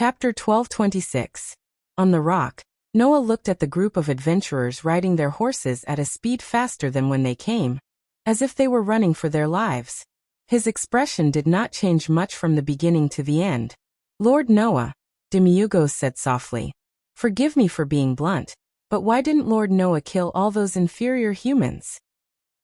Chapter 1226. On the rock, Noah looked at the group of adventurers riding their horses at a speed faster than when they came, as if they were running for their lives. His expression did not change much from the beginning to the end. "Lord Noah," Demiurgos said softly, "forgive me for being blunt, but why didn't Lord Noah kill all those inferior humans?"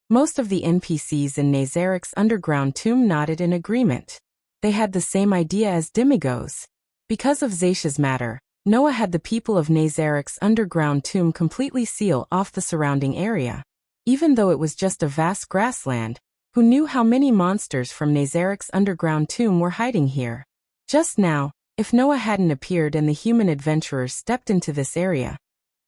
Most of the NPCs in Nazarik's underground tomb nodded in agreement. They had the same idea as Demiurgos. Because of Zacia's matter, Noah had the people of Nazarik's underground tomb completely seal off the surrounding area. Even though it was just a vast grassland, who knew how many monsters from Nazarik's underground tomb were hiding here? Just now, if Noah hadn't appeared and the human adventurers stepped into this area,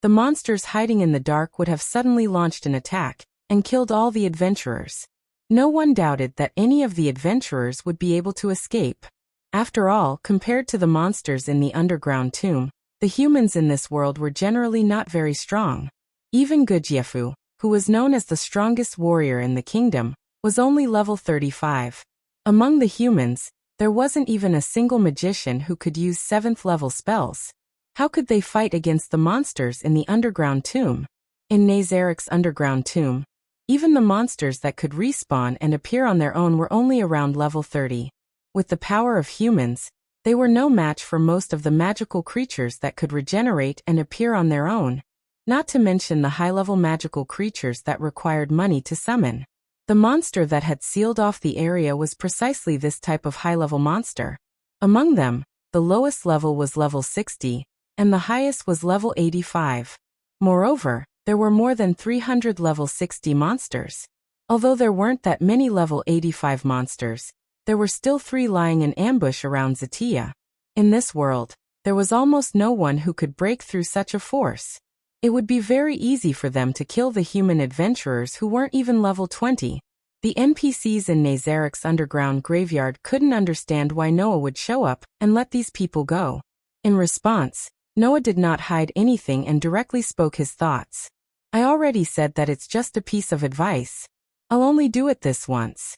the monsters hiding in the dark would have suddenly launched an attack and killed all the adventurers. No one doubted that any of the adventurers would be able to escape. After all, compared to the monsters in the underground tomb, the humans in this world were generally not very strong. Even Gudjefu, who was known as the strongest warrior in the kingdom, was only level 35. Among the humans, there wasn't even a single magician who could use 7th level spells. How could they fight against the monsters in the underground tomb? In Nazarik's underground tomb, even the monsters that could respawn and appear on their own were only around level 30. With the power of humans, they were no match for most of the magical creatures that could regenerate and appear on their own, not to mention the high-level magical creatures that required money to summon. The monster that had sealed off the area was precisely this type of high-level monster. Among them, the lowest level was level 60, and the highest was level 85. Moreover, there were more than 300 level 60 monsters. Although there weren't that many level 85 monsters, there were still 3 lying in ambush around Zatia. In this world, there was almost no one who could break through such a force. It would be very easy for them to kill the human adventurers who weren't even level 20. The NPCs in Nazarik's underground graveyard couldn't understand why Noah would show up and let these people go. In response, Noah did not hide anything and directly spoke his thoughts. "I already said that it's just a piece of advice. I'll only do it this once."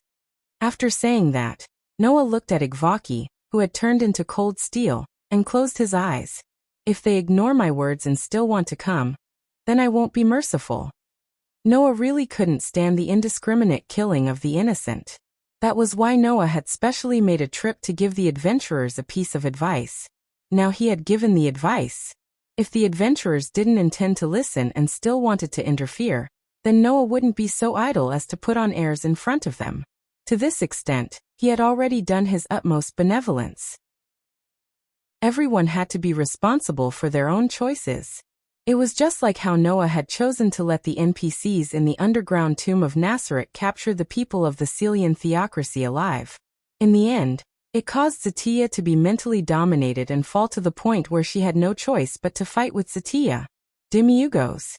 After saying that, Noah looked at Igvaki, who had turned into cold steel, and closed his eyes. "If they ignore my words and still want to come, then I won't be merciful." Noah really couldn't stand the indiscriminate killing of the innocent. That was why Noah had specially made a trip to give the adventurers a piece of advice. Now he had given the advice. If the adventurers didn't intend to listen and still wanted to interfere, then Noah wouldn't be so idle as to put on airs in front of them. To this extent, he had already done his utmost benevolence. Everyone had to be responsible for their own choices. It was just like how Noah had chosen to let the NPCs in the underground tomb of Nasarik capture the people of the Celian theocracy alive. In the end, it caused Zatia to be mentally dominated and fall to the point where she had no choice but to fight with Zatia. Demiurgos.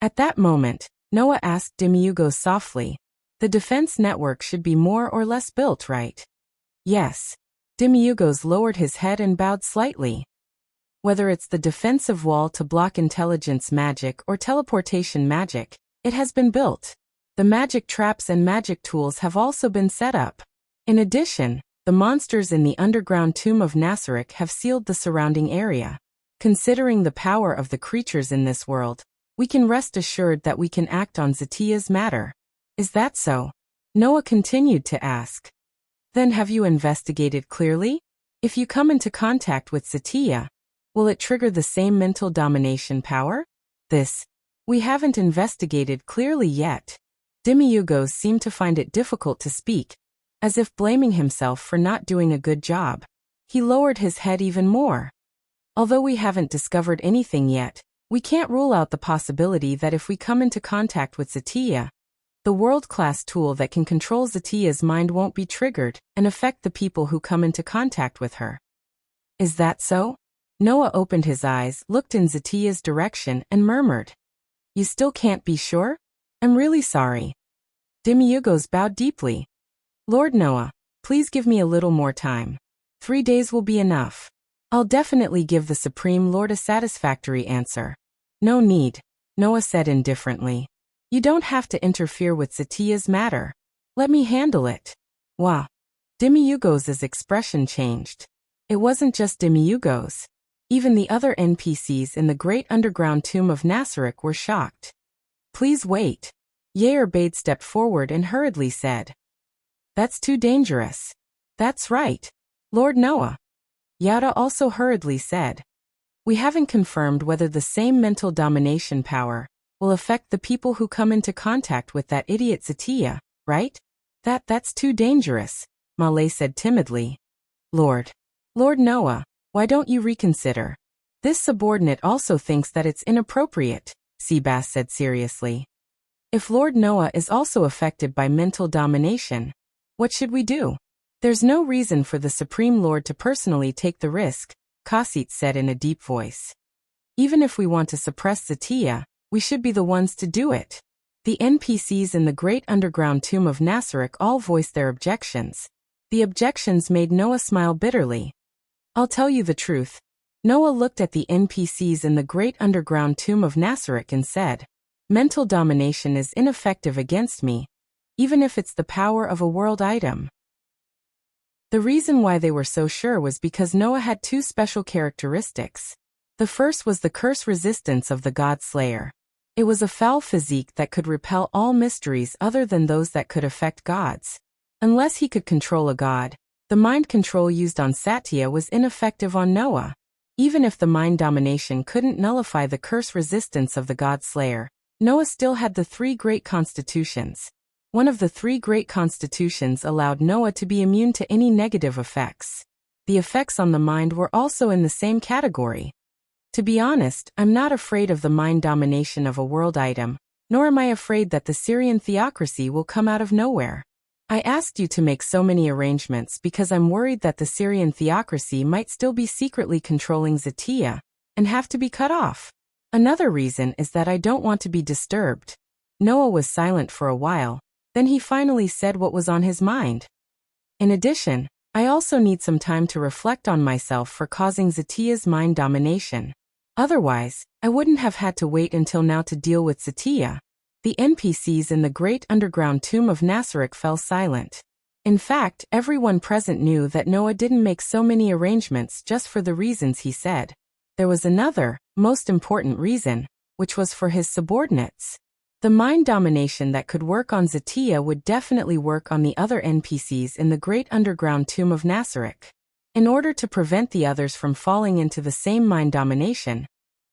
At that moment, Noah asked Demiurgos softly, "The defense network should be more or less built, right?" "Yes." Demiurgos lowered his head and bowed slightly. "Whether it's the defensive wall to block intelligence magic or teleportation magic, it has been built. The magic traps and magic tools have also been set up. In addition, the monsters in the underground tomb of Nasarik have sealed the surrounding area. Considering the power of the creatures in this world, we can rest assured that we can act on Zatia's matter." "Is that so?" Noah continued to ask. "Then have you investigated clearly? If you come into contact with Zatia, will it trigger the same mental domination power?" We haven't investigated clearly yet." Demiurgos seemed to find it difficult to speak, as if blaming himself for not doing a good job. He lowered his head even more. "Although we haven't discovered anything yet, we can't rule out the possibility that if we come into contact with Zatia, the world-class tool that can control Zatia's mind won't be triggered and affect the people who come into contact with her." "Is that so?" Noah opened his eyes, looked in Zatia's direction, and murmured, "You still can't be sure? I'm really sorry." Demiurgos bowed deeply. "Lord Noah, please give me a little more time. 3 days will be enough. I'll definitely give the Supreme Lord a satisfactory answer." "No need," Noah said indifferently. "You don't have to interfere with Zatia's matter. Let me handle it." "Wah." Demiurgos' expression changed. It wasn't just Demiurgos. Even the other NPCs in the great underground tomb of Nasarek were shocked. Please wait. Yerbade stepped forward and hurriedly said. That's too dangerous. That's right. Lord Noah. Yada also hurriedly said. We haven't confirmed whether the same mental domination power will affect the people who come into contact with that idiot Zatia, right? That's too dangerous, Malay said timidly. Lord Noah, why don't you reconsider? This subordinate also thinks that it's inappropriate, Seabass said seriously. If Lord Noah is also affected by mental domination, what should we do? There's no reason for the Supreme Lord to personally take the risk, Kasit said in a deep voice. Even if we want to suppress Zatia, we should be the ones to do it. The NPCs in the great underground tomb of Nasarek all voiced their objections. The objections made Noah smile bitterly. I'll tell you the truth. Noah looked at the NPCs in the great underground tomb of Nasarek and said, mental domination is ineffective against me, even if it's the power of a world item. The reason why they were so sure was because Noah had two special characteristics. The first was the curse resistance of the God Slayer. It was a foul physique that could repel all mysteries other than those that could affect gods. Unless he could control a god, the mind control used on Satya was ineffective on Noah. Even if the mind domination couldn't nullify the curse resistance of the God Slayer, Noah still had the three great constitutions. One of the three great constitutions allowed Noah to be immune to any negative effects. The effects on the mind were also in the same category. To be honest, I'm not afraid of the mind domination of a world item, nor am I afraid that the Syrian theocracy will come out of nowhere. I asked you to make so many arrangements because I'm worried that the Syrian theocracy might still be secretly controlling Zatia and have to be cut off. Another reason is that I don't want to be disturbed. Noah was silent for a while, then he finally said what was on his mind. In addition, I also need some time to reflect on myself for causing Zatia's mind domination. Otherwise, I wouldn't have had to wait until now to deal with Zatia. The NPCs in the great underground tomb of Nasarek fell silent. In fact, everyone present knew that Noah didn't make so many arrangements just for the reasons he said. There was another, most important reason, which was for his subordinates. The mind domination that could work on Zatia would definitely work on the other NPCs in the great underground tomb of Nasarek. In order to prevent the others from falling into the same mind domination,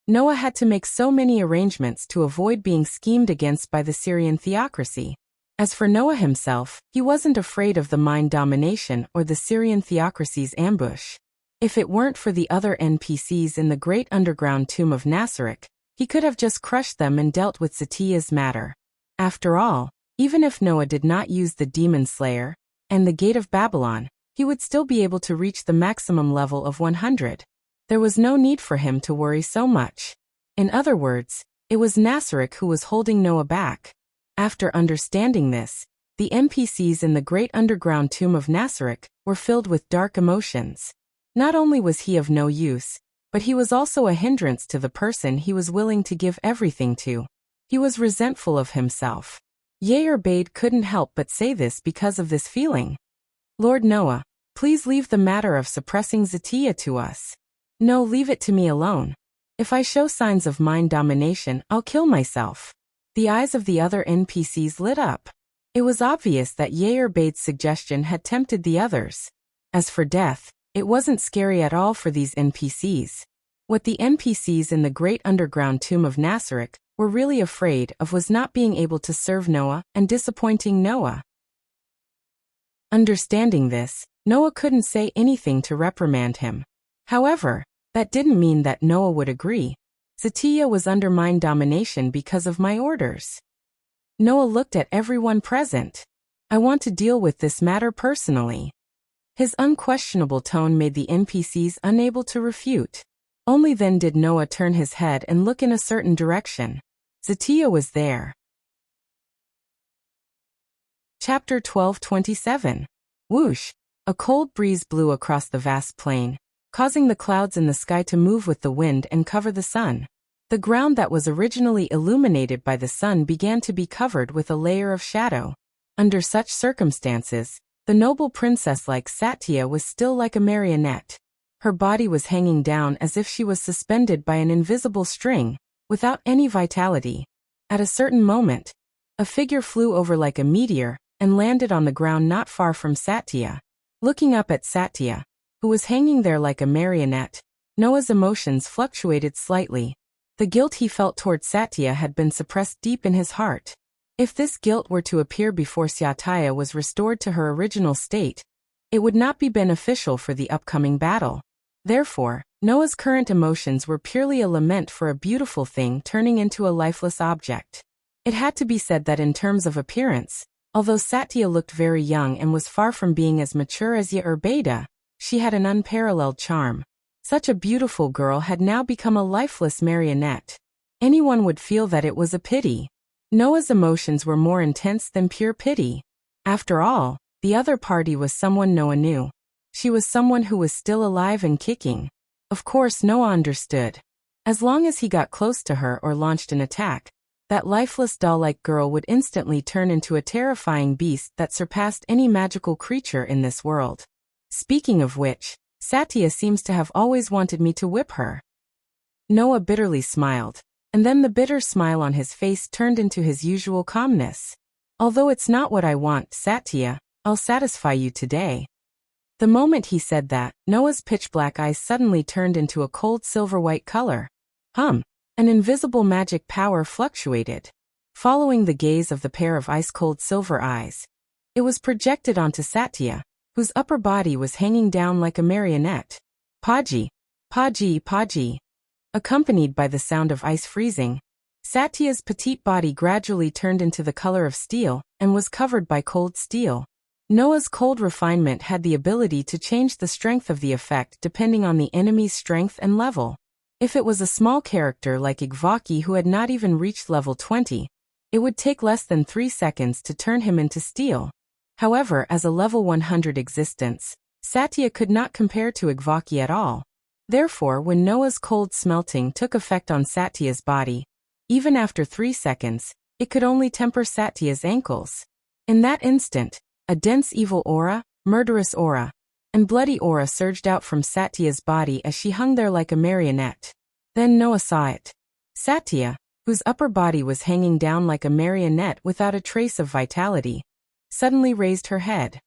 Noah had to make so many arrangements to avoid being schemed against by the Syrian theocracy. As for Noah himself, he wasn't afraid of the mind domination or the Syrian theocracy's ambush. If it weren't for the other NPCs in the great underground tomb of Nasarek, he could have just crushed them and dealt with Zatia's matter. After all, even if Noah did not use the Demon Slayer and the Gate of Babylon, he would still be able to reach the maximum level of 100. There was no need for him to worry so much. In other words, it was Nasarek who was holding Noah back. After understanding this, the NPCs in the great underground tomb of Nasarek were filled with dark emotions. Not only was he of no use, but he was also a hindrance to the person he was willing to give everything to. He was resentful of himself. Yerbade couldn't help but say this because of this feeling. Lord Noah, please leave the matter of suppressing Zatia to us. No, leave it to me alone. If I show signs of mind domination, I'll kill myself. The eyes of the other NPCs lit up. It was obvious that Yerbade's suggestion had tempted the others. As for death, it wasn't scary at all for these NPCs. What the NPCs in the great underground tomb of Nasarek were really afraid of was not being able to serve Noah and disappointing Noah. Understanding this, Noah couldn't say anything to reprimand him. However, that didn't mean that Noah would agree. Zatia was under mind domination because of my orders. Noah looked at everyone present. I want to deal with this matter personally. His unquestionable tone made the NPCs unable to refute. Only then did Noah turn his head and look in a certain direction. Zatia was there. Chapter 12:27. Whoosh! A cold breeze blew across the vast plain, causing the clouds in the sky to move with the wind and cover the sun. The ground that was originally illuminated by the sun began to be covered with a layer of shadow. Under such circumstances, the noble princess like Satya was still like a marionette. Her body was hanging down as if she was suspended by an invisible string, without any vitality. At a certain moment, a figure flew over like a meteor and landed on the ground not far from Satya. Looking up at Satya, who was hanging there like a marionette, Noah's emotions fluctuated slightly. The guilt he felt toward Satya had been suppressed deep in his heart. If this guilt were to appear before Satya was restored to her original state, it would not be beneficial for the upcoming battle. Therefore, Noah's current emotions were purely a lament for a beautiful thing turning into a lifeless object. It had to be said that in terms of appearance, although Satya looked very young and was far from being as mature as Beda, she had an unparalleled charm. Such a beautiful girl had now become a lifeless marionette. Anyone would feel that it was a pity. Noah's emotions were more intense than pure pity. After all, the other party was someone Noah knew. She was someone who was still alive and kicking. Of course Noah understood. As long as he got close to her or launched an attack, that lifeless doll-like girl would instantly turn into a terrifying beast that surpassed any magical creature in this world. Speaking of which, Satya seems to have always wanted me to whip her. Noah bitterly smiled, and then the bitter smile on his face turned into his usual calmness. Although it's not what I want, Satya, I'll satisfy you today. The moment he said that, Noah's pitch-black eyes suddenly turned into a cold silver-white color. An invisible magic power fluctuated. Following the gaze of the pair of ice-cold silver eyes, it was projected onto Satya, whose upper body was hanging down like a marionette. Paji, Paji, Paji. Accompanied by the sound of ice freezing, Satya's petite body gradually turned into the color of steel and was covered by cold steel. Noah's cold refinement had the ability to change the strength of the effect depending on the enemy's strength and level. If it was a small character like Igvaki who had not even reached level 20, it would take less than 3 seconds to turn him into steel. However, as a level 100 existence, Satya could not compare to Igvaki at all. Therefore, when Noah's cold smelting took effect on Satya's body, even after 3 seconds, it could only temper Satya's ankles. In that instant, a dense evil aura, murderous aura, and bloody aura surged out from Satya's body as she hung there like a marionette. Then Noah saw it. Satya, whose upper body was hanging down like a marionette without a trace of vitality, suddenly raised her head.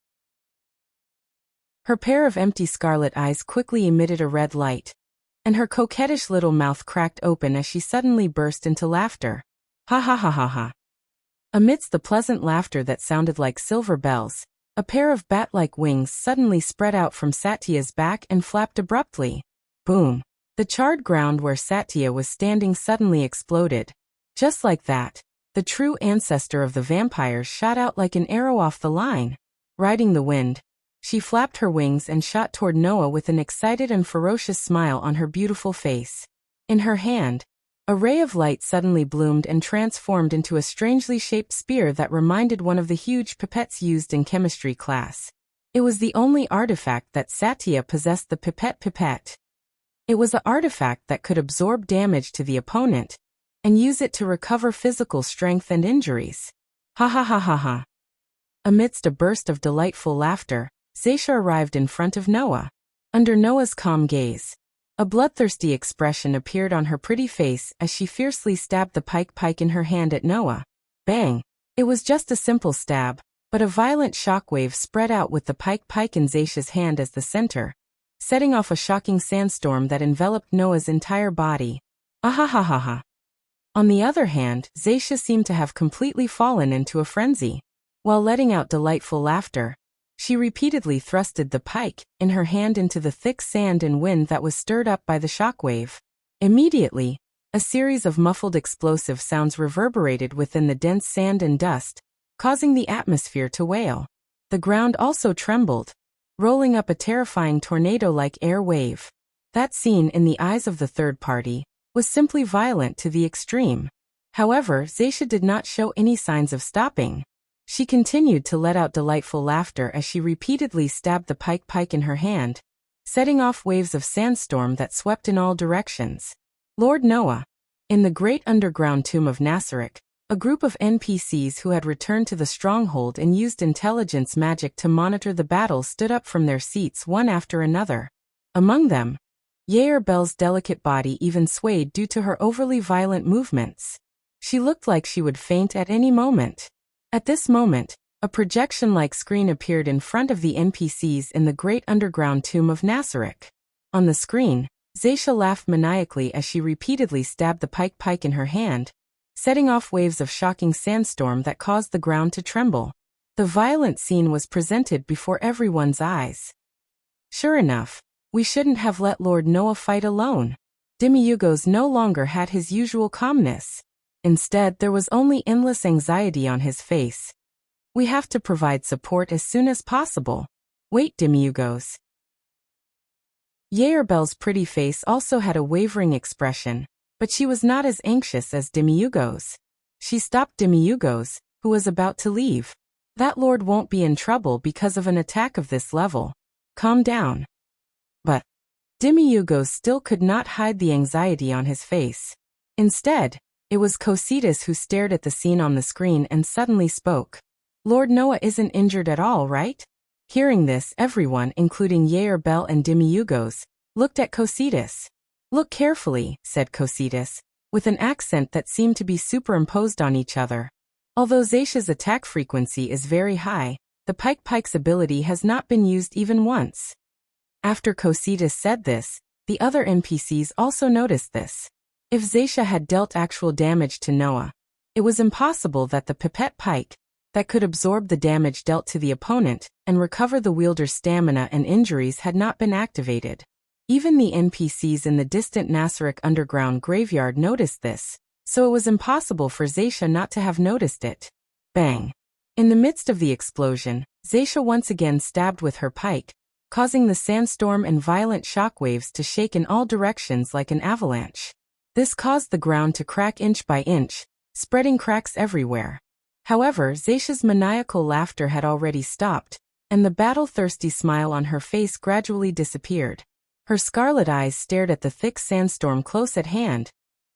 Her pair of empty scarlet eyes quickly emitted a red light, and her coquettish little mouth cracked open as she suddenly burst into laughter. Ha ha ha ha ha. Amidst the pleasant laughter that sounded like silver bells, a pair of bat-like wings suddenly spread out from Satya's back and flapped abruptly. Boom! The charred ground where Satya was standing suddenly exploded. Just like that, the true ancestor of the vampires shot out like an arrow off the line. Riding the wind, she flapped her wings and shot toward Noah with an excited and ferocious smile on her beautiful face. In her hand, a ray of light suddenly bloomed and transformed into a strangely shaped spear that reminded one of the huge pipettes used in chemistry class. It was the only artifact that Satya possessed, the pipette. It was an artifact that could absorb damage to the opponent and use it to recover physical strength and injuries. Ha ha ha ha ha. Amidst a burst of delightful laughter, Zaisha arrived in front of Noah. Under Noah's calm gaze, a bloodthirsty expression appeared on her pretty face as she fiercely stabbed the pike in her hand at Noah. Bang! It was just a simple stab, but a violent shockwave spread out with the pike in Zaisha's hand as the center, setting off a shocking sandstorm that enveloped Noah's entire body. Ahahaha. On the other hand, Zaisha seemed to have completely fallen into a frenzy. While letting out delightful laughter, she repeatedly thrusted the pike in her hand into the thick sand and wind that was stirred up by the shockwave. Immediately, a series of muffled explosive sounds reverberated within the dense sand and dust, causing the atmosphere to wail. The ground also trembled, rolling up a terrifying tornado-like air wave. That scene, in the eyes of the third party, was simply violent to the extreme. However, Zaisha did not show any signs of stopping. She continued to let out delightful laughter as she repeatedly stabbed the pike in her hand, setting off waves of sandstorm that swept in all directions. Lord Noah. In the great underground tomb of Nasarek, a group of NPCs who had returned to the stronghold and used intelligence magic to monitor the battle stood up from their seats one after another. Among them, Yair-Bel's delicate body even swayed due to her overly violent movements. She looked like she would faint at any moment. At this moment, a projection-like screen appeared in front of the NPCs in the great underground tomb of Nasarek. On the screen, Zaisha laughed maniacally as she repeatedly stabbed the pike in her hand, setting off waves of shocking sandstorm that caused the ground to tremble. The violent scene was presented before everyone's eyes. Sure enough, we shouldn't have let Lord Noah fight alone. Demiurgos no longer had his usual calmness. Instead, there was only endless anxiety on his face. We have to provide support as soon as possible. Wait, Demiurgos. Yair-Bel's pretty face also had a wavering expression, but she was not as anxious as Demiurgos. She stopped Demiurgos, who was about to leave. That lord won't be in trouble because of an attack of this level. Calm down. But Demiurgos still could not hide the anxiety on his face. Instead, it was Cositas who stared at the scene on the screen and suddenly spoke. Lord Noah isn't injured at all, right? Hearing this, everyone, including Yair-Bel and Demiurgos, looked at Cositas. Look carefully, said Cositas, with an accent that seemed to be superimposed on each other. Although Zaisha's attack frequency is very high, the pike's ability has not been used even once. After Cositas said this, the other NPCs also noticed this. If Zaisha had dealt actual damage to Noah, it was impossible that the pipette pike, that could absorb the damage dealt to the opponent and recover the wielder's stamina and injuries, had not been activated. Even the NPCs in the distant Nasarek underground graveyard noticed this, so it was impossible for Zaisha not to have noticed it. Bang! In the midst of the explosion, Zaisha once again stabbed with her pike, causing the sandstorm and violent shockwaves to shake in all directions like an avalanche. This caused the ground to crack inch by inch, spreading cracks everywhere. However, Zaisha's maniacal laughter had already stopped, and the battle-thirsty smile on her face gradually disappeared. Her scarlet eyes stared at the thick sandstorm close at hand,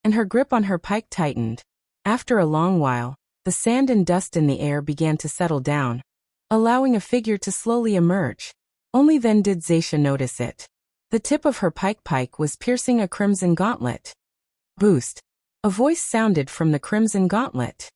and her grip on her pike tightened. After a long while, the sand and dust in the air began to settle down, allowing a figure to slowly emerge. Only then did Zaisha notice it. The tip of her pike was piercing a crimson gauntlet. Boost! A voice sounded from the crimson gauntlet.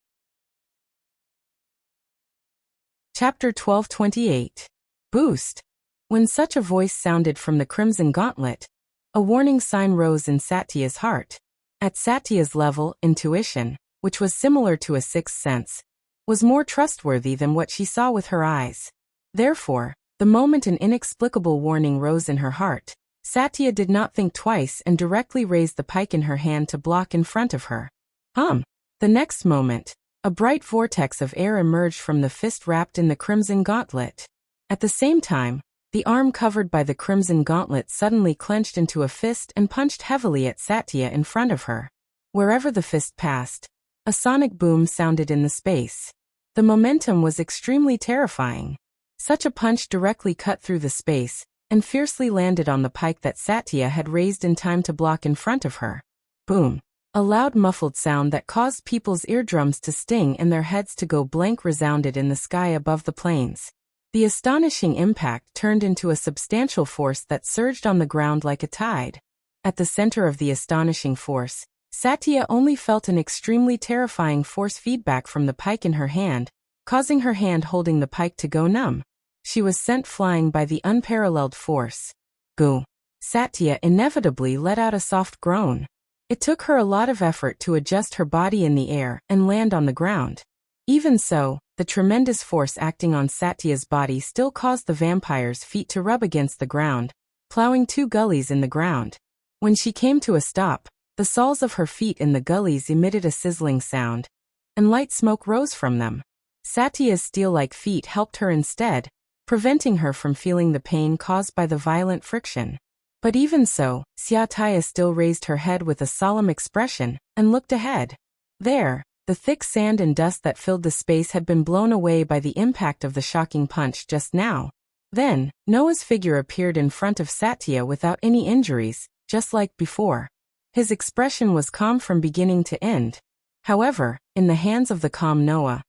Chapter 1228. Boost! When such a voice sounded from the crimson gauntlet, a warning sign rose in Satya's heart. At Satya's level, intuition, which was similar to a sixth sense, was more trustworthy than what she saw with her eyes. Therefore, the moment an inexplicable warning rose in her heart, Satya did not think twice and directly raised the pike in her hand to block in front of her. The next moment, a bright vortex of air emerged from the fist wrapped in the crimson gauntlet. At the same time, the arm covered by the crimson gauntlet suddenly clenched into a fist and punched heavily at Satya in front of her. Wherever the fist passed, a sonic boom sounded in the space. The momentum was extremely terrifying. Such a punch directly cut through the space and fiercely landed on the pike that Satya had raised in time to block in front of her. Boom! A loud muffled sound that caused people's eardrums to sting and their heads to go blank resounded in the sky above the plains. The astonishing impact turned into a substantial force that surged on the ground like a tide. At the center of the astonishing force, Satya only felt an extremely terrifying force feedback from the pike in her hand, causing her hand holding the pike to go numb. She was sent flying by the unparalleled force. Go! Satya inevitably let out a soft groan. It took her a lot of effort to adjust her body in the air and land on the ground. Even so, the tremendous force acting on Satya's body still caused the vampire's feet to rub against the ground, plowing 2 gullies in the ground. When she came to a stop, the soles of her feet in the gullies emitted a sizzling sound, and light smoke rose from them. Satya's steel-like feet helped her instead, preventing her from feeling the pain caused by the violent friction. But even so, Satya still raised her head with a solemn expression and looked ahead. There, the thick sand and dust that filled the space had been blown away by the impact of the shocking punch just now. Then, Noah's figure appeared in front of Satya without any injuries, just like before. His expression was calm from beginning to end. However, in the hands of the calm Noah,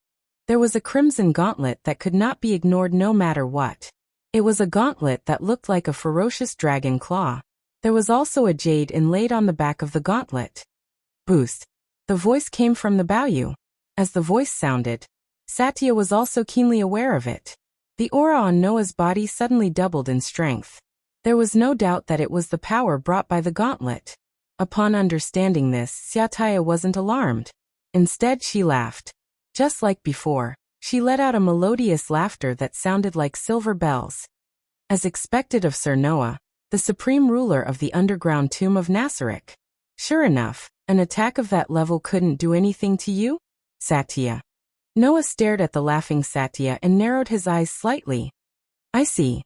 there was a crimson gauntlet that could not be ignored no matter what. It was a gauntlet that looked like a ferocious dragon claw. There was also a jade inlaid on the back of the gauntlet. Boost. The voice came from the bayou. As the voice sounded, Satya was also keenly aware of it. The aura on Noah's body suddenly doubled in strength. There was no doubt that it was the power brought by the gauntlet. Upon understanding this, Satya wasn't alarmed. Instead, she laughed. Just like before, she let out a melodious laughter that sounded like silver bells. As expected of Sir Noah, the supreme ruler of the underground tomb of Nasarek. Sure enough, an attack of that level couldn't do anything to you? Satya. Noah stared at the laughing Satya and narrowed his eyes slightly. I see.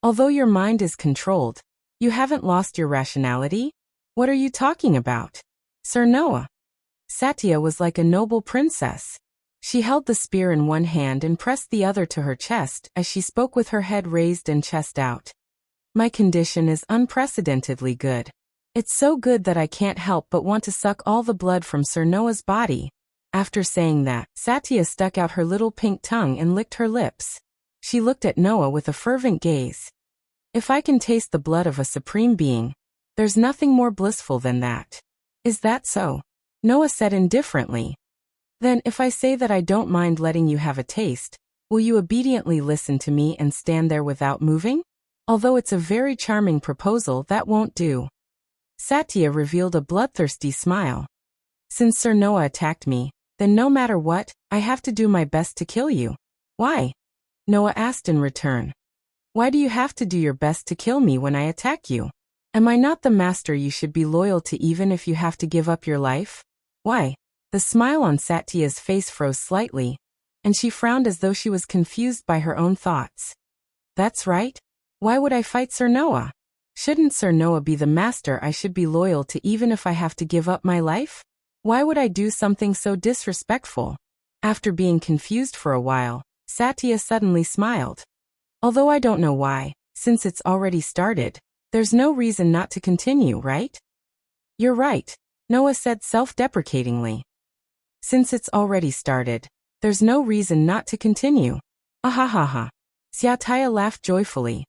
Although your mind is controlled, you haven't lost your rationality? What are you talking about? Sir Noah. Satya was like a noble princess. She held the spear in one hand and pressed the other to her chest as she spoke with her head raised and chest out. My condition is unprecedentedly good. It's so good that I can't help but want to suck all the blood from Sir Noah's body. After saying that, Satya stuck out her little pink tongue and licked her lips. She looked at Noah with a fervent gaze. If I can taste the blood of a supreme being, there's nothing more blissful than that. Is that so? Noah said indifferently. Then if I say that I don't mind letting you have a taste, will you obediently listen to me and stand there without moving? Although it's a very charming proposal, that won't do. Satya revealed a bloodthirsty smile. Since Sir Noah attacked me, then no matter what, I have to do my best to kill you. Why? Noah asked in return. Why do you have to do your best to kill me when I attack you? Am I not the master you should be loyal to even if you have to give up your life? Why? The smile on Satya's face froze slightly, and she frowned as though she was confused by her own thoughts. That's right. Why would I fight Sir Noah? Shouldn't Sir Noah be the master I should be loyal to even if I have to give up my life? Why would I do something so disrespectful? After being confused for a while, Satya suddenly smiled. Although I don't know why, since it's already started, there's no reason not to continue, right? You're right, Noah said self-deprecatingly. Since it's already started, there's no reason not to continue. Ahahaha. Satya laughed joyfully.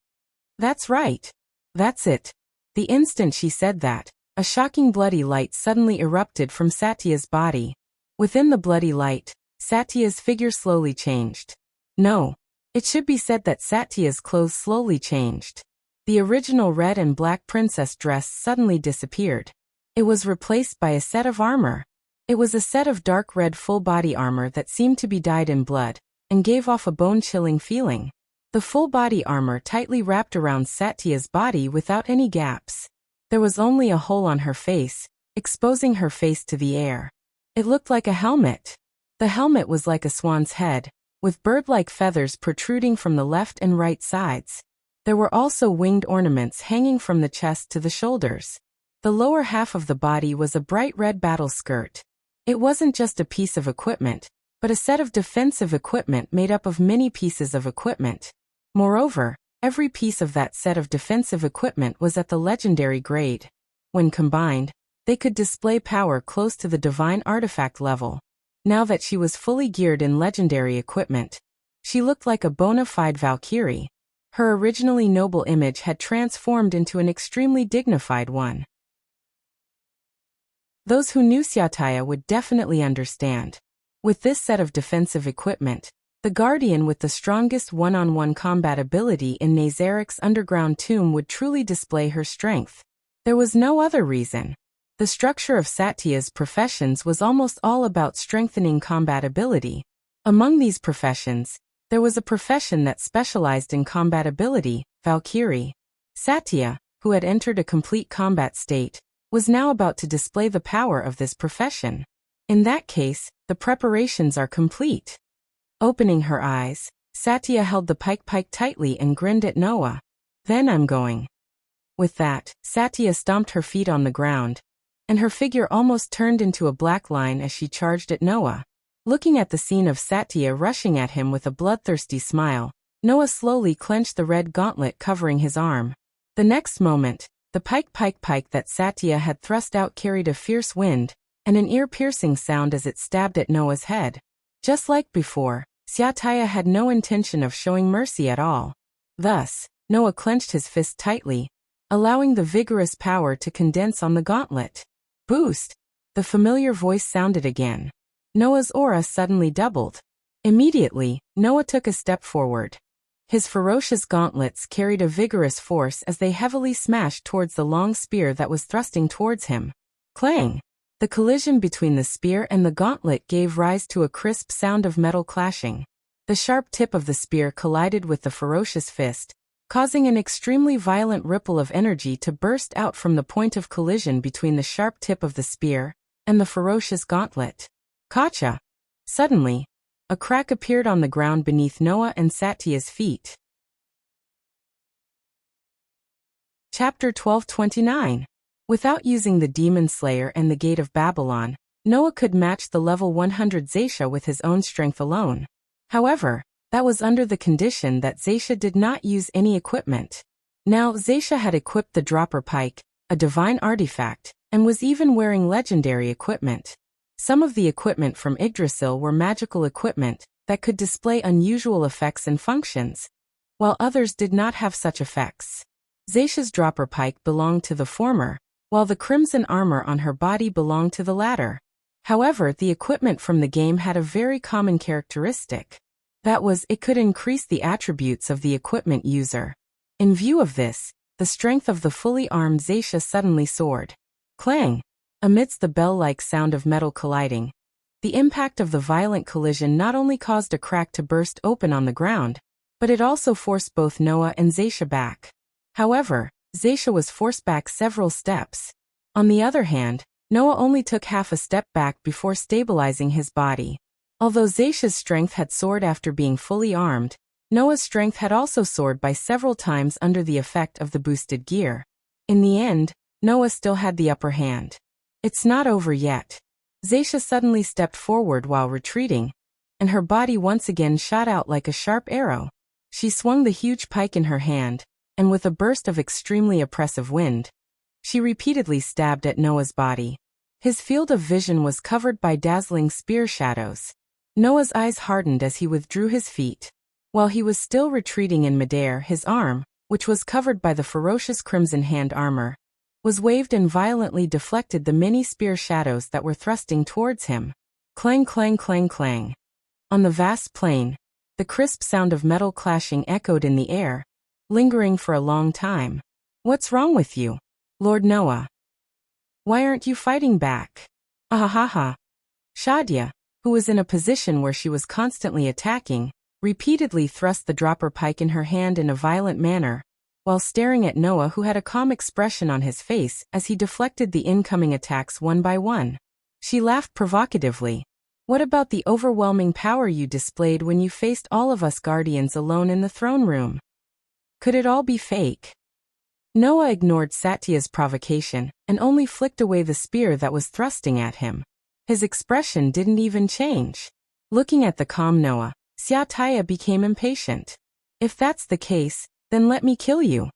That's right. That's it. The instant she said that, a shocking bloody light suddenly erupted from Satya's body. Within the bloody light, Satya's figure slowly changed. No. It should be said that Satya's clothes slowly changed. The original red and black princess dress suddenly disappeared. It was replaced by a set of armor. It was a set of dark red full-body armor that seemed to be dyed in blood, and gave off a bone-chilling feeling. The full-body armor tightly wrapped around Satya's body without any gaps. There was only a hole on her face, exposing her face to the air. It looked like a helmet. The helmet was like a swan's head, with bird-like feathers protruding from the left and right sides. There were also winged ornaments hanging from the chest to the shoulders. The lower half of the body was a bright red battle skirt. It wasn't just a piece of equipment, but a set of defensive equipment made up of many pieces of equipment. Moreover, every piece of that set of defensive equipment was at the legendary grade. When combined, they could display power close to the divine artifact level. Now that she was fully geared in legendary equipment, she looked like a bona fide Valkyrie. Her originally noble image had transformed into an extremely dignified one. Those who knew Satya would definitely understand. With this set of defensive equipment, the guardian with the strongest one-on-one combat ability in Nazarek's underground tomb would truly display her strength. There was no other reason. The structure of Satya's professions was almost all about strengthening combat ability. Among these professions, there was a profession that specialized in combat ability, Valkyrie. Satya, who had entered a complete combat state, was now about to display the power of this profession. In that case, the preparations are complete. Opening her eyes, Satya held the pike tightly and grinned at Noah. Then I'm going. With that, Satya stomped her feet on the ground, and her figure almost turned into a black line as she charged at Noah. Looking at the scene of Satya rushing at him with a bloodthirsty smile, Noah slowly clenched the red gauntlet covering his arm. The next moment, the pike that Satya had thrust out carried a fierce wind, and an ear-piercing sound as it stabbed at Noah's head. Just like before, Seataya had no intention of showing mercy at all. Thus, Noah clenched his fist tightly, allowing the vigorous power to condense on the gauntlet. Boost! The familiar voice sounded again. Noah's aura suddenly doubled. Immediately, Noah took a step forward. His ferocious gauntlets carried a vigorous force as they heavily smashed towards the long spear that was thrusting towards him. Clang! The collision between the spear and the gauntlet gave rise to a crisp sound of metal clashing. The sharp tip of the spear collided with the ferocious fist, causing an extremely violent ripple of energy to burst out from the point of collision between the sharp tip of the spear and the ferocious gauntlet. Kacha! Suddenly, a crack appeared on the ground beneath Noah and Satya's feet. Chapter 1229. Without using the Demon Slayer and the Gate of Babylon, Noah could match the level 100 Zaisha with his own strength alone. However, that was under the condition that Zaisha did not use any equipment. Now Zaisha had equipped the dropper pike, a divine artifact, and was even wearing legendary equipment. Some of the equipment from Yggdrasil were magical equipment that could display unusual effects and functions, while others did not have such effects. Zaisha's dropper pike belonged to the former, while the crimson armor on her body belonged to the latter. However, the equipment from the game had a very common characteristic. That was, it could increase the attributes of the equipment user. In view of this, the strength of the fully armed Zaisha suddenly soared. Clang! Amidst the bell-like sound of metal colliding, the impact of the violent collision not only caused a crack to burst open on the ground, but it also forced both Noah and Zaisha back. However, Zaisha was forced back several steps. On the other hand, Noah only took half a step back before stabilizing his body. Although Zaisha's strength had soared after being fully armed, Noah's strength had also soared by several times under the effect of the boosted gear. In the end, Noah still had the upper hand. It's not over yet. Zaisha suddenly stepped forward while retreating, and her body once again shot out like a sharp arrow. She swung the huge pike in her hand, and with a burst of extremely oppressive wind, she repeatedly stabbed at Noah's body. His field of vision was covered by dazzling spear shadows. Noah's eyes hardened as he withdrew his feet. While he was still retreating in midair, his arm, which was covered by the ferocious crimson hand armor, was waved and violently deflected the many spear shadows that were thrusting towards him. Clang, clang, clang, clang. On the vast plain, the crisp sound of metal clashing echoed in the air, lingering for a long time. What's wrong with you, Lord Noah? Why aren't you fighting back? Ahahaha. Shadia, who was in a position where she was constantly attacking, repeatedly thrust the dropper pike in her hand in a violent manner, while staring at Noah, who had a calm expression on his face as he deflected the incoming attacks one by one. She laughed provocatively. What about the overwhelming power you displayed when you faced all of us guardians alone in the throne room? Could it all be fake? Noah ignored Satya's provocation and only flicked away the spear that was thrusting at him. His expression didn't even change. Looking at the calm Noah, Satya became impatient. If that's the case, then let me kill you.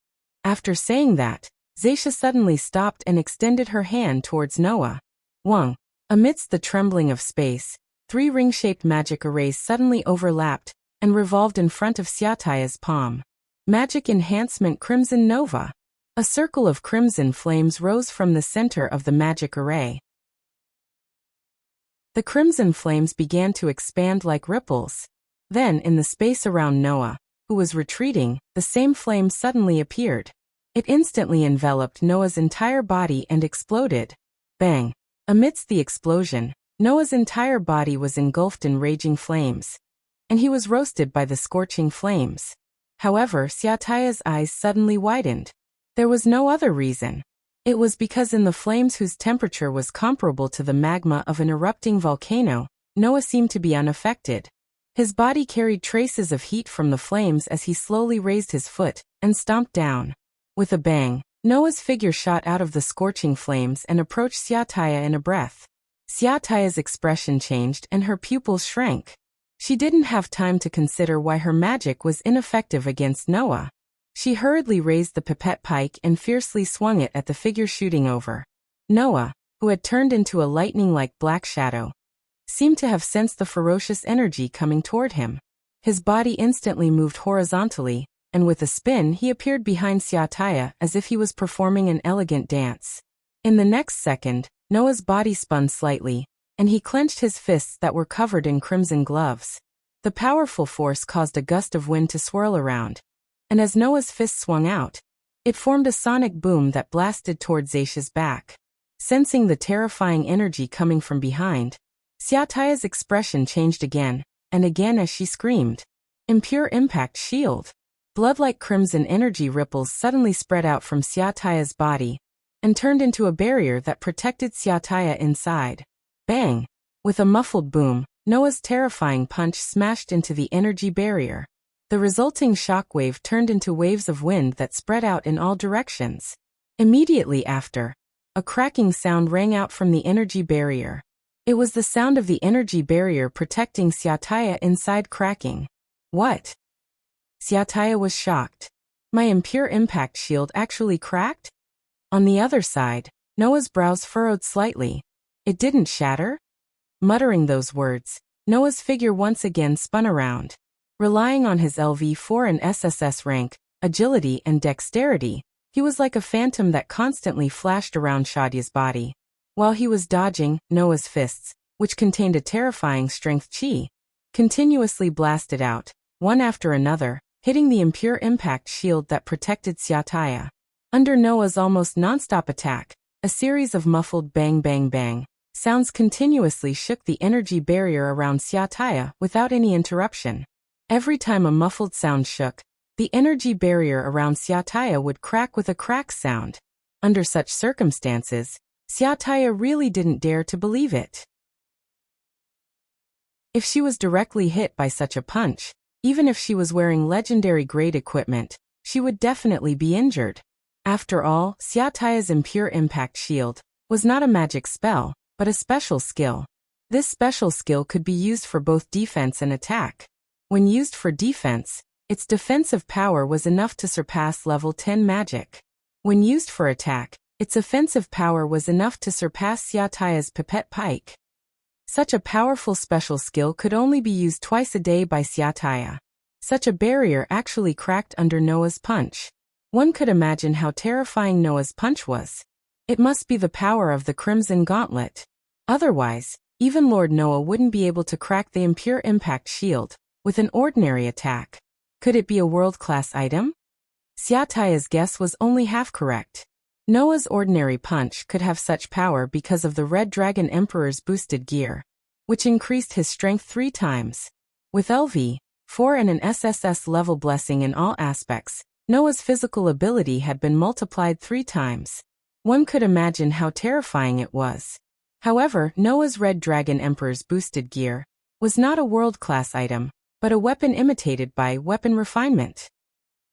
After saying that, Zaisha suddenly stopped and extended her hand towards Noah. Wang. Amidst the trembling of space, 3 ring-shaped magic arrays suddenly overlapped and revolved in front of Satya's palm. Magic Enhancement Crimson Nova. A circle of crimson flames rose from the center of the magic array. The crimson flames began to expand like ripples. Then, in the space around Noah, who was retreating, the same flame suddenly appeared. It instantly enveloped Noah's entire body and exploded. Bang! Amidst the explosion, Noah's entire body was engulfed in raging flames, and he was roasted by the scorching flames. However, Satya's eyes suddenly widened. There was no other reason. It was because in the flames whose temperature was comparable to the magma of an erupting volcano, Noah seemed to be unaffected. His body carried traces of heat from the flames as he slowly raised his foot and stomped down. With a bang, Noah's figure shot out of the scorching flames and approached Satya in a breath. Satya's expression changed and her pupils shrank. She didn't have time to consider why her magic was ineffective against Noah. She hurriedly raised the pipette pike and fiercely swung it at the figure shooting over. Noah, who had turned into a lightning-like black shadow, seemed to have sensed the ferocious energy coming toward him. His body instantly moved horizontally, and with a spin he appeared behind Xiaotaya as if he was performing an elegant dance. In the next second, Noah's body spun slightly, and he clenched his fists that were covered in crimson gloves. The powerful force caused a gust of wind to swirl around, and as Noah's fist swung out, it formed a sonic boom that blasted toward Zaisha's back. Sensing the terrifying energy coming from behind, Xiaotaya's expression changed again, and again as she screamed, "Impure impact shield!" Blood-like crimson energy ripples suddenly spread out from Xiaotaya's body, and turned into a barrier that protected Xiaotaya inside. Bang! With a muffled boom, Noah's terrifying punch smashed into the energy barrier. The resulting shockwave turned into waves of wind that spread out in all directions. Immediately after, a cracking sound rang out from the energy barrier. It was the sound of the energy barrier protecting Xiaotaya inside cracking. What? Xiaotaya was shocked. My impure impact shield actually cracked? On the other side, Noah's brows furrowed slightly. It didn't shatter? Muttering those words, Noah's figure once again spun around. Relying on his LV4 and SSS rank, agility and dexterity, he was like a phantom that constantly flashed around Shadia's body. While he was dodging, Noah's fists, which contained a terrifying strength chi, continuously blasted out, one after another, hitting the impure impact shield that protected Xiaotaya. Under Noah's almost non-stop attack, a series of muffled bang bang bang sounds continuously shook the energy barrier around Xiaotaya without any interruption. Every time a muffled sound shook, the energy barrier around Xiaotaya would crack with a crack sound. Under such circumstances, Xiaotaya really didn't dare to believe it. If she was directly hit by such a punch, even if she was wearing legendary-grade equipment, she would definitely be injured. After all, Xiaotaya's impure impact shield was not a magic spell, but a special skill. This special skill could be used for both defense and attack. When used for defense, its defensive power was enough to surpass level 10 magic. When used for attack, its offensive power was enough to surpass Xiaotaya's pipette pike. Such a powerful special skill could only be used twice a day by Xiaotaya. Such a barrier actually cracked under Noah's punch. One could imagine how terrifying Noah's punch was. It must be the power of the Crimson Gauntlet. Otherwise, even Lord Noah wouldn't be able to crack the impure impact shield with an ordinary attack. Could it be a world-class item? Xiaotaya's guess was only half correct. Noah's ordinary punch could have such power because of the Red Dragon Emperor's boosted gear, which increased his strength 3 times. With LV4 and an SSS level blessing in all aspects, Noah's physical ability had been multiplied 3 times. One could imagine how terrifying it was. However, Noah's Red Dragon Emperor's boosted gear was not a world-class item, but a weapon imitated by weapon refinement.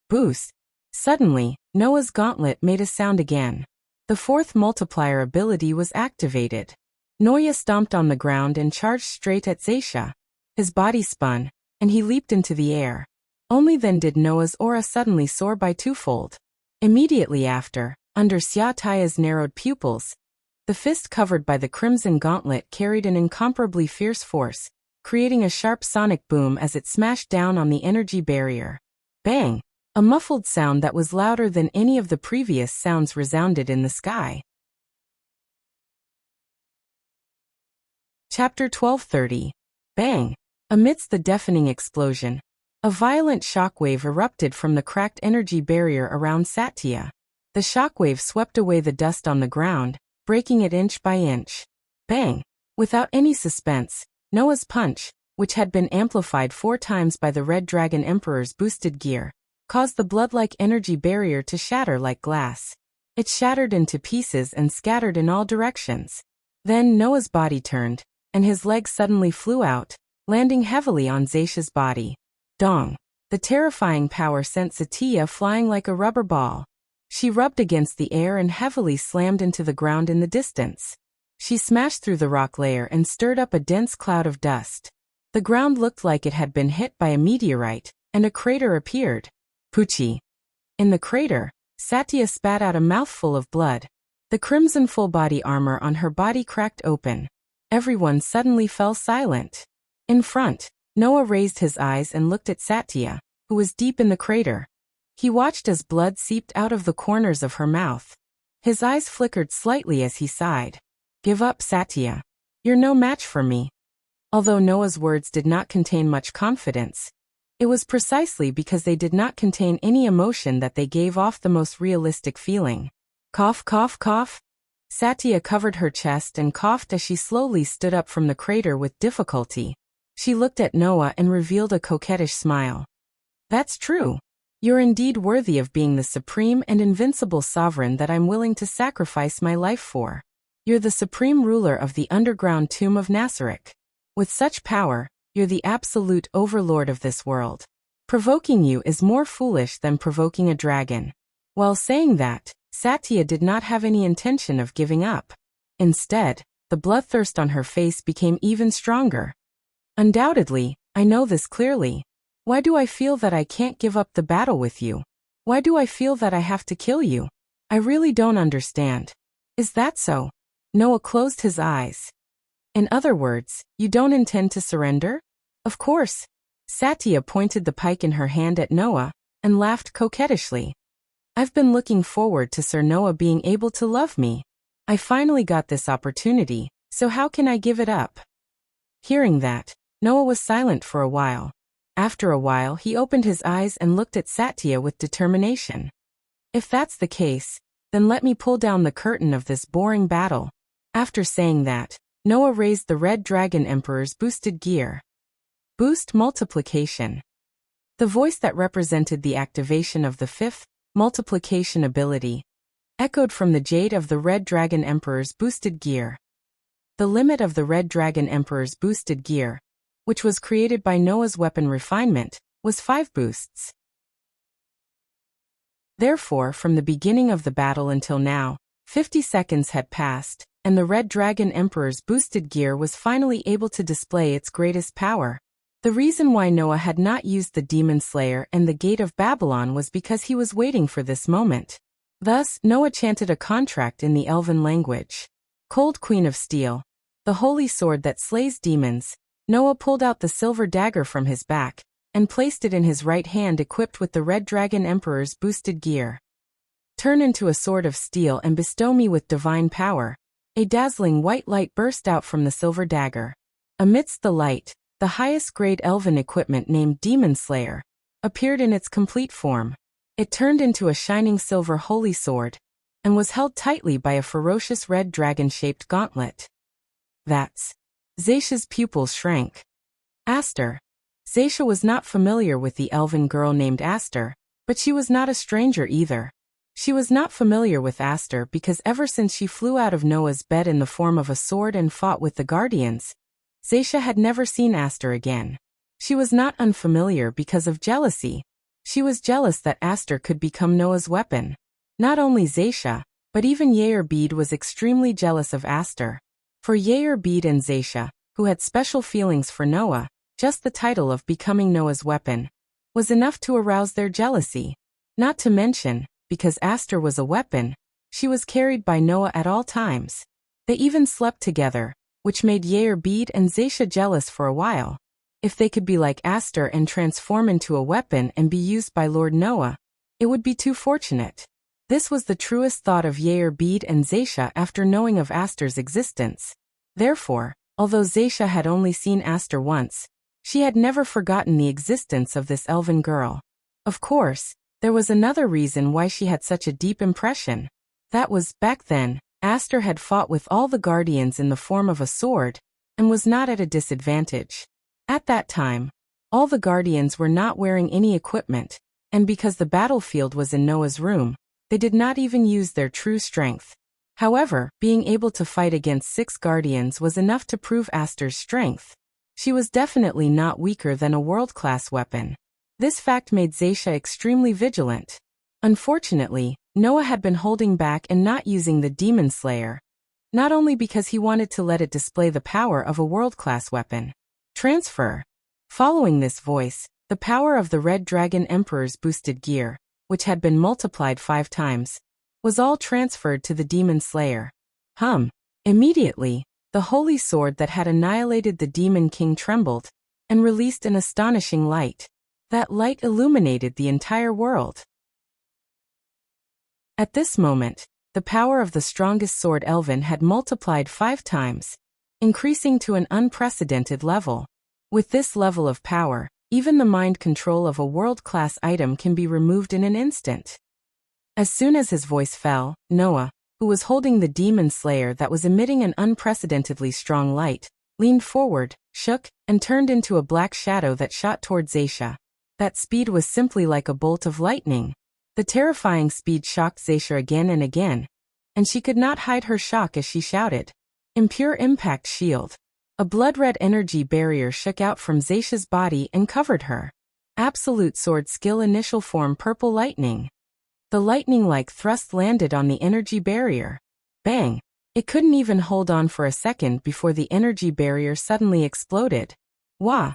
Boost. Suddenly, Noah's gauntlet made a sound again. The 4th multiplier ability was activated. Noah stomped on the ground and charged straight at Zaisha. His body spun, and he leaped into the air. Only then did Noah's aura suddenly soar by 2-fold. Immediately after, under Xiaotaya's narrowed pupils, the fist covered by the Crimson Gauntlet carried an incomparably fierce force, creating a sharp sonic boom as it smashed down on the energy barrier. Bang! A muffled sound that was louder than any of the previous sounds resounded in the sky. Chapter 1230. Bang! Amidst the deafening explosion, a violent shockwave erupted from the cracked energy barrier around Satya. The shockwave swept away the dust on the ground, breaking it inch by inch. Bang! Without any suspense, Noah's punch, which had been amplified 4 times by the Red Dragon Emperor's boosted gear, caused the blood-like energy barrier to shatter like glass. It shattered into pieces and scattered in all directions. Then Noah's body turned, and his legs suddenly flew out, landing heavily on Zaisha's body. Dong! The terrifying power sent Satya flying like a rubber ball. She rubbed against the air and heavily slammed into the ground in the distance. She smashed through the rock layer and stirred up a dense cloud of dust. The ground looked like it had been hit by a meteorite, and a crater appeared. Poochie. In the crater, Satya spat out a mouthful of blood. The crimson full-body armor on her body cracked open. Everyone suddenly fell silent. In front, Noah raised his eyes and looked at Satya, who was deep in the crater. He watched as blood seeped out of the corners of her mouth. His eyes flickered slightly as he sighed. "Give up, Satya. You're no match for me." Although Noah's words did not contain much confidence, it was precisely because they did not contain any emotion that they gave off the most realistic feeling. Cough, cough, cough. Satya covered her chest and coughed as she slowly stood up from the crater with difficulty. She looked at Noah and revealed a coquettish smile. "That's true. You're indeed worthy of being the supreme and invincible sovereign that I'm willing to sacrifice my life for. You're the supreme ruler of the underground tomb of Nasarek. With such power, you're the absolute overlord of this world. Provoking you is more foolish than provoking a dragon." While saying that, Satya did not have any intention of giving up. Instead, the bloodthirst on her face became even stronger. "Undoubtedly, I know this clearly. Why do I feel that I can't give up the battle with you? Why do I feel that I have to kill you? I really don't understand. Is that so?" Noah closed his eyes. "In other words, you don't intend to surrender?" "Of course." Satya pointed the pike in her hand at Noah and laughed coquettishly. "I've been looking forward to Sir Noah being able to love me. I finally got this opportunity, so how can I give it up?" Hearing that, Noah was silent for a while. After a while he opened his eyes and looked at Satya with determination. "If that's the case, then let me pull down the curtain of this boring battle." After saying that, Noah raised the Red Dragon Emperor's boosted gear. Boost multiplication. The voice that represented the activation of the fifth multiplication ability echoed from the jade of the Red Dragon Emperor's boosted gear. The limit of the Red Dragon Emperor's boosted gear, which was created by Noah's weapon refinement, was 5 boosts. Therefore, from the beginning of the battle until now, 50 seconds had passed, and the Red Dragon Emperor's boosted gear was finally able to display its greatest power. The reason why Noah had not used the Demon Slayer and the Gate of Babylon was because he was waiting for this moment. Thus, Noah chanted a contract in the Elven language. "Cold Queen of Steel, the holy sword that slays demons." Noah pulled out the silver dagger from his back and placed it in his right hand equipped with the Red Dragon Emperor's boosted gear. "Turn into a sword of steel and bestow me with divine power." A dazzling white light burst out from the silver dagger. Amidst the light, the highest grade elven equipment named Demon Slayer appeared in its complete form. It turned into a shining silver holy sword and was held tightly by a ferocious red dragon-shaped gauntlet. That's Zaysha's pupils shrank. Aster. Zaysha was not familiar with the elven girl named Aster, but she was not a stranger either. She was not familiar with Aster because ever since she flew out of Noah's bed in the form of a sword and fought with the Guardians, Zaysha had never seen Aster again. She was not unfamiliar because of jealousy. She was jealous that Aster could become Noah's weapon. Not only Zaysha, but even Yair was extremely jealous of Aster. For Yair and Zaysha, who had special feelings for Noah, just the title of becoming Noah's weapon was enough to arouse their jealousy. Not to mention, because Aster was a weapon, she was carried by Noah at all times. They even slept together, which made Yair and Zaysha jealous for a while. If they could be like Aster and transform into a weapon and be used by Lord Noah, it would be too fortunate. This was the truest thought of Yair and Zaysha after knowing of Aster's existence. Therefore, although Zaysha had only seen Aster once, she had never forgotten the existence of this elven girl. Of course, there was another reason why she had such a deep impression. That was, back then, Aster had fought with all the Guardians in the form of a sword, and was not at a disadvantage. At that time, all the Guardians were not wearing any equipment, and because the battlefield was in Noah's room, they did not even use their true strength. However, being able to fight against 6 Guardians was enough to prove Aster's strength. She was definitely not weaker than a world-class weapon. This fact made Zaysha extremely vigilant. Unfortunately, Noah had been holding back and not using the Demon Slayer, not only because he wanted to let it display the power of a world-class weapon. Transfer. Following this voice, the power of the Red Dragon Emperor's boosted gear, which had been multiplied 5 times, was all transferred to the Demon Slayer. Immediately, The holy sword that had annihilated the demon king trembled and released an astonishing light. That light illuminated the entire world. At this moment, the power of the strongest sword Elven had multiplied 5 times, increasing to an unprecedented level. With this level of power, even the mind control of a world-class item can be removed in an instant. As soon as his voice fell, Noah, who was holding the demon slayer that was emitting an unprecedentedly strong light, leaned forward, shook, and turned into a black shadow that shot toward Zaisha. That speed was simply like a bolt of lightning. The terrifying speed shocked Zaisha again and again, and she could not hide her shock as she shouted, "Impure impact shield." A blood-red energy barrier shook out from Zaisha's body and covered her. Absolute sword skill initial form purple lightning. The lightning-like thrust landed on the energy barrier. Bang! It couldn't even hold on for a second before the energy barrier suddenly exploded. Wah!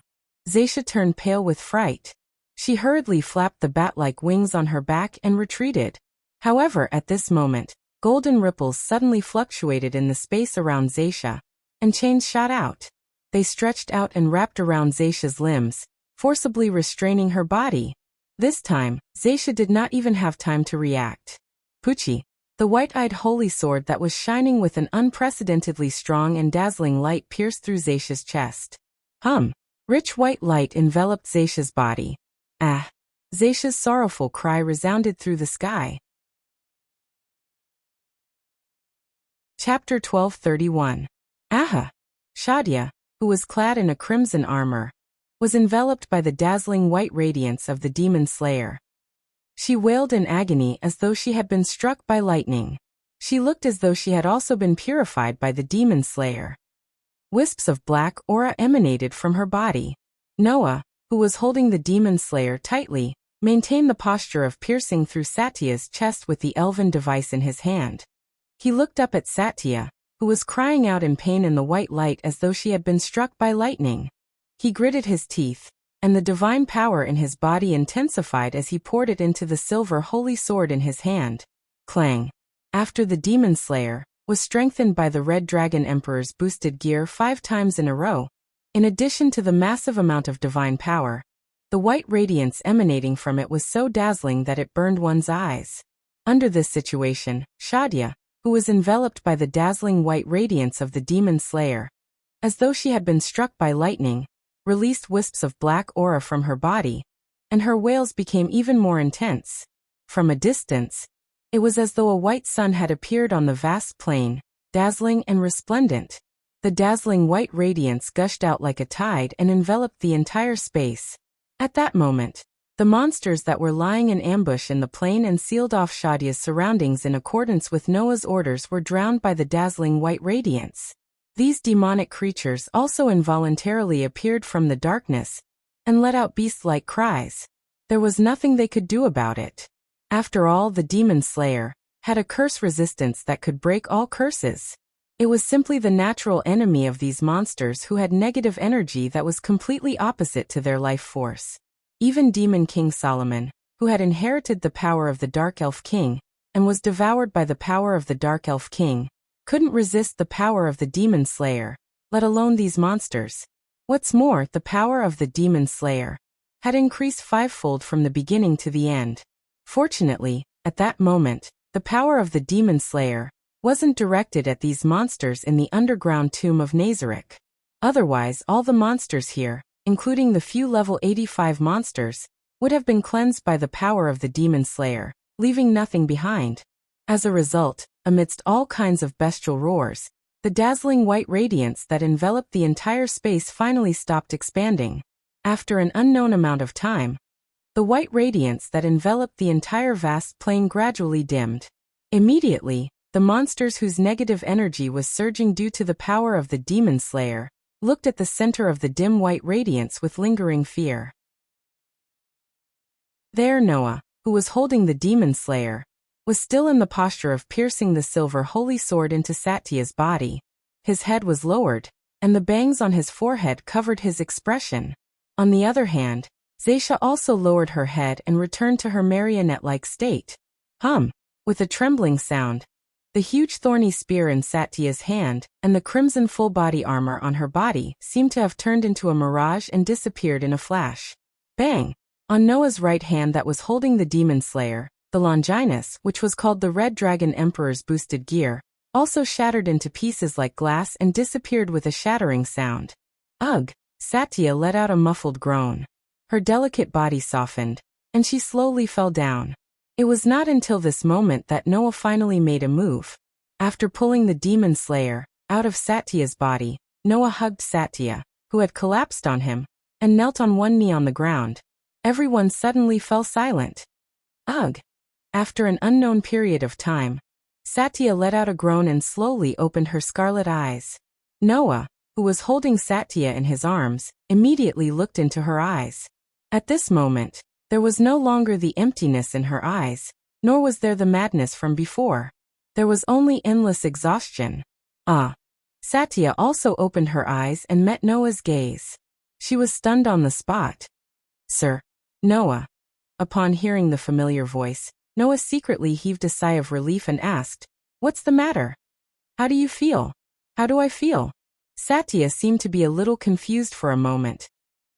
Zaisha turned pale with fright. She hurriedly flapped the bat-like wings on her back and retreated. However, at this moment, golden ripples suddenly fluctuated in the space around Zaisha, and chains shot out. They stretched out and wrapped around Zaisha's limbs, forcibly restraining her body. This time, Zaisha did not even have time to react. Pucci, the white-eyed holy sword that was shining with an unprecedentedly strong and dazzling light pierced through Zaisha's chest. Rich white light enveloped Zaisha's body. Ah! Zaisha's sorrowful cry resounded through the sky. Chapter 1231. Aha! Shadia, who was clad in a crimson armor, was enveloped by the dazzling white radiance of the demon slayer. She wailed in agony as though she had been struck by lightning. She looked as though she had also been purified by the demon slayer. Wisps of black aura emanated from her body. Noah, who was holding the demon slayer tightly, maintained the posture of piercing through Satya's chest with the elven device in his hand. He looked up at Satya, who was crying out in pain in the white light as though she had been struck by lightning. He gritted his teeth, and the divine power in his body intensified as he poured it into the silver holy sword in his hand. Clang! After the demon slayer was strengthened by the Red Dragon Emperor's boosted gear 5 times in a row, in addition to the massive amount of divine power, the white radiance emanating from it was so dazzling that it burned one's eyes. Under this situation, Shadia, who was enveloped by the dazzling white radiance of the demon slayer, as though she had been struck by lightning, released wisps of black aura from her body, and her wails became even more intense. From a distance, it was as though a white sun had appeared on the vast plain, dazzling and resplendent. The dazzling white radiance gushed out like a tide and enveloped the entire space. At that moment, the monsters that were lying in ambush in the plain and sealed off Shadia's surroundings in accordance with Noah's orders were drowned by the dazzling white radiance. These demonic creatures also involuntarily appeared from the darkness and let out beast-like cries. There was nothing they could do about it. After all, the demon slayer had a curse resistance that could break all curses. It was simply the natural enemy of these monsters who had negative energy that was completely opposite to their life force. Even Demon King Solomon, who had inherited the power of the Dark Elf King and was devoured by the power of the Dark Elf King, couldn't resist the power of the Demon Slayer, let alone these monsters. What's more, the power of the Demon Slayer had increased 5-fold from the beginning to the end. Fortunately, at that moment, the power of the Demon Slayer wasn't directed at these monsters in the underground tomb of Nazareth. Otherwise, all the monsters here, including the few level 85 monsters, would have been cleansed by the power of the Demon Slayer, leaving nothing behind. As a result, amidst all kinds of bestial roars, the dazzling white radiance that enveloped the entire space finally stopped expanding. After an unknown amount of time, the white radiance that enveloped the entire vast plain gradually dimmed. Immediately, the monsters whose negative energy was surging due to the power of the Demon Slayer looked at the center of the dim white radiance with lingering fear. There Noah, who was holding the Demon Slayer, was still in the posture of piercing the silver holy sword into Satya's body. His head was lowered, and the bangs on his forehead covered his expression. On the other hand, Zaisha also lowered her head and returned to her marionette-like state. With a trembling sound, The huge thorny spear in Satya's hand, and the crimson full-body armor on her body seemed to have turned into a mirage and disappeared in a flash. Bang! On Noah's right hand that was holding the demon slayer, the Longinus, which was called the Red Dragon Emperor's boosted gear, also shattered into pieces like glass and disappeared with a shattering sound. Ugh! Satya let out a muffled groan. Her delicate body softened, and she slowly fell down. It was not until this moment that Noah finally made a move. After pulling the demon slayer out of Satya's body, Noah hugged Satya, who had collapsed on him, and knelt on one knee on the ground. Everyone suddenly fell silent. Ugh! After an unknown period of time, Satya let out a groan and slowly opened her scarlet eyes. Noah, who was holding Satya in his arms, immediately looked into her eyes. At this moment, there was no longer the emptiness in her eyes, nor was there the madness from before. There was only endless exhaustion. Ah! Satya also opened her eyes and met Noah's gaze. She was stunned on the spot. Sir. Noah. Upon hearing the familiar voice, Noah secretly heaved a sigh of relief and asked, "What's the matter? How do you feel?" "How do I feel?" Satya seemed to be a little confused for a moment,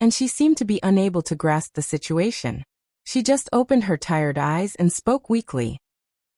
and she seemed to be unable to grasp the situation. She just opened her tired eyes and spoke weakly.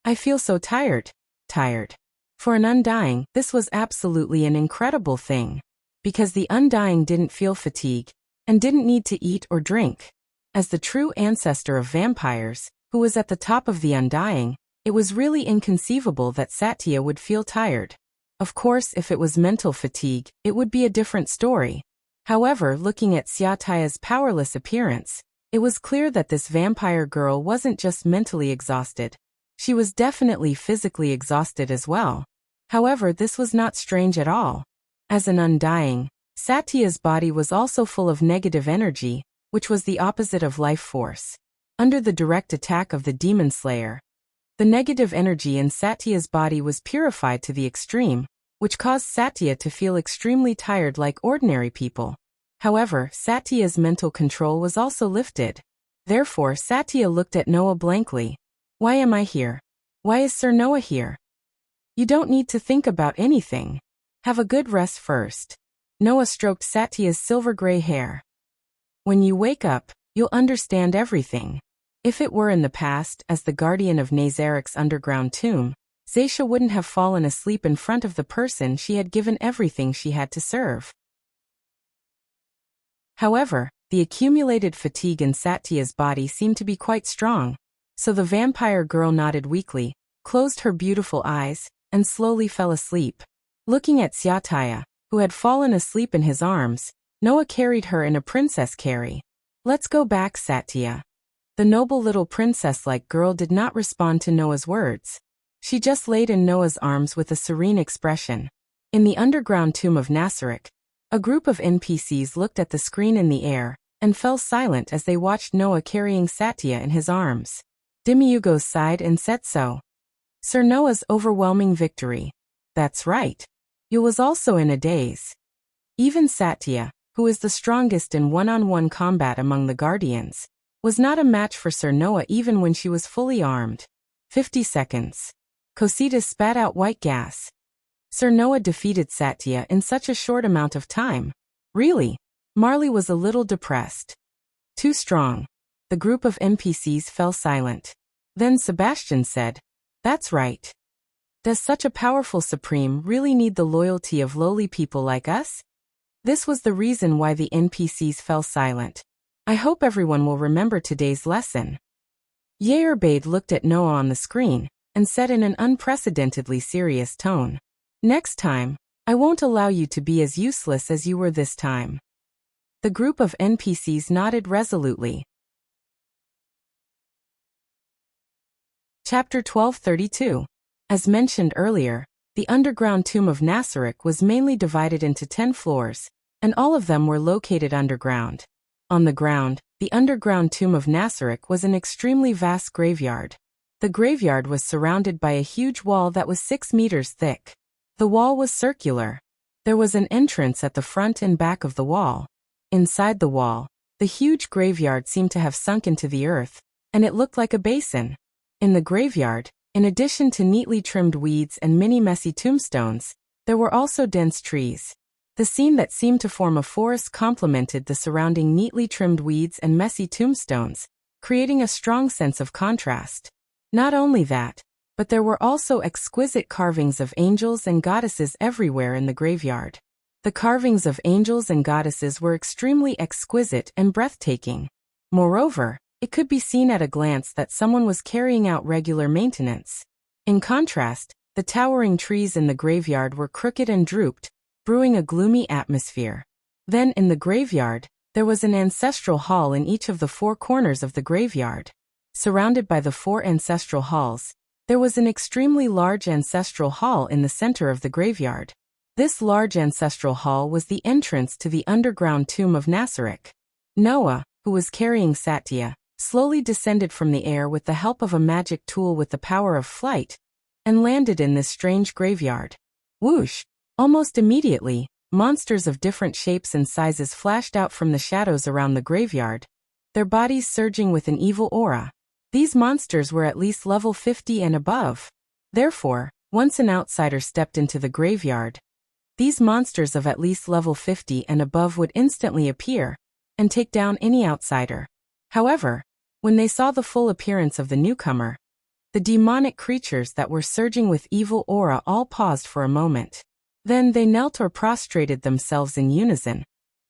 "I feel so tired." Tired. For an undying, this was absolutely an incredible thing. Because the undying didn't feel fatigue, and didn't need to eat or drink. As the true ancestor of vampires, who was at the top of the undying, it was really inconceivable that Satya would feel tired. Of course, if it was mental fatigue, it would be a different story. However, looking at Satya's powerless appearance, it was clear that this vampire girl wasn't just mentally exhausted. She was definitely physically exhausted as well. However, this was not strange at all. As an undying, Satya's body was also full of negative energy, which was the opposite of life force. Under the direct attack of the demon slayer, the negative energy in Satya's body was purified to the extreme, which caused Satya to feel extremely tired like ordinary people. However, Satya's mental control was also lifted. Therefore, Satya looked at Noah blankly. "Why am I here? Why is Sir Noah here?" "You don't need to think about anything. Have a good rest first." Noah stroked Satya's silver-gray hair. "When you wake up, you'll understand everything." If it were in the past, as the guardian of Nazarik's underground tomb, Zaisha wouldn't have fallen asleep in front of the person she had given everything she had to serve. However, the accumulated fatigue in Satya's body seemed to be quite strong, so the vampire girl nodded weakly, closed her beautiful eyes, and slowly fell asleep. Looking at Satya, who had fallen asleep in his arms, Noah carried her in a princess carry. "Let's go back, Satya." The noble little princess-like girl did not respond to Noah's words. She just laid in Noah's arms with a serene expression. In the underground tomb of Nasarik, a group of NPCs looked at the screen in the air, and fell silent as they watched Noah carrying Satya in his arms. Demiurgo sighed and said so. Sir Noah's overwhelming victory. That's right. Yul was also in a daze. Even Satya, who is the strongest in one-on-one combat among the Guardians, was not a match for Sir Noah even when she was fully armed. 50 seconds. Cosita spat out white gas. Sir Noah defeated Satya in such a short amount of time. Really? Marley was a little depressed. Too strong. The group of NPCs fell silent. Then Sebastian said, "That's right. Does such a powerful supreme really need the loyalty of lowly people like us?" This was the reason why the NPCs fell silent. I hope everyone will remember today's lesson. Yerbade looked at Noah on the screen, and said in an unprecedentedly serious tone, "Next time, I won't allow you to be as useless as you were this time." The group of NPCs nodded resolutely. Chapter 1232. As mentioned earlier, the underground tomb of Nasarik was mainly divided into 10 floors, and all of them were located underground. On the ground, the underground tomb of Nasarik was an extremely vast graveyard. The graveyard was surrounded by a huge wall that was 6 meters thick. The wall was circular. There was an entrance at the front and back of the wall. Inside the wall, the huge graveyard seemed to have sunk into the earth, and it looked like a basin. In the graveyard, In addition to neatly trimmed weeds and many messy tombstones, there were also dense trees. The scene that seemed to form a forest complemented the surrounding neatly trimmed weeds and messy tombstones, creating a strong sense of contrast. Not only that, but there were also exquisite carvings of angels and goddesses everywhere in the graveyard. The carvings of angels and goddesses were extremely exquisite and breathtaking. Moreover, it could be seen at a glance that someone was carrying out regular maintenance. In contrast, the towering trees in the graveyard were crooked and drooped, brewing a gloomy atmosphere. Then in the graveyard, there was an ancestral hall in each of the four corners of the graveyard. Surrounded by the four ancestral halls, there was an extremely large ancestral hall in the center of the graveyard. This large ancestral hall was the entrance to the underground tomb of Nasarek. Noah, who was carrying Satya, slowly descended from the air with the help of a magic tool with the power of flight, and landed in this strange graveyard. Whoosh! Almost immediately, monsters of different shapes and sizes flashed out from the shadows around the graveyard, their bodies surging with an evil aura. These monsters were at least level 50 and above. Therefore, once an outsider stepped into the graveyard, these monsters of at least level 50 and above would instantly appear and take down any outsider. However, when they saw the full appearance of the newcomer, the demonic creatures that were surging with evil aura all paused for a moment. Then they knelt or prostrated themselves in unison,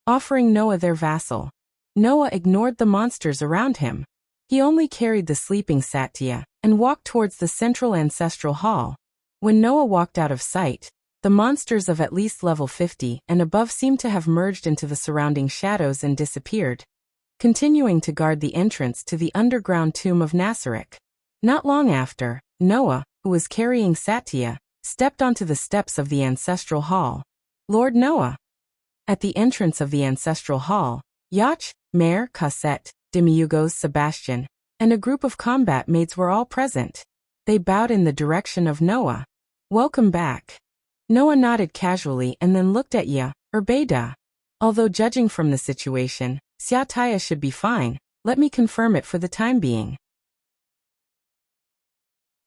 offering Noah their vassal. Noah ignored the monsters around him. He only carried the sleeping Satya and walked towards the central ancestral hall. When Noah walked out of sight, the monsters of at least level 50 and above seemed to have merged into the surrounding shadows and disappeared, continuing to guard the entrance to the underground tomb of Nasarek. Not long after, Noah, who was carrying Satya, stepped onto the steps of the ancestral hall. Lord Noah. At the entrance of the ancestral hall, Yach, Mayor Cosette, Demiugos Sebastian, and a group of combat maids were all present. They bowed in the direction of Noah. Welcome back. Noah nodded casually and then looked at Ya, Urbeda. Although judging from the situation, Satya should be fine, let me confirm it for the time being.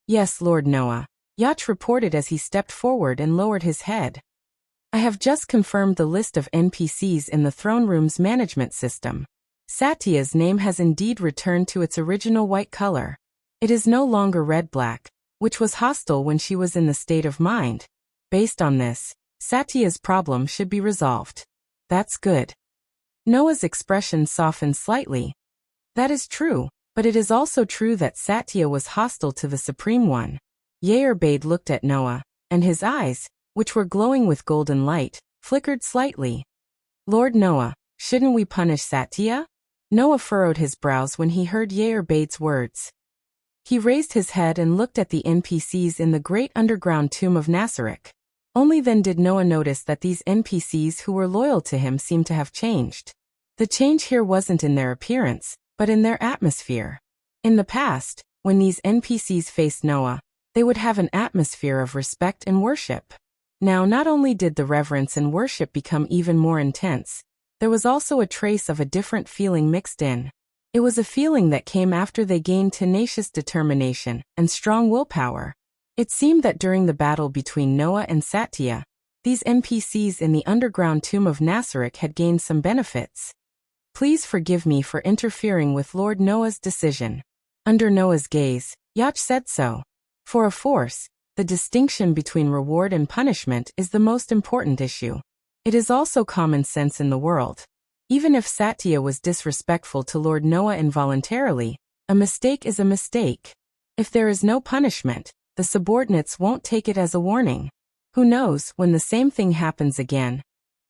Yes, Lord Noah, Yach reported as he stepped forward and lowered his head. I have just confirmed the list of NPCs in the throne room's management system. Satya's name has indeed returned to its original white color. It is no longer red-black, which was hostile when she was in the state of mind. Based on this, Satya's problem should be resolved. That's good. Noah's expression softened slightly. That is true, but it is also true that Satya was hostile to the Supreme One. Yerbade looked at Noah, and his eyes, which were glowing with golden light, flickered slightly. Lord Noah, shouldn't we punish Satya? Noah furrowed his brows when he heard Yerbade's words. He raised his head and looked at the NPCs in the great underground tomb of Nasarek. Only then did Noah notice that these NPCs who were loyal to him seemed to have changed. The change here wasn't in their appearance, but in their atmosphere. In the past, when these NPCs faced Noah, they would have an atmosphere of respect and worship. Now not only did the reverence and worship become even more intense, there was also a trace of a different feeling mixed in. It was a feeling that came after they gained tenacious determination and strong willpower. It seemed that during the battle between Noah and Satya, these NPCs in the underground tomb of Nasarek had gained some benefits. Please forgive me for interfering with Lord Noah's decision. Under Noah's gaze, Yach said so. For a force, the distinction between reward and punishment is the most important issue. It is also common sense in the world. Even if Satya was disrespectful to Lord Noah involuntarily, a mistake is a mistake. If there is no punishment, the subordinates won't take it as a warning. Who knows, when the same thing happens again,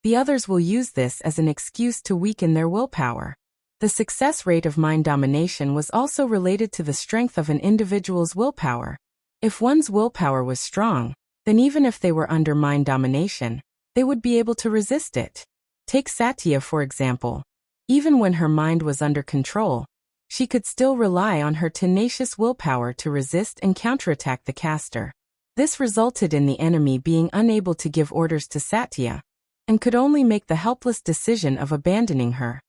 the others will use this as an excuse to weaken their willpower. The success rate of mind domination was also related to the strength of an individual's willpower. If one's willpower was strong, then even if they were under mind domination, they would be able to resist it. Take Satya for example. Even when her mind was under control, she could still rely on her tenacious willpower to resist and counterattack the caster. This resulted in the enemy being unable to give orders to Satya, and could only make the helpless decision of abandoning her.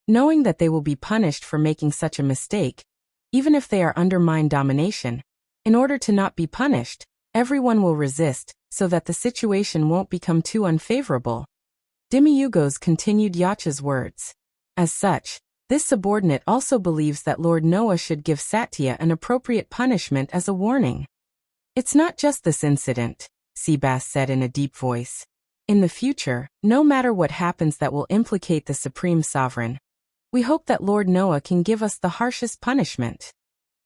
Knowing that they will be punished for making such a mistake, even if they are under mind domination, In order to not be punished, everyone will resist, so that the situation won't become too unfavorable. Demiurgos continued Yacha's words. As such, this subordinate also believes that Lord Noah should give Satya an appropriate punishment as a warning. It's not just this incident, Seabass said in a deep voice. In the future, no matter what happens that will implicate the Supreme Sovereign, we hope that Lord Noah can give us the harshest punishment.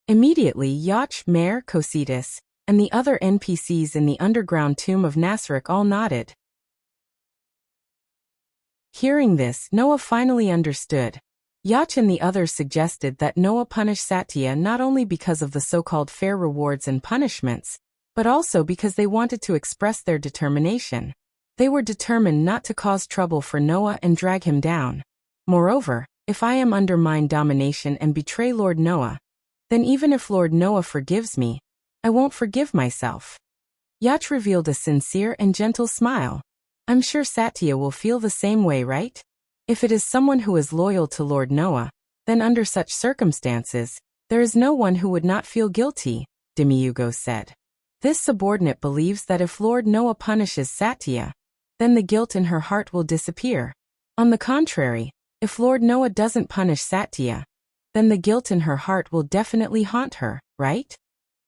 Immediately Yach, Mayor Cositas, and the other NPCs in the underground tomb of Nasrik all nodded. Hearing this, Noah finally understood. Yach and the others suggested that Noah punish Satya not only because of the so-called fair rewards and punishments, but also because they wanted to express their determination. They were determined not to cause trouble for Noah and drag him down. Moreover, if I am under mind domination and betray Lord Noah, then even if Lord Noah forgives me, I won't forgive myself. Yach revealed a sincere and gentle smile. I'm sure Satya will feel the same way, right? If it is someone who is loyal to Lord Noah, then under such circumstances, there is no one who would not feel guilty, Demiurgos said. This subordinate believes that if Lord Noah punishes Satya, then the guilt in her heart will disappear. On the contrary, if Lord Noah doesn't punish Satya, then the guilt in her heart will definitely haunt her, right?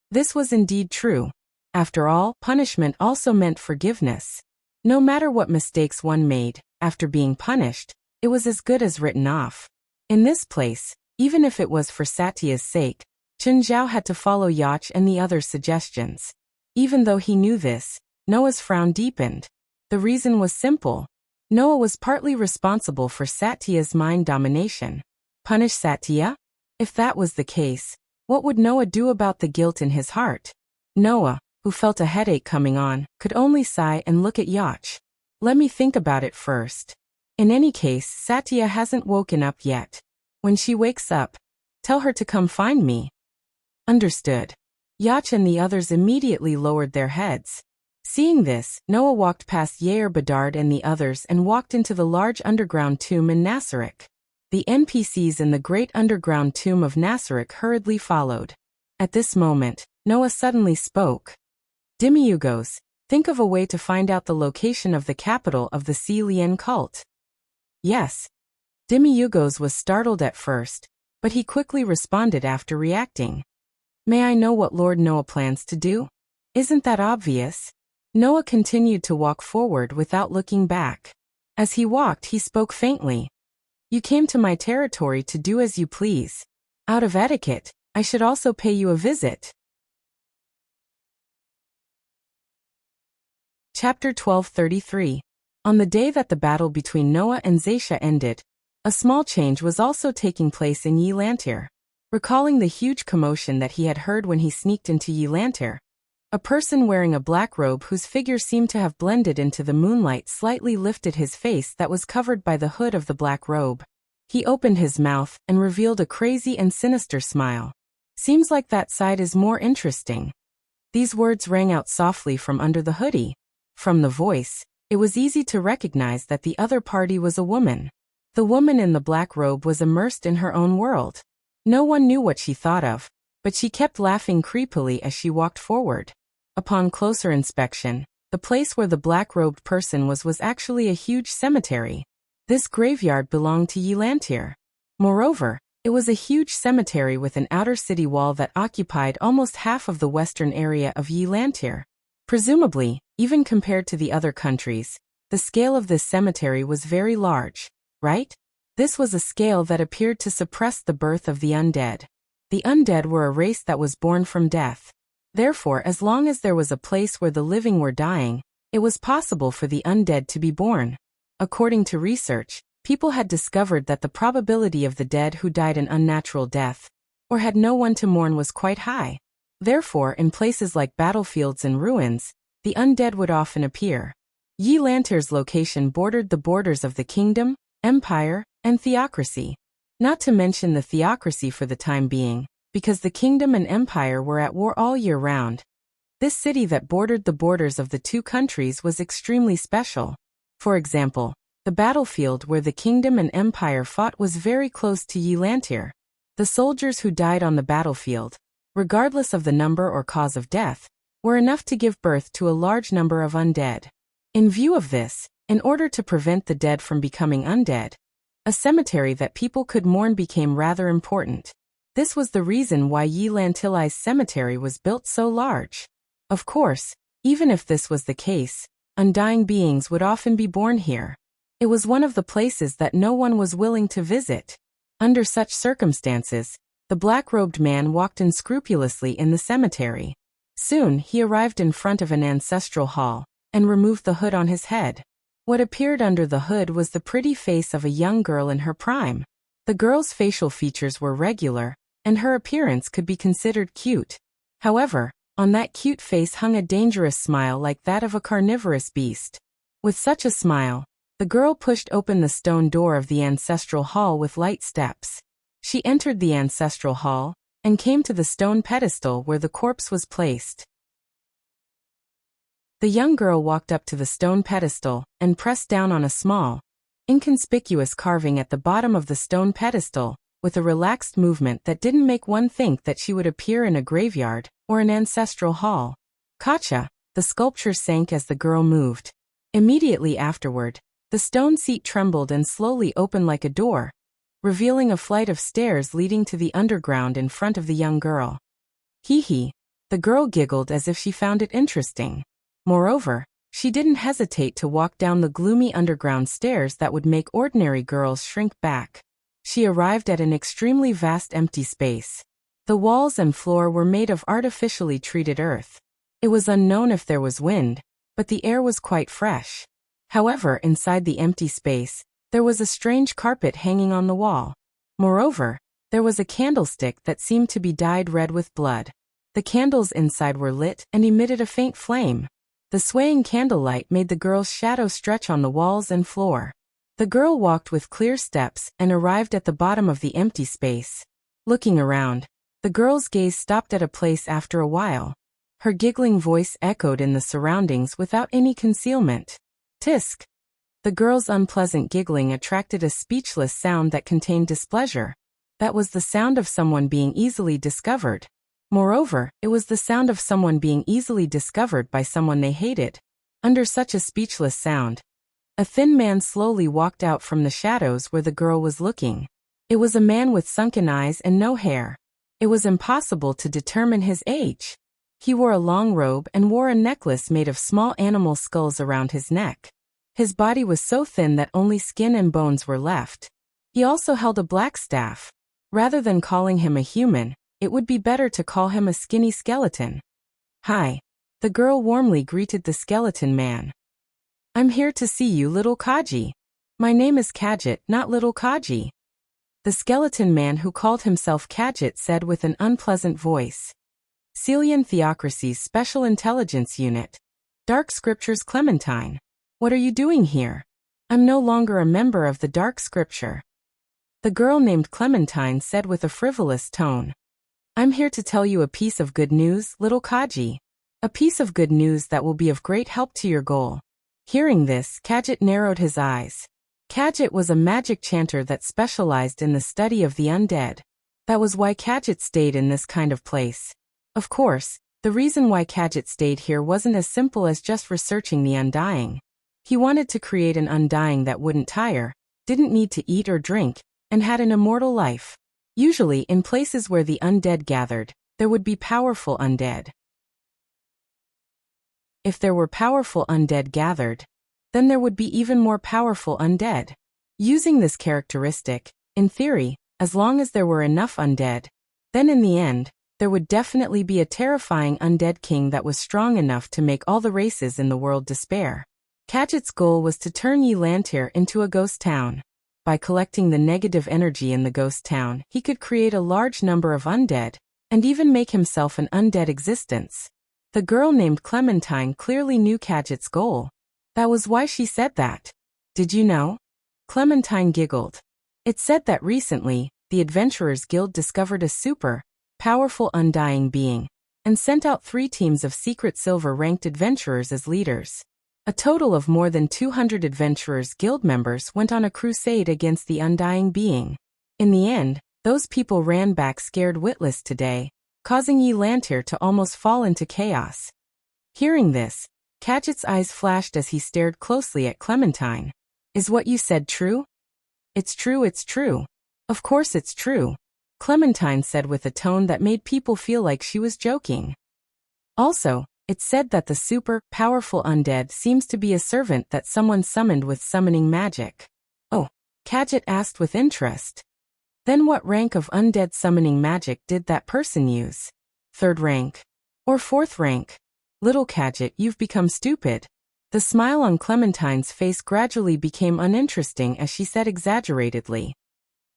This was indeed true. After all, punishment also meant forgiveness. No matter what mistakes one made, after being punished, it was as good as written off. In this place, even if it was for Satya's sake, Chen Zhao had to follow Yach and the others' suggestions. Even though he knew this, Noah's frown deepened. The reason was simple. Noah was partly responsible for Satya's mind domination. Punish Satya? If that was the case, what would Noah do about the guilt in his heart? Noah, who felt a headache coming on, could only sigh and look at Yach. Let me think about it first. In any case, Satya hasn't woken up yet. When she wakes up, tell her to come find me. Understood. Yach and the others immediately lowered their heads. Seeing this, Noah walked past Yair Bedard and the others and walked into the large underground tomb in Nasrik. The NPCs in the great underground tomb of Nasrik hurriedly followed. At this moment, Noah suddenly spoke. Demiurgos, think of a way to find out the location of the capital of the Si Lien cult. Yes. Demiurgos was startled at first, but he quickly responded after reacting. May I know what Lord Noah plans to do? Isn't that obvious? Noah continued to walk forward without looking back. As he walked, he spoke faintly. You came to my territory to do as you please. Out of etiquette, I should also pay you a visit. Chapter 1233. On the day that the battle between Noah and Zaisha ended, a small change was also taking place in Yelantir. Recalling the huge commotion that he had heard when he sneaked into Yelantir, a person wearing a black robe whose figure seemed to have blended into the moonlight slightly lifted his face that was covered by the hood of the black robe. He opened his mouth and revealed a crazy and sinister smile. Seems like that side is more interesting. These words rang out softly from under the hoodie. From the voice, it was easy to recognize that the other party was a woman. The woman in the black robe was immersed in her own world. No one knew what she thought of, but she kept laughing creepily as she walked forward. Upon closer inspection, the place where the black-robed person was actually a huge cemetery. This graveyard belonged to Yelantir. Moreover, it was a huge cemetery with an outer city wall that occupied almost half of the western area of Yelantir. Presumably, even compared to the other countries, the scale of this cemetery was very large, right? This was a scale that appeared to suppress the birth of the undead. The undead were a race that was born from death. Therefore, as long as there was a place where the living were dying, it was possible for the undead to be born. According to research, people had discovered that the probability of the dead who died an unnatural death, or had no one to mourn, was quite high. Therefore, in places like battlefields and ruins, the undead would often appear. Yelantir's location bordered the borders of the kingdom, empire, and theocracy. Not to mention the theocracy for the time being, because the kingdom and empire were at war all year round. This city that bordered the borders of the two countries was extremely special. For example, the battlefield where the kingdom and empire fought was very close to Yelantir. The soldiers who died on the battlefield, regardless of the number or cause of death, were enough to give birth to a large number of undead. In view of this, in order to prevent the dead from becoming undead, a cemetery that people could mourn became rather important. This was the reason why Yilantilai's cemetery was built so large. Of course, even if this was the case, undying beings would often be born here. It was one of the places that no one was willing to visit. Under such circumstances, the black-robed man walked unscrupulously in the cemetery. Soon he arrived in front of an ancestral hall, and removed the hood on his head. What appeared under the hood was the pretty face of a young girl in her prime. The girl's facial features were regular, and her appearance could be considered cute. However, on that cute face hung a dangerous smile like that of a carnivorous beast. With such a smile, the girl pushed open the stone door of the ancestral hall with light steps. She entered the ancestral hall, and came to the stone pedestal where the corpse was placed. The young girl walked up to the stone pedestal, and pressed down on a small, inconspicuous carving at the bottom of the stone pedestal, with a relaxed movement that didn't make one think that she would appear in a graveyard, or an ancestral hall. Kacha, the sculpture sank as the girl moved. Immediately afterward, the stone seat trembled and slowly opened like a door, revealing a flight of stairs leading to the underground in front of the young girl. Hee hee, the girl giggled as if she found it interesting. Moreover, she didn't hesitate to walk down the gloomy underground stairs that would make ordinary girls shrink back. She arrived at an extremely vast empty space. The walls and floor were made of artificially treated earth. It was unknown if there was wind, but the air was quite fresh. However, inside the empty space, there was a strange carpet hanging on the wall. Moreover, there was a candlestick that seemed to be dyed red with blood. The candles inside were lit and emitted a faint flame. The swaying candlelight made the girl's shadow stretch on the walls and floor. The girl walked with clear steps and arrived at the bottom of the empty space. Looking around, the girl's gaze stopped at a place after a while. Her giggling voice echoed in the surroundings without any concealment. Tisk! The girl's unpleasant giggling attracted a speechless sound that contained displeasure. That was the sound of someone being easily discovered. Moreover, it was the sound of someone being easily discovered by someone they hated. Under such a speechless sound, a thin man slowly walked out from the shadows where the girl was looking. It was a man with sunken eyes and no hair. It was impossible to determine his age. He wore a long robe and wore a necklace made of small animal skulls around his neck. His body was so thin that only skin and bones were left. He also held a black staff. Rather than calling him a human, it would be better to call him a skinny skeleton. Hi. The girl warmly greeted the skeleton man. I'm here to see you, little Kaji. My name is Kadget, not little Kaji. The skeleton man who called himself Kadget said with an unpleasant voice. Celian Theocracy's Special Intelligence Unit. Dark Scriptures Clementine. What are you doing here? I'm no longer a member of the Dark Scripture. The girl named Clementine said with a frivolous tone. I'm here to tell you a piece of good news, little Kaji. A piece of good news that will be of great help to your goal. Hearing this, Kadget narrowed his eyes. Kadget was a magic chanter that specialized in the study of the undead. That was why Kadget stayed in this kind of place. Of course, the reason why Kadget stayed here wasn't as simple as just researching the undying. He wanted to create an undying that wouldn't tire, didn't need to eat or drink, and had an immortal life. Usually, in places where the undead gathered, there would be powerful undead. If there were powerful undead gathered, then there would be even more powerful undead. Using this characteristic, in theory, as long as there were enough undead, then in the end, there would definitely be a terrifying undead king that was strong enough to make all the races in the world despair. Kadget's goal was to turn Yilantir into a ghost town. By collecting the negative energy in the ghost town, he could create a large number of undead, and even make himself an undead existence. The girl named Clementine clearly knew Kadget's goal. That was why she said that. Did you know? Clementine giggled. It said that recently, the Adventurers Guild discovered a super, powerful undying being, and sent out 3 teams of secret silver-ranked adventurers as leaders. A total of more than 200 Adventurers Guild members went on a crusade against the undying being. In the end, those people ran back scared witless today, causing Yi Lantir to almost fall into chaos. Hearing this, Kadget's eyes flashed as he stared closely at Clementine. Is what you said true? It's true, it's true. Of course it's true, Clementine said with a tone that made people feel like she was joking. Also, it's said that the super powerful undead seems to be a servant that someone summoned with summoning magic. Oh, Kadget asked with interest. Then what rank of undead summoning magic did that person use? 3rd rank? Or 4th rank? Little Kadget, you've become stupid. The smile on Clementine's face gradually became uninteresting as she said exaggeratedly.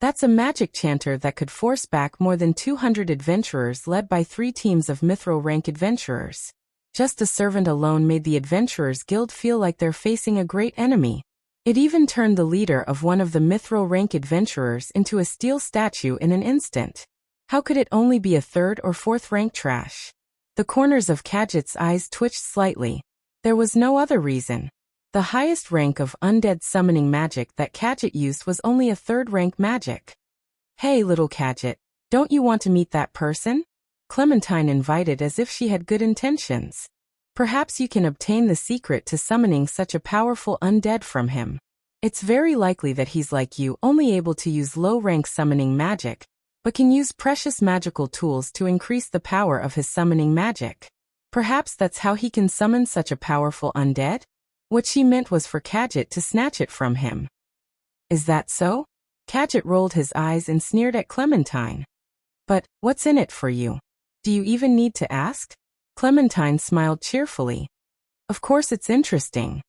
That's a magic chanter that could force back more than 200 adventurers led by 3 teams of mithril rank adventurers. Just a servant alone made the Adventurers Guild feel like they're facing a great enemy. It even turned the leader of one of the mithril rank adventurers into a steel statue in an instant. How could it only be a 3rd or 4th rank trash? The corners of Kadget's eyes twitched slightly. There was no other reason. The highest rank of undead summoning magic that Kadget used was only a 3rd rank magic. Hey little Kadget, don't you want to meet that person? Clementine invited as if she had good intentions. Perhaps you can obtain the secret to summoning such a powerful undead from him. It's very likely that he's like you, only able to use low-rank summoning magic, but can use precious magical tools to increase the power of his summoning magic. Perhaps that's how he can summon such a powerful undead? What she meant was for Kadget to snatch it from him. Is that so? Kadget rolled his eyes and sneered at Clementine. But, what's in it for you? Do you even need to ask? Clementine smiled cheerfully. Of course it's interesting.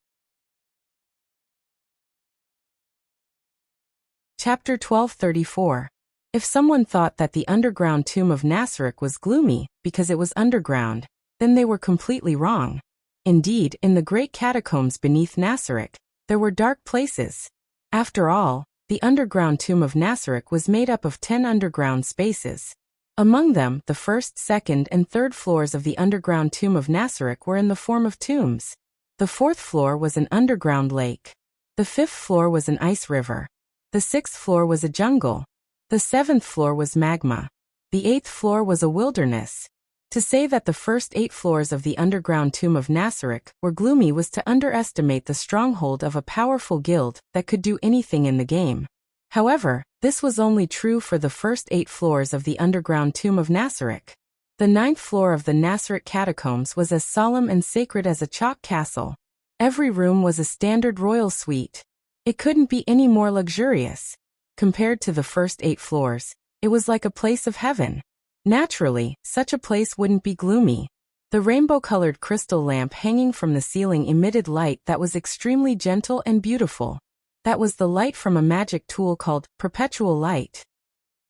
Chapter 1234. If someone thought that the underground tomb of Nasric was gloomy because it was underground, then they were completely wrong. Indeed, in the great catacombs beneath Nasric, there were dark places. After all, the underground tomb of Nasric was made up of 10 underground spaces. Among them, the 1st, 2nd, and 3rd floors of the underground tomb of Nasric were in the form of tombs. The 4th floor was an underground lake. The 5th floor was an ice river. The 6th floor was a jungle. The 7th floor was magma. The 8th floor was a wilderness. To say that the first 8 floors of the underground tomb of Nasric were gloomy was to underestimate the stronghold of a powerful guild that could do anything in the game. However, this was only true for the first 8 floors of the underground tomb of Nasric. The 9th floor of the Nasric catacombs was as solemn and sacred as a chalk castle. Every room was a standard royal suite. It couldn't be any more luxurious. Compared to the first 8 floors, it was like a place of heaven. Naturally, such a place wouldn't be gloomy. The rainbow-colored crystal lamp hanging from the ceiling emitted light that was extremely gentle and beautiful. That was the light from a magic tool called perpetual light.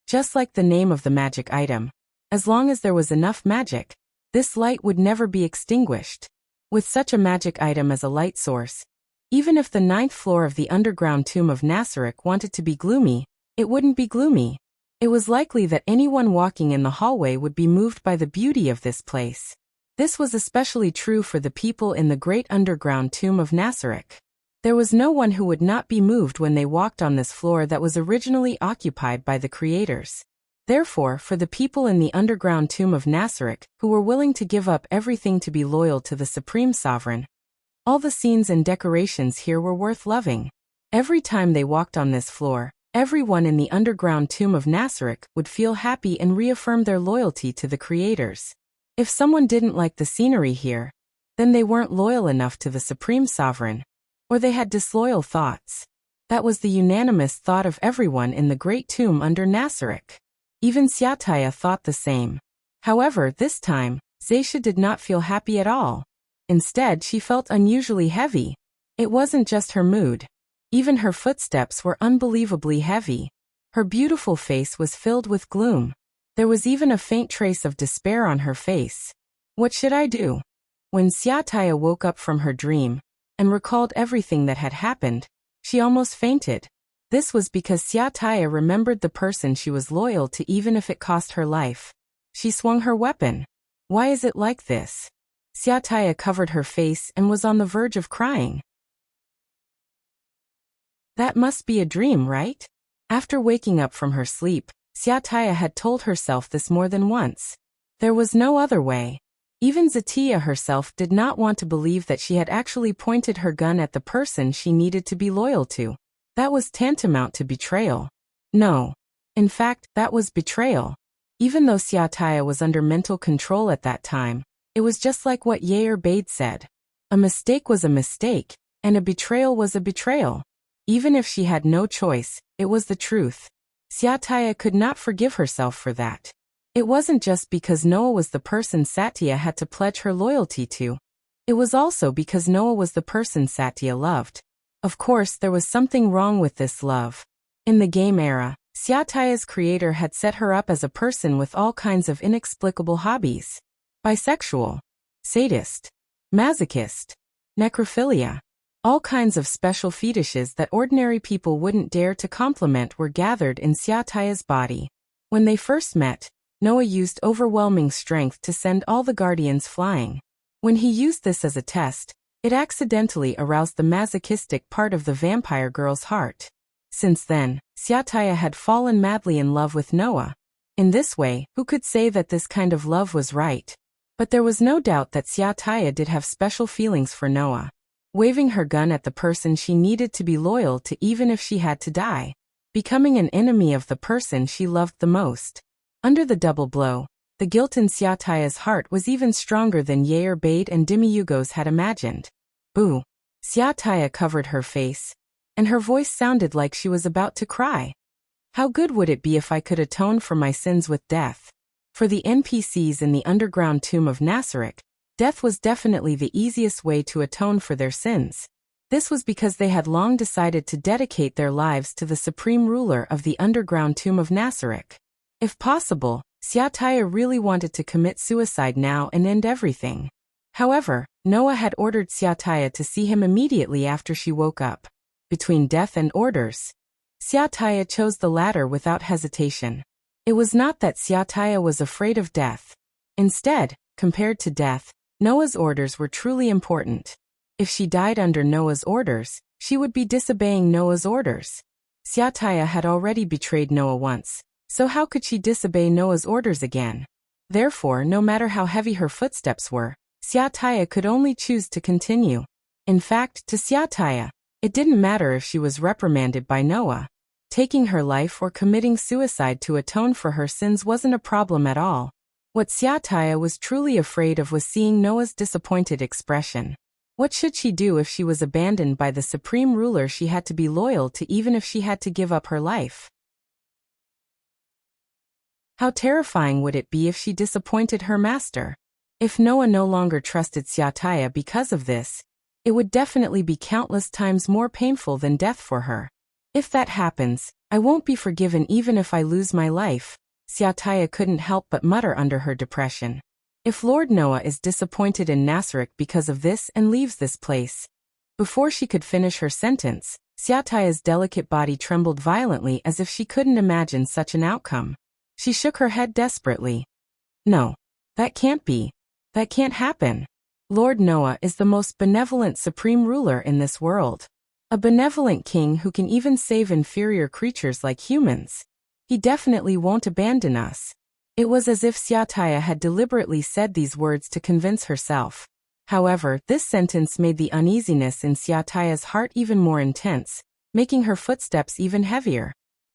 Just like the name of the magic item, as long as there was enough magic, this light would never be extinguished. With such a magic item as a light source, even if the 9th floor of the underground tomb of Nasric wanted to be gloomy, it wouldn't be gloomy. It was likely that anyone walking in the hallway would be moved by the beauty of this place. This was especially true for the people in the great underground tomb of Nasric. There was no one who would not be moved when they walked on this floor that was originally occupied by the creators. Therefore, for the people in the underground tomb of Nasric, who were willing to give up everything to be loyal to the Supreme Sovereign, all the scenes and decorations here were worth loving. Every time they walked on this floor, everyone in the underground tomb of Nasric would feel happy and reaffirm their loyalty to the creators. If someone didn't like the scenery here, then they weren't loyal enough to the Supreme Sovereign, or they had disloyal thoughts. That was the unanimous thought of everyone in the great tomb under Nasric. Even Xiataya thought the same. However, this time, Zaisha did not feel happy at all. Instead, she felt unusually heavy. It wasn't just her mood. Even her footsteps were unbelievably heavy. Her beautiful face was filled with gloom. There was even a faint trace of despair on her face. What should I do? When Xiataya woke up from her dream and recalled everything that had happened, she almost fainted. This was because Xiataya remembered the person she was loyal to even if it cost her life. She swung her weapon. Why is it like this? Xiataya covered her face and was on the verge of crying. That must be a dream, right? After waking up from her sleep, Xiataya had told herself this more than once. There was no other way. Even Zatia herself did not want to believe that she had actually pointed her gun at the person she needed to be loyal to. That was tantamount to betrayal. No. In fact, that was betrayal. Even though Zatia was under mental control at that time, it was just like what Yair Bade said. A mistake was a mistake, and a betrayal was a betrayal. Even if she had no choice, it was the truth. Zatia could not forgive herself for that. It wasn't just because Noah was the person Satya had to pledge her loyalty to. It was also because Noah was the person Satya loved. Of course, there was something wrong with this love. In the game era, Satya's creator had set her up as a person with all kinds of inexplicable hobbies. Bisexual, sadist, masochist, necrophilia. All kinds of special fetishes that ordinary people wouldn't dare to compliment were gathered in Satya's body. When they first met, Noah used overwhelming strength to send all the guardians flying. When he used this as a test, it accidentally aroused the masochistic part of the vampire girl's heart. Since then, Satya had fallen madly in love with Noah. In this way, who could say that this kind of love was right? But there was no doubt that Satya did have special feelings for Noah. Waving her gun at the person she needed to be loyal to even if she had to die. Becoming an enemy of the person she loved the most. Under the double blow, the guilt in Satya's heart was even stronger than Yair Bade and Demiurgos had imagined. Boo! Satya covered her face, and her voice sounded like she was about to cry. How good would it be if I could atone for my sins with death? For the NPCs in the underground tomb of Nasarek, death was definitely the easiest way to atone for their sins. This was because they had long decided to dedicate their lives to the supreme ruler of the underground tomb of Nasarek. If possible, Satya really wanted to commit suicide now and end everything. However, Noah had ordered Satya to see him immediately after she woke up. Between death and orders, Satya chose the latter without hesitation. It was not that Satya was afraid of death. Instead, compared to death, Noah's orders were truly important. If she died under Noah's orders, she would be disobeying Noah's orders. Satya had already betrayed Noah once. So how could she disobey Noah's orders again? Therefore, no matter how heavy her footsteps were, Satya could only choose to continue. In fact, to Satya, it didn't matter if she was reprimanded by Noah. Taking her life or committing suicide to atone for her sins wasn't a problem at all. What Satya was truly afraid of was seeing Noah's disappointed expression. What should she do if she was abandoned by the supreme ruler she had to be loyal to even if she had to give up her life? How terrifying would it be if she disappointed her master? If Noah no longer trusted Satya because of this, it would definitely be countless times more painful than death for her. If that happens, I won't be forgiven even if I lose my life, Satya couldn't help but mutter under her depression. If Lord Noah is disappointed in Nasarek because of this and leaves this place. Before she could finish her sentence, Satya's delicate body trembled violently as if she couldn't imagine such an outcome. She shook her head desperately. No. That can't be. That can't happen. Lord Noah is the most benevolent supreme ruler in this world. A benevolent king who can even save inferior creatures like humans. He definitely won't abandon us. It was as if Satya had deliberately said these words to convince herself. However, this sentence made the uneasiness in Satya's heart even more intense, making her footsteps even heavier.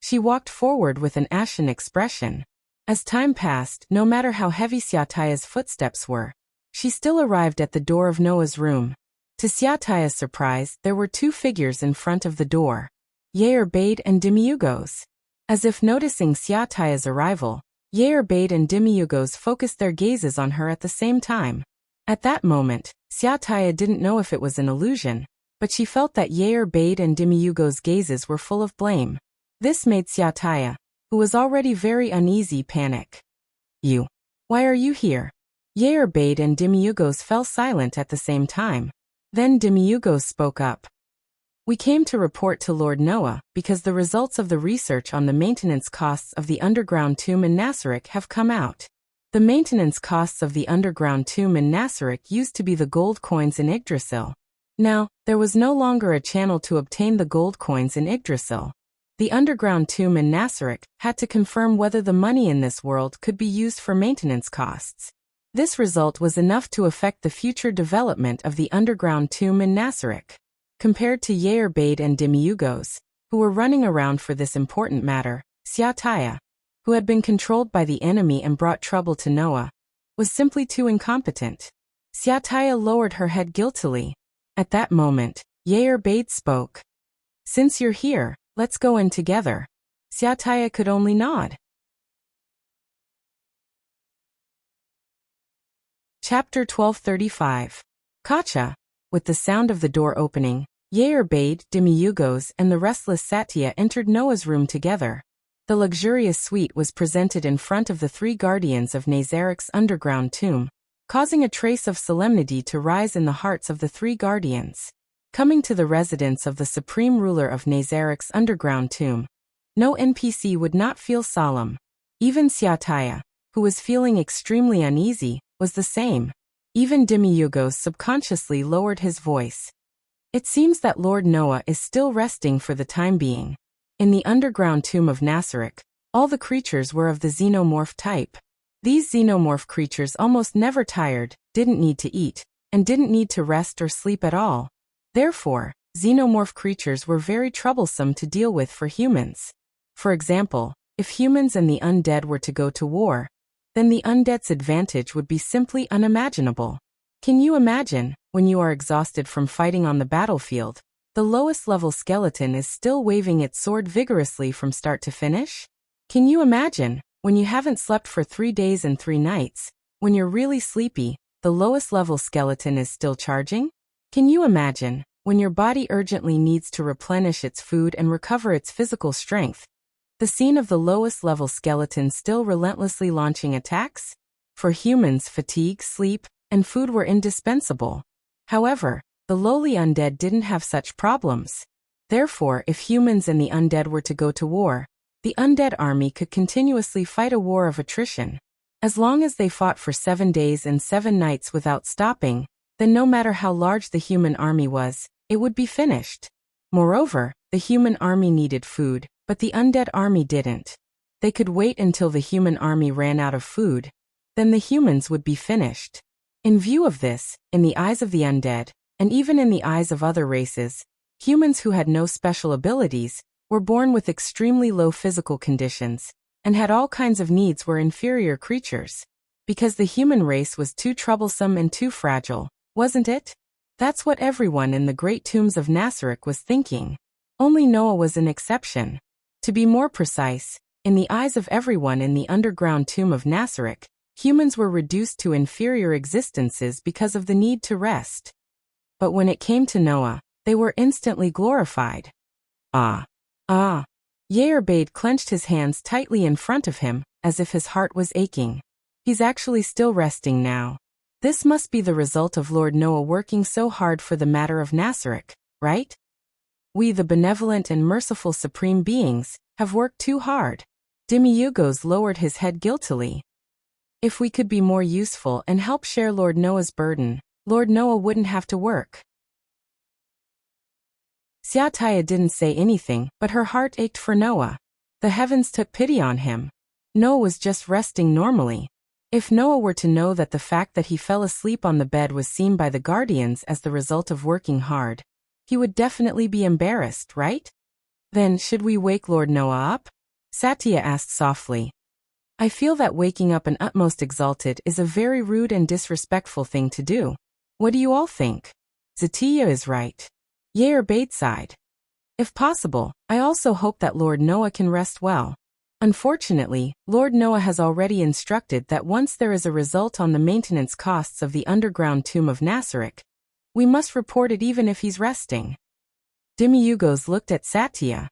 She walked forward with an ashen expression. As time passed, no matter how heavy Satya's footsteps were, she still arrived at the door of Noah's room. To Satya's surprise, there were two figures in front of the door. Yair Bade and Demiurgos. As if noticing Satya's arrival, Yair Bade and Demiurgos focused their gazes on her at the same time. At that moment, Satya didn't know if it was an illusion, but she felt that Yair Bade and Demiurgos' gazes were full of blame. This made Satya, who was already very uneasy, panic. You. Why are you here? Yair Bade and Demiurgos fell silent at the same time. Then Demiurgos spoke up. We came to report to Lord Noah because the results of the research on the maintenance costs of the underground tomb in Nasarek have come out. The maintenance costs of the underground tomb in Nasarek used to be the gold coins in Yggdrasil. Now, there was no longer a channel to obtain the gold coins in Yggdrasil. The underground tomb in Nasarek had to confirm whether the money in this world could be used for maintenance costs. This result was enough to affect the future development of the underground tomb in Nasarek. Compared to Yair Bade and Demiurgos, who were running around for this important matter, Seataya, who had been controlled by the enemy and brought trouble to Noah, was simply too incompetent. Seataya lowered her head guiltily. At that moment, Yair Bade spoke. "Since you're here, let's go in together." Seataya could only nod. Chapter 1235. Kacha. With the sound of the door opening, Yair Bade, Demiurgos, and the restless Satya entered Noah's room together. The luxurious suite was presented in front of the three guardians of Nazarek's underground tomb, causing a trace of solemnity to rise in the hearts of the three guardians. Coming to the residence of the supreme ruler of Nazarek's underground tomb, no NPC would not feel solemn. Even Seataya, who was feeling extremely uneasy, was the same. Even Demiurgos subconsciously lowered his voice. It seems that Lord Noah is still resting for the time being. In the underground tomb of Nasarek, all the creatures were of the xenomorph type. These xenomorph creatures almost never tired, didn't need to eat, and didn't need to rest or sleep at all. Therefore, xenomorph creatures were very troublesome to deal with for humans. For example, if humans and the undead were to go to war, then the undead's advantage would be simply unimaginable. Can you imagine, when you are exhausted from fighting on the battlefield, the lowest level skeleton is still waving its sword vigorously from start to finish? Can you imagine, when you haven't slept for 3 days and 3 nights, when you're really sleepy, the lowest level skeleton is still charging? Can you imagine, when your body urgently needs to replenish its food and recover its physical strength, the scene of the lowest level skeleton still relentlessly launching attacks? For humans, fatigue, sleep, and food were indispensable. However, the lowly undead didn't have such problems. Therefore, if humans and the undead were to go to war, the undead army could continuously fight a war of attrition. As long as they fought for 7 days and 7 nights without stopping, then no matter how large the human army was, it would be finished. Moreover, the human army needed food, but the undead army didn't. They could wait until the human army ran out of food, then the humans would be finished. In view of this, in the eyes of the undead, and even in the eyes of other races, humans who had no special abilities, were born with extremely low physical conditions, and had all kinds of needs were inferior creatures. Because the human race was too troublesome and too fragile, wasn't it? That's what everyone in the great tombs of Nasarek was thinking. Only Noah was an exception. To be more precise, in the eyes of everyone in the underground tomb of Nasarek, humans were reduced to inferior existences because of the need to rest. But when it came to Noah, they were instantly glorified. Ah! Yair Bade clenched his hands tightly in front of him, as if his heart was aching. He's actually still resting now. This must be the result of Lord Noah working so hard for the matter of Nasarek, right? We, the benevolent and merciful supreme beings, have worked too hard. Demiurgos lowered his head guiltily. If we could be more useful and help share Lord Noah's burden, Lord Noah wouldn't have to work. Seataya didn't say anything, but her heart ached for Noah. The heavens took pity on him. Noah was just resting normally. If Noah were to know that the fact that he fell asleep on the bed was seen by the guardians as the result of working hard, he would definitely be embarrassed, right? Then, should we wake Lord Noah up? Satya asked softly. I feel that waking up an utmost exalted is a very rude and disrespectful thing to do. What do you all think? Zatya is right. Yair Bade sighed. If possible, I also hope that Lord Noah can rest well. Unfortunately, Lord Noah has already instructed that once there is a result on the maintenance costs of the underground tomb of Nasarek, we must report it even if he's resting. Demiurgos looked at Satya.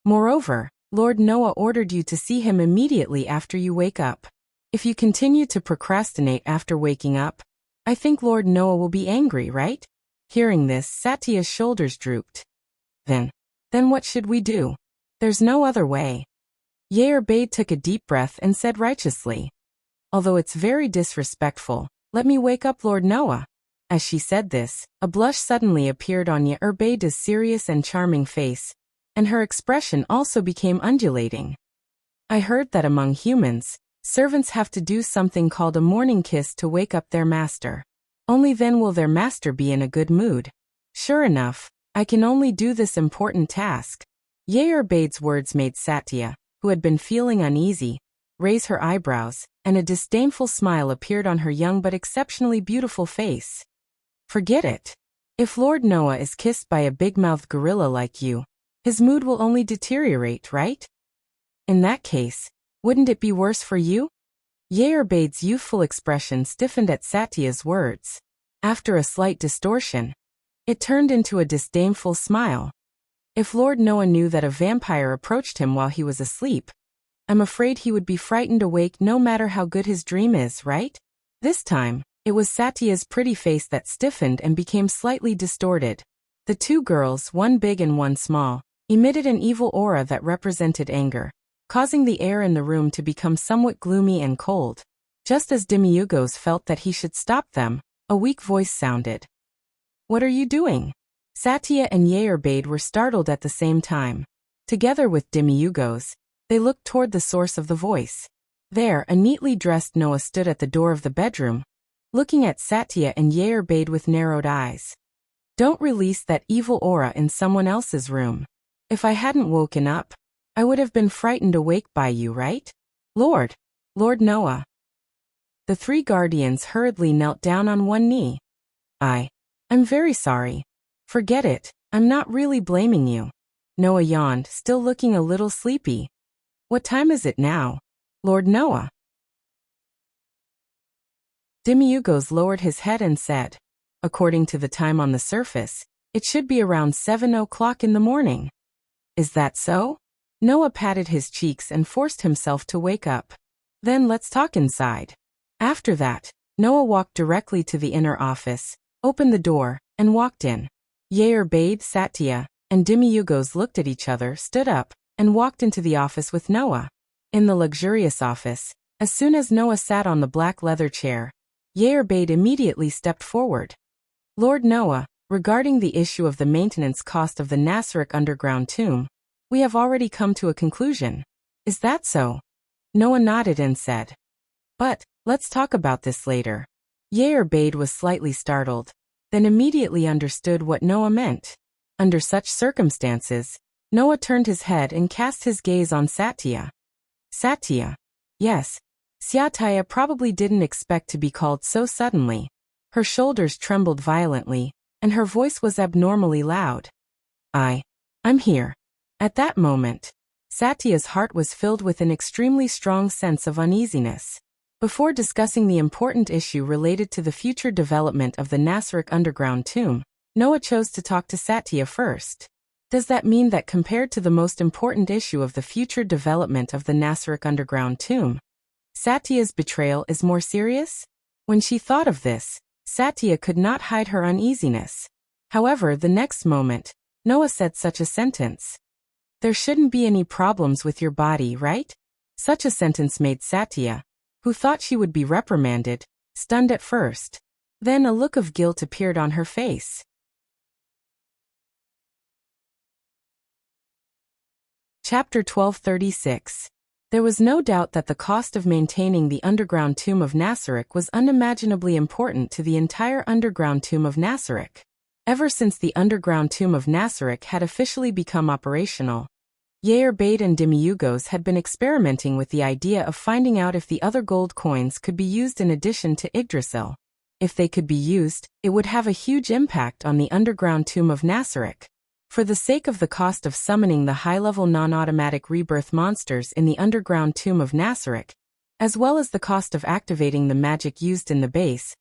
Moreover, Lord Noah ordered you to see him immediately after you wake up. If you continue to procrastinate after waking up, I think Lord Noah will be angry, right? Hearing this, Satya's shoulders drooped. Then what should we do? There's no other way. Yair Bade took a deep breath and said righteously. Although it's very disrespectful, let me wake up Lord Noah. As she said this, a blush suddenly appeared on Yair Bade's serious and charming face, and her expression also became undulating. I heard that among humans, servants have to do something called a morning kiss to wake up their master. Only then will their master be in a good mood. Sure enough, I can only do this important task. Yearbade's words made Satya, who had been feeling uneasy, raise her eyebrows, and a disdainful smile appeared on her young but exceptionally beautiful face. Forget it. If Lord Noah is kissed by a big-mouthed gorilla like you, his mood will only deteriorate, right? In that case, wouldn't it be worse for you? Yearbade's youthful expression stiffened at Satya's words. After a slight distortion, it turned into a disdainful smile. If Lord Noah knew that a vampire approached him while he was asleep, I'm afraid he would be frightened awake no matter how good his dream is, right? This time, it was Satya's pretty face that stiffened and became slightly distorted. The two girls, one big and one small, emitted an evil aura that represented anger, causing the air in the room to become somewhat gloomy and cold. Just as Demiurgos felt that he should stop them, a weak voice sounded. What are you doing? Satya and Yearbade were startled at the same time. Together with Demiurgos, they looked toward the source of the voice. There, a neatly dressed Noah stood at the door of the bedroom, looking at Satya and Yearbade with narrowed eyes. Don't release that evil aura in someone else's room. If I hadn't woken up, I would have been frightened awake by you, right? Lord Noah. The three guardians hurriedly knelt down on one knee. I'm very sorry. Forget it, I'm not really blaming you. Noah yawned, still looking a little sleepy. What time is it now, Lord Noah? Demiurgos lowered his head and said, according to the time on the surface, it should be around 7 o'clock in the morning. Is that so? Noah patted his cheeks and forced himself to wake up. Then let's talk inside. After that, Noah walked directly to the inner office, opened the door, and walked in. Yearbade, Satya, and Demiurgos looked at each other, stood up, and walked into the office with Noah. In the luxurious office, as soon as Noah sat on the black leather chair, Yearbade immediately stepped forward. Lord Noah, regarding the issue of the maintenance cost of the Nasric underground tomb, we have already come to a conclusion. Is that so? Noah nodded and said. But, let's talk about this later. Yearbade was slightly startled, then immediately understood what Noah meant. Under such circumstances, Noah turned his head and cast his gaze on Satya. Satya. Yes. Satya probably didn't expect to be called so suddenly. Her shoulders trembled violently, and her voice was abnormally loud. I'm here. At that moment, Satya's heart was filled with an extremely strong sense of uneasiness. Before discussing the important issue related to the future development of the Nasric underground tomb, Noah chose to talk to Satya first. Does that mean that compared to the most important issue of the future development of the Nasric underground tomb, Satya's betrayal is more serious? When she thought of this, Satya could not hide her uneasiness. However, the next moment, Noah said such a sentence. There shouldn't be any problems with your body, right? Such a sentence made Satya, who thought she would be reprimanded, stunned at first. Then a look of guilt appeared on her face. Chapter 1236. There was no doubt that the cost of maintaining the underground tomb of Nasric was unimaginably important to the entire underground tomb of Nasric. Ever since the underground tomb of Nasric had officially become operational, Yearbade and Demiurgos had been experimenting with the idea of finding out if the other gold coins could be used in addition to Yggdrasil. If they could be used, it would have a huge impact on the underground tomb of Nasric. For the sake of the cost of summoning the high-level non-automatic rebirth monsters in the underground tomb of Nasric, as well as the cost of activating the magic used in the base,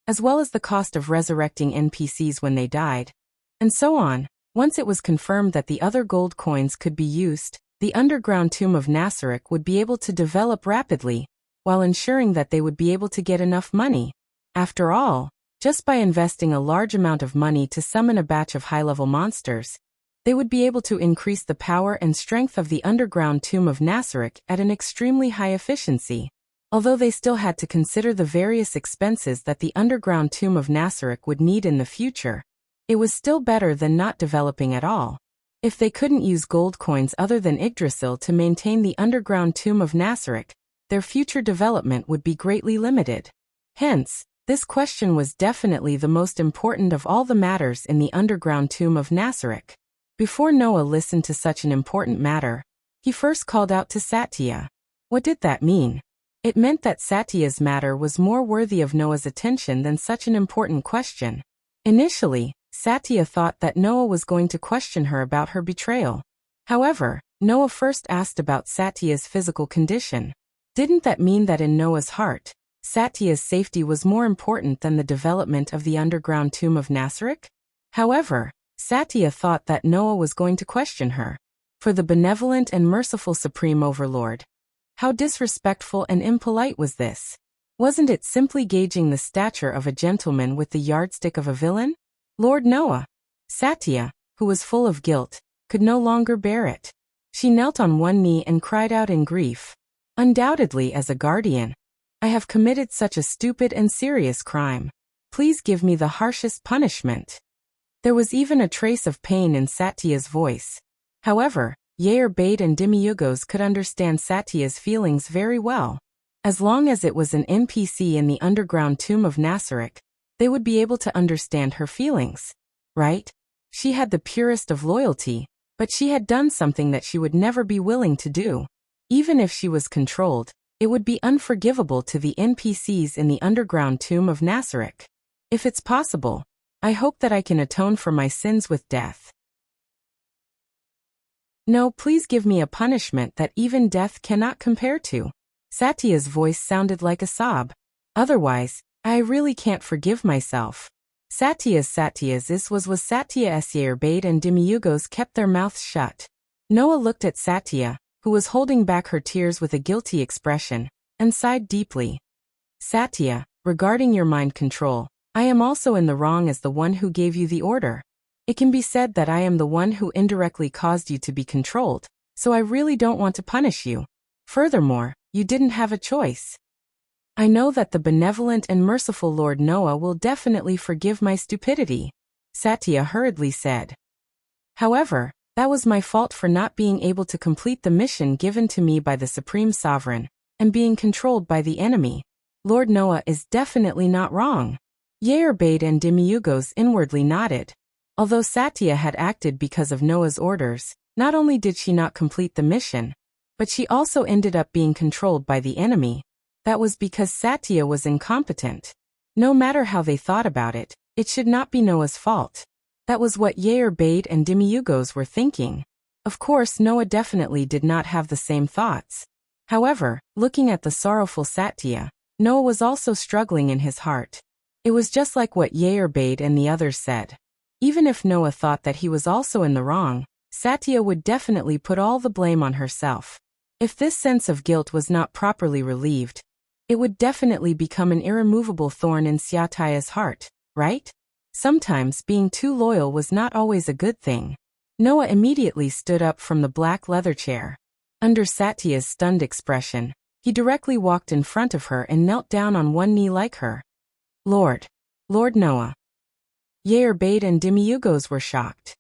as well as the cost of resurrecting NPCs when they died, and so on, once it was confirmed that the other gold coins could be used, the underground tomb of Nasric would be able to develop rapidly, while ensuring that they would be able to get enough money. After all, just by investing a large amount of money to summon a batch of high-level monsters, they would be able to increase the power and strength of the underground tomb of Nasric at an extremely high efficiency. Although they still had to consider the various expenses that the underground tomb of Nasric would need in the future, it was still better than not developing at all. If they couldn't use gold coins other than Yggdrasil to maintain the underground tomb of Nasarek, their future development would be greatly limited. Hence, this question was definitely the most important of all the matters in the underground tomb of Nasarek. Before Noah listened to such an important matter, he first called out to Satya. What did that mean? It meant that Satya's matter was more worthy of Noah's attention than such an important question. Initially, Satya thought that Noah was going to question her about her betrayal. However, Noah first asked about Satya's physical condition. Didn't that mean that in Noah's heart, Satya's safety was more important than the development of the underground tomb of Nasarek? However, Satya thought that Noah was going to question her. For the benevolent and merciful Supreme Overlord. How disrespectful and impolite was this? Wasn't it simply gauging the stature of a gentleman with the yardstick of a villain? Lord Noah. Satya, who was full of guilt, could no longer bear it. She knelt on one knee and cried out in grief. Undoubtedly, as a guardian, I have committed such a stupid and serious crime. Please give me the harshest punishment. There was even a trace of pain in Satya's voice. However, Bade and Demiurgos could understand Satya's feelings very well. As long as it was an NPC in the underground tomb of Nasarek, they would be able to understand her feelings. Right? She had the purest of loyalty, but she had done something that she would never be willing to do. Even if she was controlled, it would be unforgivable to the NPCs in the underground tomb of Nasarek. If it's possible, I hope that I can atone for my sins with death. No, please give me a punishment that even death cannot compare to. Satya's voice sounded like a sob. Otherwise, I really can't forgive myself. Satya's this was Satya's Bade and Demiurgos kept their mouths shut. Noah looked at Satya, who was holding back her tears with a guilty expression, and sighed deeply. Satya, regarding your mind control, I am also in the wrong as the one who gave you the order. It can be said that I am the one who indirectly caused you to be controlled, so I really don't want to punish you. Furthermore, you didn't have a choice. I know that the benevolent and merciful Lord Noah will definitely forgive my stupidity, Satya hurriedly said. However, that was my fault for not being able to complete the mission given to me by the Supreme Sovereign, and being controlled by the enemy. Lord Noah is definitely not wrong. Bade and Demiurgos inwardly nodded. Although Satya had acted because of Noah's orders, not only did she not complete the mission, but she also ended up being controlled by the enemy. That was because Satya was incompetent. No matter how they thought about it, it should not be Noah's fault. That was what Bade and Demiurgos were thinking. Of course, Noah definitely did not have the same thoughts. However, looking at the sorrowful Satya, Noah was also struggling in his heart. It was just like what Bade and the others said. Even if Noah thought that he was also in the wrong, Satya would definitely put all the blame on herself. If this sense of guilt was not properly relieved, it would definitely become an irremovable thorn in Satya's heart, right? Sometimes being too loyal was not always a good thing. Noah immediately stood up from the black leather chair. Under Satya's stunned expression, he directly walked in front of her and knelt down on one knee like her. Lord Noah. Bade and Demiurgos were shocked.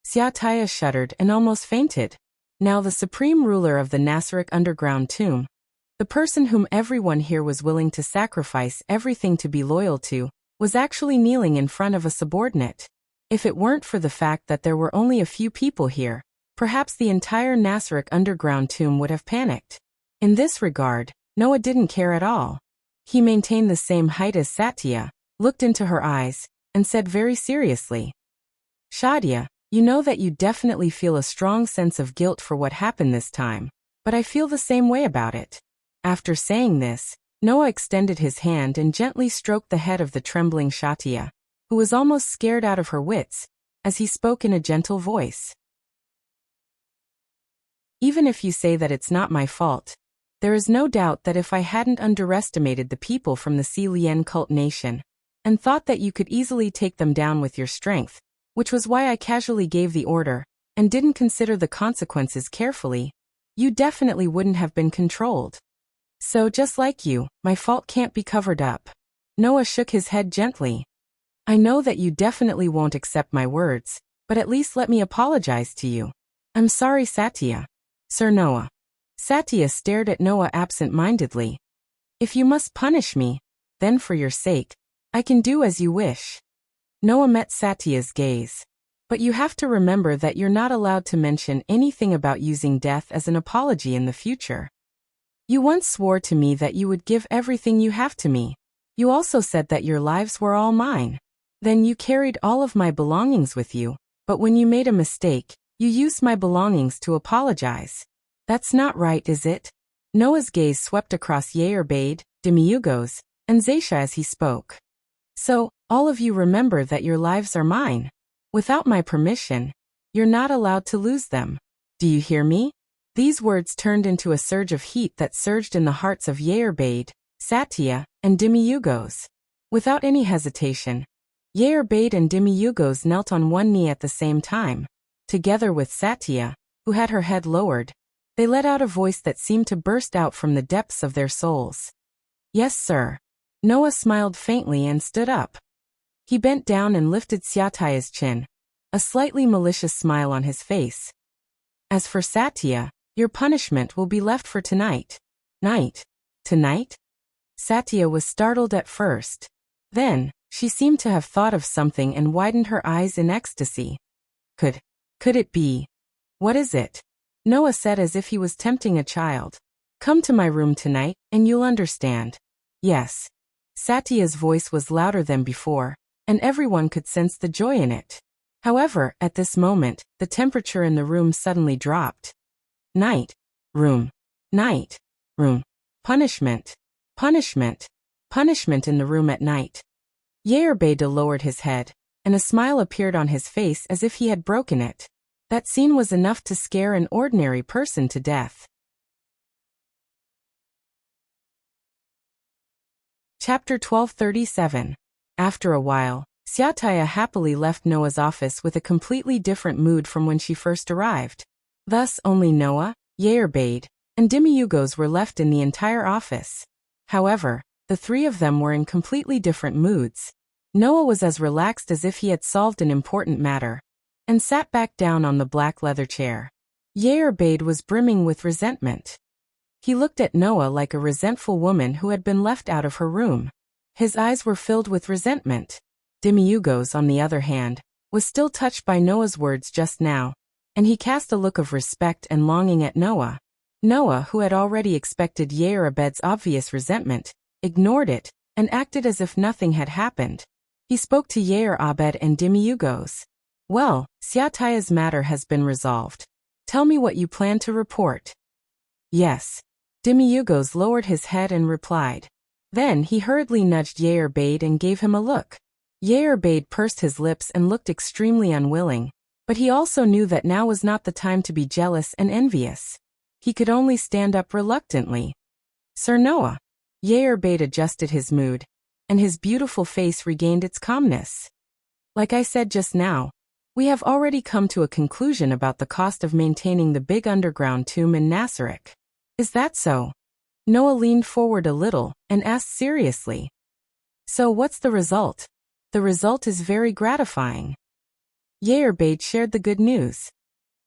Satya shuddered and almost fainted. Now the supreme ruler of the Nasarek underground tomb, the person whom everyone here was willing to sacrifice everything to be loyal to, was actually kneeling in front of a subordinate. If it weren't for the fact that there were only a few people here, perhaps the entire Nasarek underground tomb would have panicked. In this regard, Noah didn't care at all. He maintained the same height as Satya, looked into her eyes, and said very seriously, Satya, you know that you definitely feel a strong sense of guilt for what happened this time, but I feel the same way about it. After saying this, Noah extended his hand and gently stroked the head of the trembling Satya, who was almost scared out of her wits, as he spoke in a gentle voice. Even if you say that it's not my fault, there is no doubt that if I hadn't underestimated the people from the Si Lien cult nation, and thought that you could easily take them down with your strength, which was why I casually gave the order, and didn't consider the consequences carefully, you definitely wouldn't have been controlled. So just like you, my fault can't be covered up. Noah shook his head gently. I know that you definitely won't accept my words, but at least let me apologize to you. I'm sorry, Satya. Sir Noah. Satya stared at Noah absent-mindedly. If you must punish me, then for your sake, I can do as you wish. Noah met Satya's gaze. But you have to remember that you're not allowed to mention anything about using death as an apology in the future. You once swore to me that you would give everything you have to me. You also said that your lives were all mine. Then you carried all of my belongings with you, but when you made a mistake, you used my belongings to apologize. That's not right, is it? Noah's gaze swept across Yair-Bade, Demiugos, and Zaisha as he spoke. So, all of you remember that your lives are mine. Without my permission, you're not allowed to lose them. Do you hear me? These words turned into a surge of heat that surged in the hearts of Yair-Bade, Satya, and Demiugos. Without any hesitation, Yair-Bade and Demiugos knelt on one knee at the same time. Together with Satya, who had her head lowered, they let out a voice that seemed to burst out from the depths of their souls. Yes, sir. Noah smiled faintly and stood up. He bent down and lifted Satya's chin, a slightly malicious smile on his face. As for Satya, your punishment will be left for tonight. Tonight? Satya was startled at first. Then, she seemed to have thought of something and widened her eyes in ecstasy. Could it be? What is it? Noah said as if he was tempting a child. Come to my room tonight, and you'll understand. Yes. Satya's voice was louder than before, and everyone could sense the joy in it. However, at this moment, the temperature in the room suddenly dropped. Night. Room. Night. Room. Punishment. Punishment. Punishment in the room at night. Yair-Bade lowered his head, and a smile appeared on his face as if he had broken it. That scene was enough to scare an ordinary person to death. Chapter 1237. After a while, Satya happily left Noah's office with a completely different mood from when she first arrived. Thus only Noah, Yair-Bade, and Demiugos were left in the entire office. However, the three of them were in completely different moods. Noah was as relaxed as if he had solved an important matter, and sat back down on the black leather chair. Yair-Bade was brimming with resentment. He looked at Noah like a resentful woman who had been left out of her room. His eyes were filled with resentment. Demiugos, on the other hand, was still touched by Noah's words just now, and he cast a look of respect and longing at Noah. Noah, who had already expected Yair-Bade's obvious resentment, ignored it, and acted as if nothing had happened. He spoke to Yair-Bade and Demiugos. Well, Satya's matter has been resolved. Tell me what you plan to report. Yes. Demiugos lowered his head and replied. Then he hurriedly nudged Yair-Bade and gave him a look. Yair-Bade pursed his lips and looked extremely unwilling, but he also knew that now was not the time to be jealous and envious. He could only stand up reluctantly. Sir Noah. Yair-Bade adjusted his mood, and his beautiful face regained its calmness. Like I said just now, we have already come to a conclusion about the cost of maintaining the big underground tomb in Nasarek. Is that so? Noah leaned forward a little and asked seriously. So what's the result? The result is very gratifying. Yair-Bade shared the good news.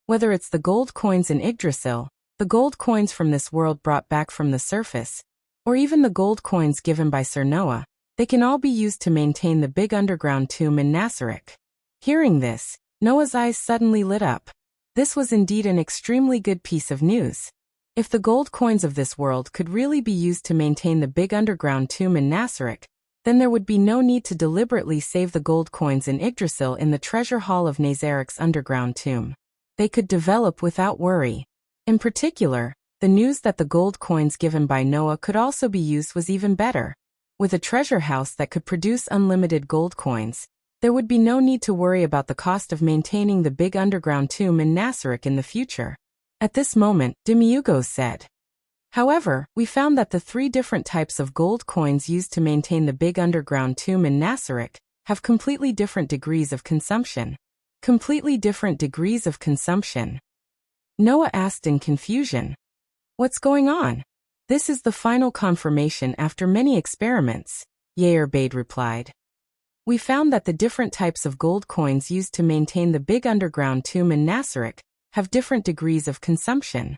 Whether it's the gold coins in Yggdrasil, the gold coins from this world brought back from the surface, or even the gold coins given by Sir Noah, they can all be used to maintain the big underground tomb in Nasarek. Hearing this, Noah's eyes suddenly lit up. This was indeed an extremely good piece of news. If the gold coins of this world could really be used to maintain the big underground tomb in Nasarek, then there would be no need to deliberately save the gold coins in Yggdrasil in the treasure hall of Nasarek's underground tomb. They could develop without worry. In particular, the news that the gold coins given by Noah could also be used was even better. With a treasure house that could produce unlimited gold coins, there would be no need to worry about the cost of maintaining the big underground tomb in Nasarek in the future. At this moment, Demiugos said. However, we found that the three different types of gold coins used to maintain the big underground tomb in Nasarek have completely different degrees of consumption. Completely different degrees of consumption. Noah asked in confusion. What's going on? This is the final confirmation after many experiments, Yair-Bade replied. We found that the different types of gold coins used to maintain the big underground tomb in Nasarek have different degrees of consumption.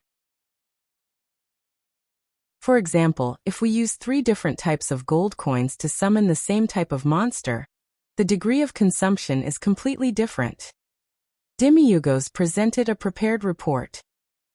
For example, if we use 3 different types of gold coins to summon the same type of monster, the degree of consumption is completely different. Demiurgos presented a prepared report.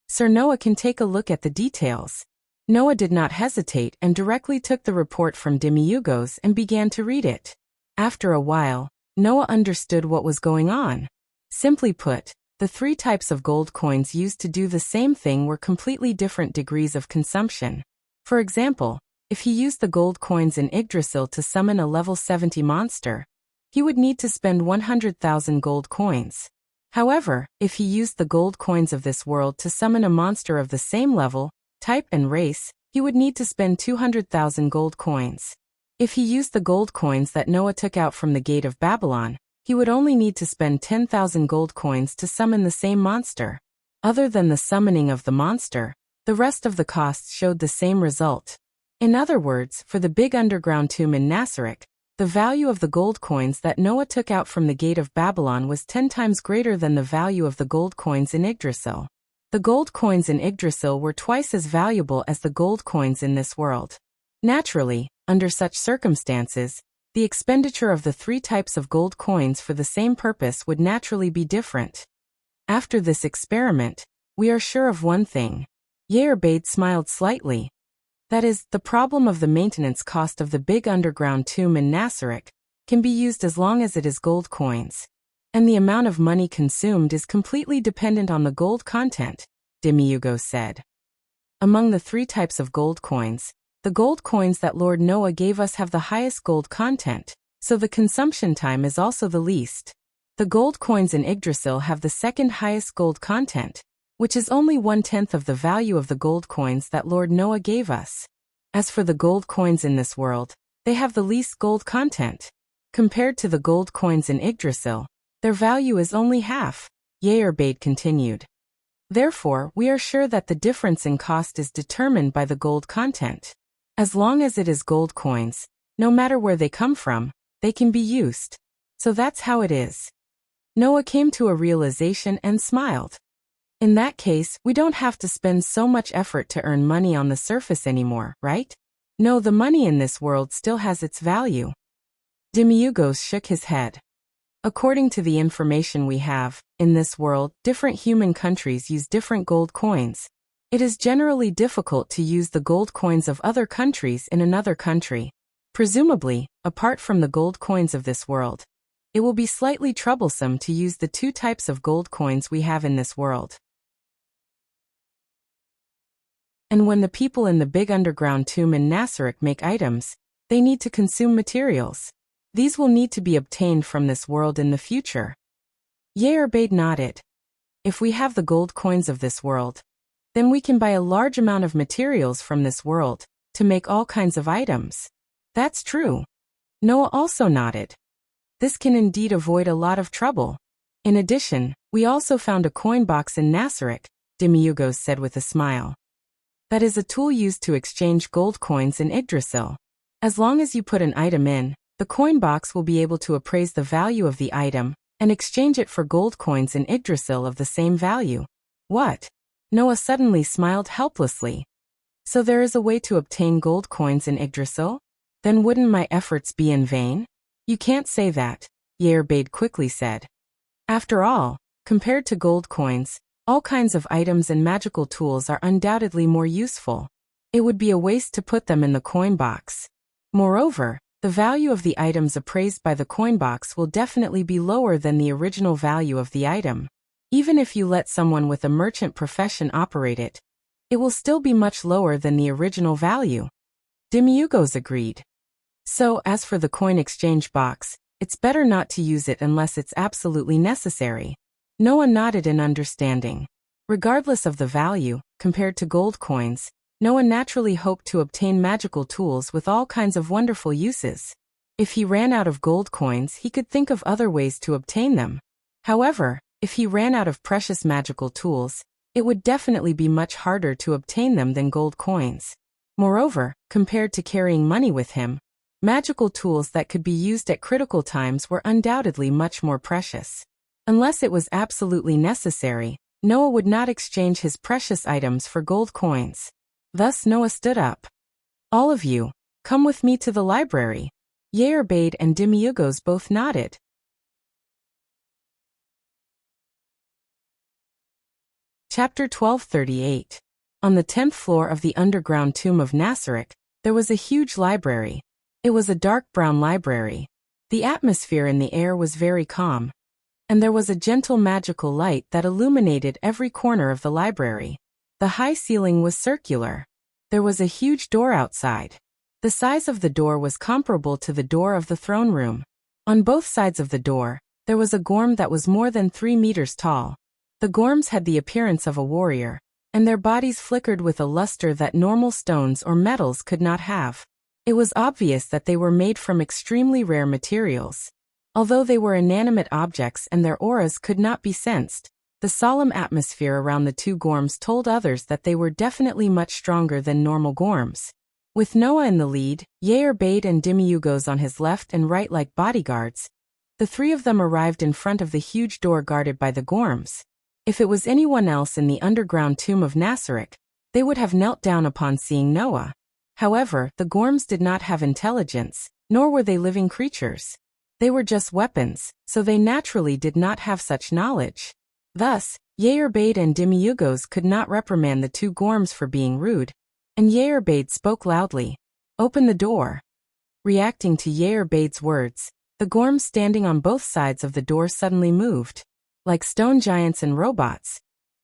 Sir Noah can take a look at the details. Noah did not hesitate and directly took the report from Demiurgos and began to read it. After a while, Noah understood what was going on. Simply put, the 3 types of gold coins used to do the same thing were completely different degrees of consumption. For example, if he used the gold coins in Yggdrasil to summon a level 70 monster, he would need to spend 100,000 gold coins. However, if he used the gold coins of this world to summon a monster of the same level, type and race, he would need to spend 200,000 gold coins. If he used the gold coins that Noah took out from the Gate of Babylon, he would only need to spend 10,000 gold coins to summon the same monster. Other than the summoning of the monster, the rest of the costs showed the same result. In other words, for the big underground tomb in Nasarek, the value of the gold coins that Noah took out from the Gate of Babylon was 10 times greater than the value of the gold coins in Yggdrasil. The gold coins in Yggdrasil were twice as valuable as the gold coins in this world. Naturally, under such circumstances, the expenditure of the 3 types of gold coins for the same purpose would naturally be different. After this experiment, we are sure of one thing. Yerbade smiled slightly. That is, the problem of the maintenance cost of the big underground tomb in Nasarek can be used as long as it is gold coins. And the amount of money consumed is completely dependent on the gold content, Demiurgos said. Among the 3 types of gold coins, the gold coins that Lord Noah gave us have the highest gold content, so the consumption time is also the least. The gold coins in Yggdrasil have the second highest gold content, which is only 1/10 of the value of the gold coins that Lord Noah gave us. As for the gold coins in this world, they have the least gold content. Compared to the gold coins in Yggdrasil, their value is only half, Yerbade continued. Therefore, we are sure that the difference in cost is determined by the gold content. As long as it is gold coins, no matter where they come from, they can be used. So that's how it is. Noah came to a realization and smiled. In that case, we don't have to spend so much effort to earn money on the surface anymore, right? No, the money in this world still has its value. Demiurgos shook his head. According to the information we have, in this world, different human countries use different gold coins. It is generally difficult to use the gold coins of other countries in another country. Presumably, apart from the gold coins of this world, it will be slightly troublesome to use the 2 types of gold coins we have in this world. And when the people in the big underground tomb in Nasarek make items, they need to consume materials. These will need to be obtained from this world in the future. Yerbade nodded. If we have the gold coins of this world, then we can buy a large amount of materials from this world to make all kinds of items. That's true. Noah also nodded. This can indeed avoid a lot of trouble. In addition, we also found a coin box in Nasarek, Demiurgos said with a smile. That is a tool used to exchange gold coins in Yggdrasil. As long as you put an item in, the coin box will be able to appraise the value of the item and exchange it for gold coins in Yggdrasil of the same value. What? Noah suddenly smiled helplessly. So there is a way to obtain gold coins in Yggdrasil? Then wouldn't my efforts be in vain? You can't say that, Yerbade quickly said. After all, compared to gold coins, all kinds of items and magical tools are undoubtedly more useful. It would be a waste to put them in the coin box. Moreover, the value of the items appraised by the coin box will definitely be lower than the original value of the item. Even if you let someone with a merchant profession operate it, it will still be much lower than the original value. Demiurgos agreed. So, as for the coin exchange box, it's better not to use it unless it's absolutely necessary. Noah nodded in understanding. Regardless of the value, compared to gold coins, Noah naturally hoped to obtain magical tools with all kinds of wonderful uses. If he ran out of gold coins, he could think of other ways to obtain them. However, if he ran out of precious magical tools, it would definitely be much harder to obtain them than gold coins. Moreover, compared to carrying money with him, Magical tools that could be used at critical times were undoubtedly much more precious. Unless it was absolutely necessary, Noah would not exchange his precious items for gold coins. Thus Noah stood up. "All of you, come with me to the library." Yerbade and Demiurgos both nodded. Chapter 1238. On the 10th floor of the underground tomb of Nasarek, there was a huge library. It was a dark brown library. The atmosphere in the air was very calm, and there was a gentle magical light that illuminated every corner of the library. The high ceiling was circular. There was a huge door outside. The size of the door was comparable to the door of the throne room. On both sides of the door, there was a gorm that was more than 3 meters tall. The gorms had the appearance of a warrior, and their bodies flickered with a luster that normal stones or metals could not have. It was obvious that they were made from extremely rare materials. Although they were inanimate objects and their auras could not be sensed, the solemn atmosphere around the two gorms told others that they were definitely much stronger than normal gorms. With Noah in the lead, Yerbade and Demiurgos on his left and right like bodyguards, the three of them arrived in front of the huge door guarded by the gorms. If it was anyone else in the underground tomb of Nasarek, they would have knelt down upon seeing Noah. However, the gorms did not have intelligence, nor were they living creatures. They were just weapons, so they naturally did not have such knowledge. Thus, Yerbade and Demiurgos could not reprimand the two gorms for being rude, and Yerbade spoke loudly. "Open the door." Reacting to Yerbade's words, the gorms standing on both sides of the door suddenly moved. Like stone giants and robots,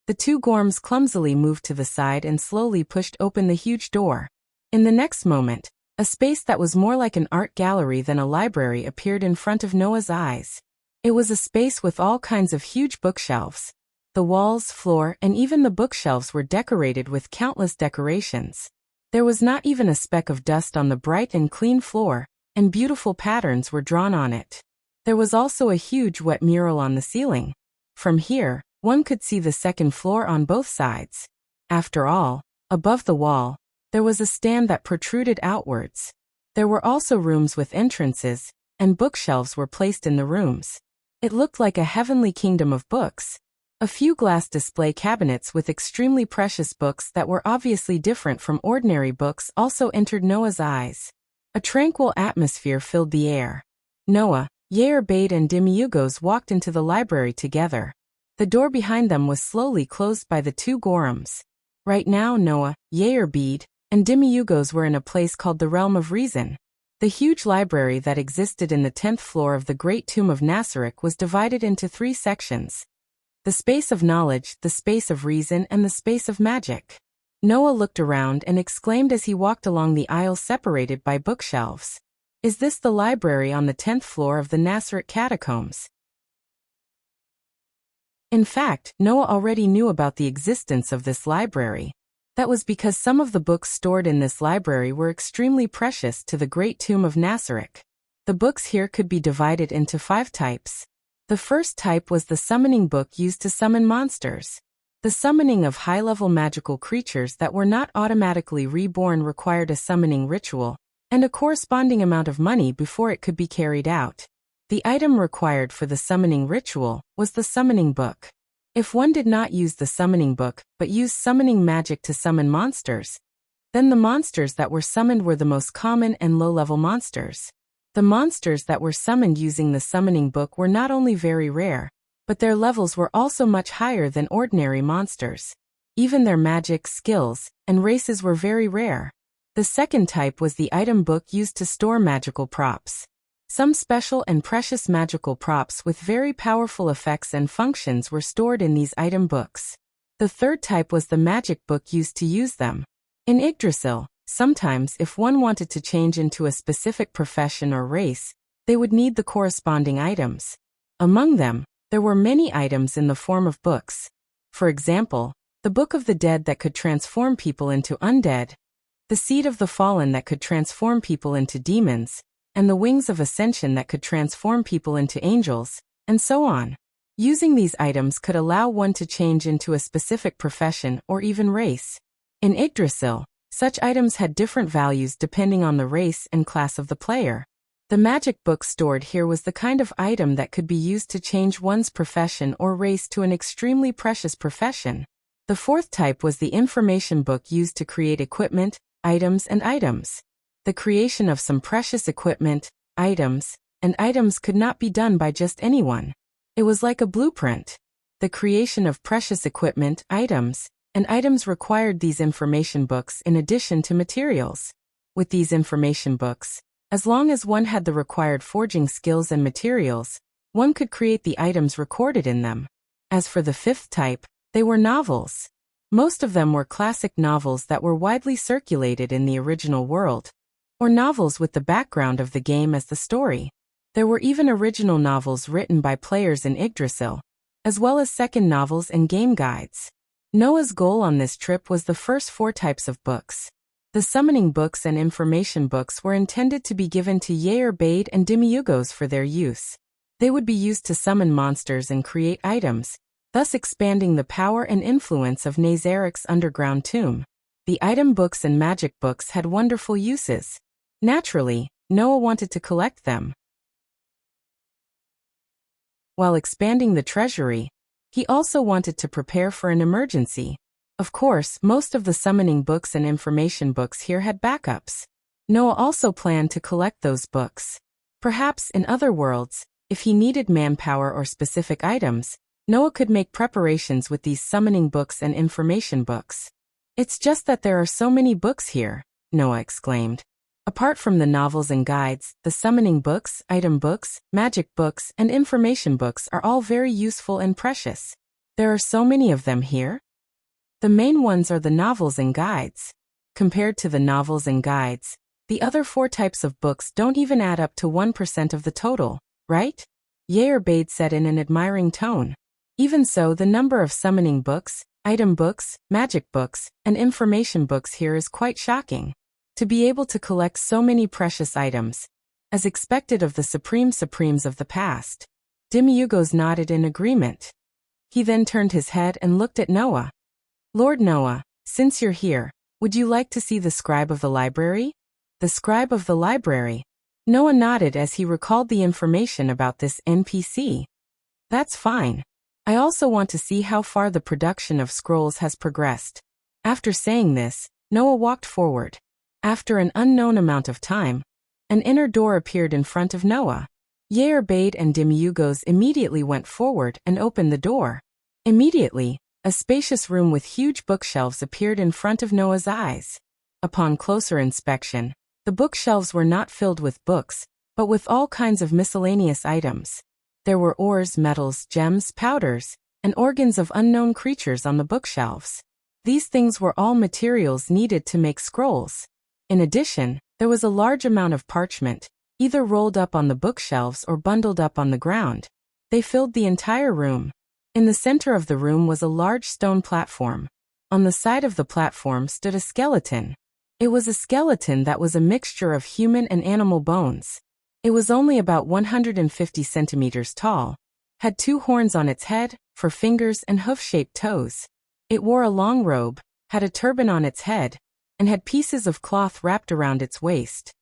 the two gorms clumsily moved to the side and slowly pushed open the huge door. In the next moment, a space that was more like an art gallery than a library appeared in front of Noah's eyes. It was a space with all kinds of huge bookshelves. The walls, floor, and even the bookshelves were decorated with countless decorations. There was not even a speck of dust on the bright and clean floor, and beautiful patterns were drawn on it. There was also a huge wet mural on the ceiling. From here, one could see the second floor on both sides. After all, above the wall, there was a stand that protruded outwards. There were also rooms with entrances, and bookshelves were placed in the rooms. It looked like a heavenly kingdom of books. A few glass display cabinets with extremely precious books that were obviously different from ordinary books also entered Noah's eyes. A tranquil atmosphere filled the air. Noah, Yerbade and Demiurgos walked into the library together. The door behind them was slowly closed by the two gorms. Right now Noah, Yerbade, and Demiurgos were in a place called the Realm of Reason. The huge library that existed in the 10th floor of the Great Tomb of Nasarek was divided into 3 sections: the space of knowledge, the space of reason, and the space of magic. Noah looked around and exclaimed as he walked along the aisles separated by bookshelves. "Is this the library on the 10th floor of the Nasarek catacombs?" In fact, Noah already knew about the existence of this library. That was because some of the books stored in this library were extremely precious to the Great Tomb of Nasarek. The books here could be divided into 5 types. The first type was the summoning book used to summon monsters. The summoning of high-level magical creatures that were not automatically reborn required a summoning ritual, and a corresponding amount of money before it could be carried out. The item required for the summoning ritual was the summoning book. If one did not use the summoning book but used summoning magic to summon monsters, then the monsters that were summoned were the most common and low-level monsters. The monsters that were summoned using the summoning book were not only very rare, but their levels were also much higher than ordinary monsters. Even their magic, skills, and races were very rare. The second type was the item book used to store magical props. Some special and precious magical props with very powerful effects and functions were stored in these item books. The third type was the magic book used to use them. In Yggdrasil, sometimes if one wanted to change into a specific profession or race, they would need the corresponding items. Among them, there were many items in the form of books. For example, the Book of the Dead that could transform people into undead, the Seed of the Fallen that could transform people into demons, and the Wings of Ascension that could transform people into angels, and so on. Using these items could allow one to change into a specific profession or even race. In Yggdrasil, Such items had different values depending on the race and class of the player. The magic book stored here was the kind of item that could be used to change one's profession or race to an extremely precious profession. The fourth type was the information book used to create equipment, items and items. The creation of some precious equipment, items, and items could not be done by just anyone. It was like a blueprint. The creation of precious equipment, items, and items required these information books in addition to materials. With these information books, as long as one had the required forging skills and materials, one could create the items recorded in them. As for the fifth type, they were novels. Most of them were classic novels that were widely circulated in the original world, or novels with the background of the game as the story. There were even original novels written by players in Yggdrasil, as well as second novels and game guides. Noah's goal on this trip was the first four types of books. The summoning books and information books were intended to be given to Yair Bade and Demiurgos for their use. They would be used to summon monsters and create items, thus expanding the power and influence of Nazarik's underground tomb. The item books and magic books had wonderful uses. Naturally, Noah wanted to collect them. While expanding the treasury, he also wanted to prepare for an emergency. Of course, most of the summoning books and information books here had backups. Noah also planned to collect those books. Perhaps in other worlds, if he needed manpower or specific items, Noah could make preparations with these summoning books and information books. "It's just that there are so many books here," Noah exclaimed. Apart from the novels and guides, the summoning books, item books, magic books, and information books are all very useful and precious. There are so many of them here. The main ones are the novels and guides. Compared to the novels and guides, the other four types of books don't even add up to 1% of the total, right? Yair Bade said in an admiring tone. Even so, the number of summoning books, item books, magic books, and information books here is quite shocking. To be able to collect so many precious items, as expected of the supremes of the past. Demiurgos nodded in agreement. He then turned his head and looked at Noah. "Lord Noah, since you're here, would you like to see the scribe of the library?" The scribe of the library. Noah nodded as he recalled the information about this NPC. "That's fine. I also want to see how far the production of scrolls has progressed." After saying this, Noah walked forward. After an unknown amount of time, an inner door appeared in front of Noah. Yair Bade and Demiurgos immediately went forward and opened the door. Immediately, a spacious room with huge bookshelves appeared in front of Noah's eyes. Upon closer inspection, the bookshelves were not filled with books, but with all kinds of miscellaneous items. There were ores, metals, gems, powders, and organs of unknown creatures on the bookshelves. These things were all materials needed to make scrolls. In addition, there was a large amount of parchment, either rolled up on the bookshelves or bundled up on the ground. They filled the entire room. In the center of the room was a large stone platform. On the side of the platform stood a skeleton. It was a skeleton that was a mixture of human and animal bones. It was only about 150 centimeters tall, had 2 horns on its head, 4 fingers and hoof-shaped toes. It wore a long robe, had a turban on its head, and had pieces of cloth wrapped around its waist.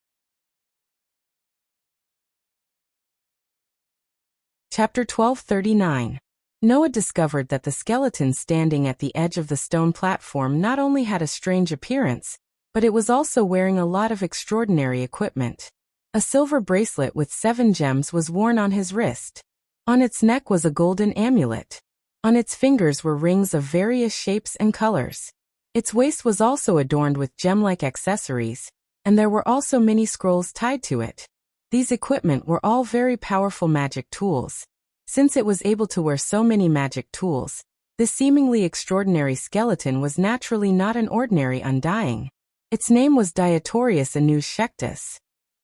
Chapter 1239. Noah discovered that the skeleton standing at the edge of the stone platform not only had a strange appearance, but it was also wearing a lot of extraordinary equipment. A silver bracelet with 7 gems was worn on his wrist. On its neck was a golden amulet. On its fingers were rings of various shapes and colors. Its waist was also adorned with gem-like accessories, and there were also many scrolls tied to it. These equipment were all very powerful magic tools. Since it was able to wear so many magic tools, this seemingly extraordinary skeleton was naturally not an ordinary undying. Its name was Dietorius Anus Shectus.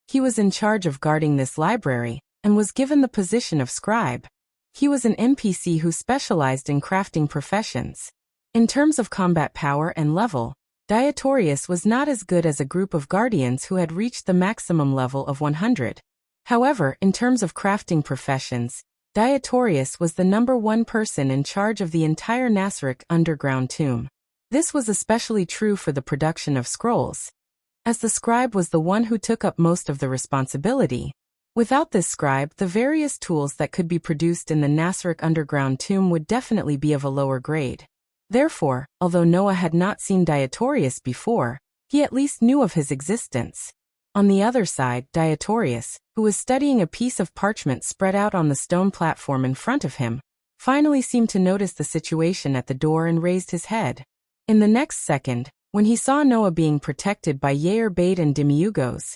He was in charge of guarding this library, and was given the position of scribe. He was an NPC who specialized in crafting professions. In terms of combat power and level, Dietorius was not as good as a group of guardians who had reached the maximum level of 100. However, in terms of crafting professions, Dietorius was the #1 person in charge of the entire Nazaric underground tomb. This was especially true for the production of scrolls, as the scribe was the one who took up most of the responsibility. Without this scribe, the various tools that could be produced in the Nasric underground tomb would definitely be of a lower grade. Therefore, although Noah had not seen Diotorius before, he at least knew of his existence. On the other side, Diotorius, who was studying a piece of parchment spread out on the stone platform in front of him, finally seemed to notice the situation at the door and raised his head. In the next second, when he saw Noah being protected by Yair Bait and Demiurgos,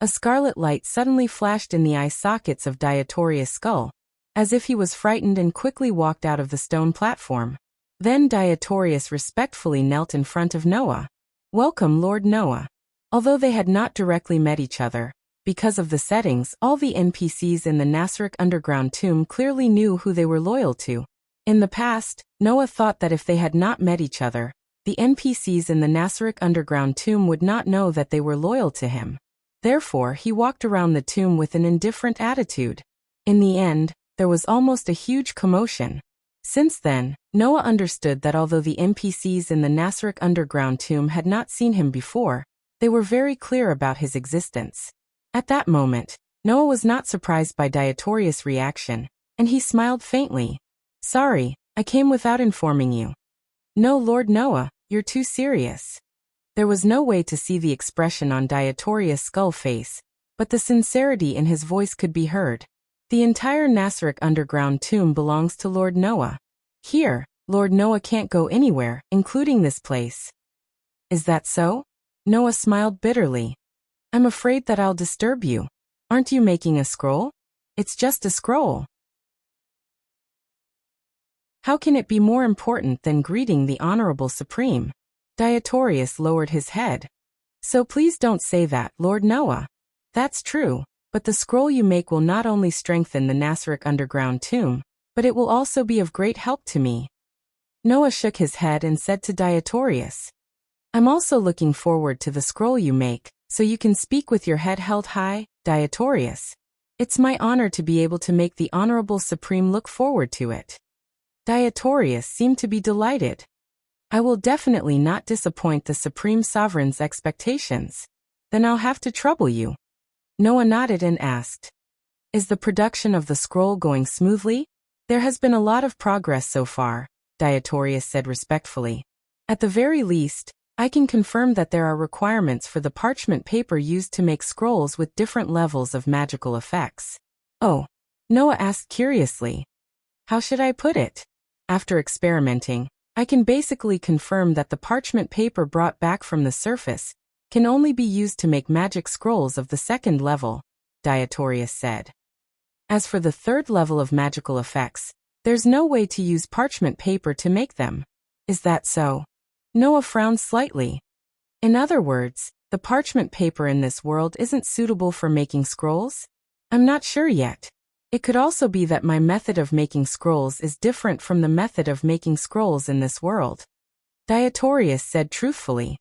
a scarlet light suddenly flashed in the eye sockets of Diotorius' skull, as if he was frightened, and quickly walked out of the stone platform. Then Diotorius respectfully knelt in front of Noah. "Welcome, Lord Noah." Although they had not directly met each other, because of the settings, all the NPCs in the Nasric underground tomb clearly knew who they were loyal to. In the past, Noah thought that if they had not met each other, the NPCs in the Nasric underground tomb would not know that they were loyal to him. Therefore, he walked around the tomb with an indifferent attitude. In the end, there was almost a huge commotion. Since then, Noah understood that although the NPCs in the Nasric underground tomb had not seen him before, they were very clear about his existence. At that moment, Noah was not surprised by Diotorius' reaction, and he smiled faintly. "Sorry, I came without informing you." "No, Lord Noah, you're too serious." There was no way to see the expression on Diotorius' skull face, but the sincerity in his voice could be heard. "The entire Nasric underground tomb belongs to Lord Noah. Here, Lord Noah can't go anywhere, including this place." "Is that so?" Noah smiled bitterly. "I'm afraid that I'll disturb you. Aren't you making a scroll?" "It's just a scroll. How can it be more important than greeting the Honorable Supreme?" Diotorius lowered his head. "So please don't say that, Lord Noah. That's true, but the scroll you make will not only strengthen the Nasric underground tomb, but it will also be of great help to me." Noah shook his head and said to Diotorius, "I'm also looking forward to the scroll you make, so you can speak with your head held high, Diotorius. It's my honor to be able to make the Honorable Supreme look forward to it." Diotorius seemed to be delighted. "I will definitely not disappoint the Supreme Sovereign's expectations. Then I'll have to trouble you." Noah nodded and asked, "Is the production of the scroll going smoothly?" "There has been a lot of progress so far," Diotorius said respectfully. "At the very least, I can confirm that there are requirements for the parchment paper used to make scrolls with different levels of magical effects." "Oh," Noah asked curiously. "How should I put it?" "After experimenting, I can basically confirm that the parchment paper brought back from the surface can only be used to make magic scrolls of the second level," Diotorius said. "As for the third level of magical effects, there's no way to use parchment paper to make them." "Is that so?" Noah frowned slightly. "In other words, the parchment paper in this world isn't suitable for making scrolls?" "I'm not sure yet. It could also be that my method of making scrolls is different from the method of making scrolls in this world," Diotorius said truthfully.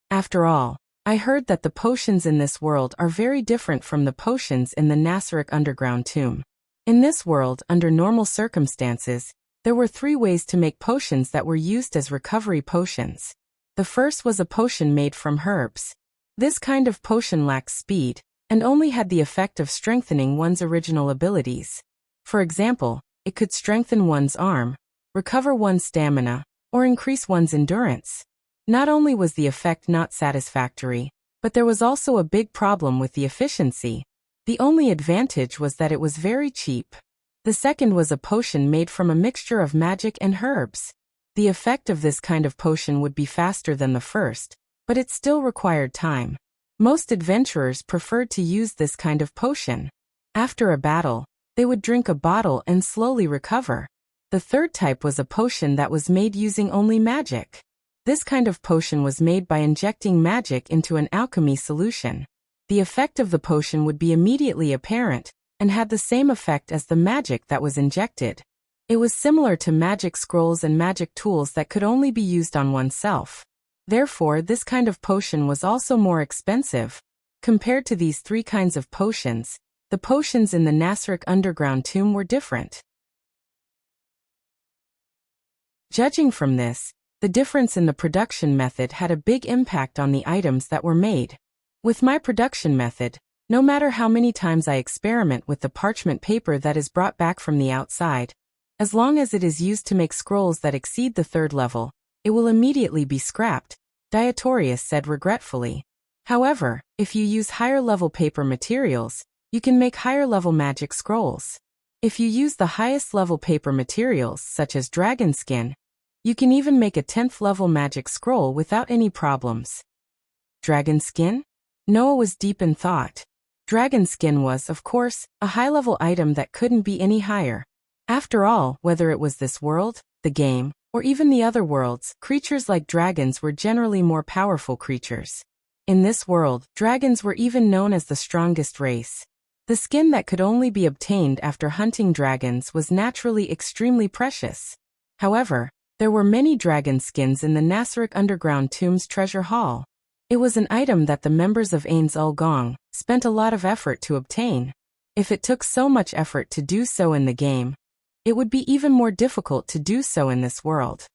"After all, I heard that the potions in this world are very different from the potions in the Nasric underground tomb. In this world, under normal circumstances, there were 3 ways to make potions that were used as recovery potions. The first was a potion made from herbs. This kind of potion lacked speed, and only had the effect of strengthening one's original abilities. For example, it could strengthen one's arm, recover one's stamina, or increase one's endurance. Not only was the effect not satisfactory, but there was also a big problem with the efficiency. The only advantage was that it was very cheap. The second was a potion made from a mixture of magic and herbs. The effect of this kind of potion would be faster than the first, but it still required time. Most adventurers preferred to use this kind of potion. After a battle, they would drink a bottle and slowly recover. The third type was a potion that was made using only magic. This kind of potion was made by injecting magic into an alchemy solution. The effect of the potion would be immediately apparent, and had the same effect as the magic that was injected. It was similar to magic scrolls and magic tools that could only be used on oneself. Therefore, this kind of potion was also more expensive. Compared to these 3 kinds of potions, the potions in the Nasric underground tomb were different. Judging from this, The difference in the production method had a big impact on the items that were made. With my production method, no matter how many times I experiment with the parchment paper that is brought back from the outside, as long as it is used to make scrolls that exceed the 3rd level, it will immediately be scrapped, Dietorius said regretfully. However, if you use higher-level paper materials, you can make higher-level magic scrolls. If you use the highest-level paper materials, such as dragon skin, you can even make a 10th-level magic scroll without any problems. Dragon skin? Noah was deep in thought. Dragon skin was, of course, a high-level item that couldn't be any higher. After all, whether it was this world, the game, or even the other worlds, creatures like dragons were generally more powerful creatures. In this world, dragons were even known as the strongest race. The skin that could only be obtained after hunting dragons was naturally extremely precious. However, there were many dragon skins in the Nasaric Underground Tomb's treasure hall. It was an item that the members of Ains Ul Gong spent a lot of effort to obtain. If it took so much effort to do so in the game, it would be even more difficult to do so in this world.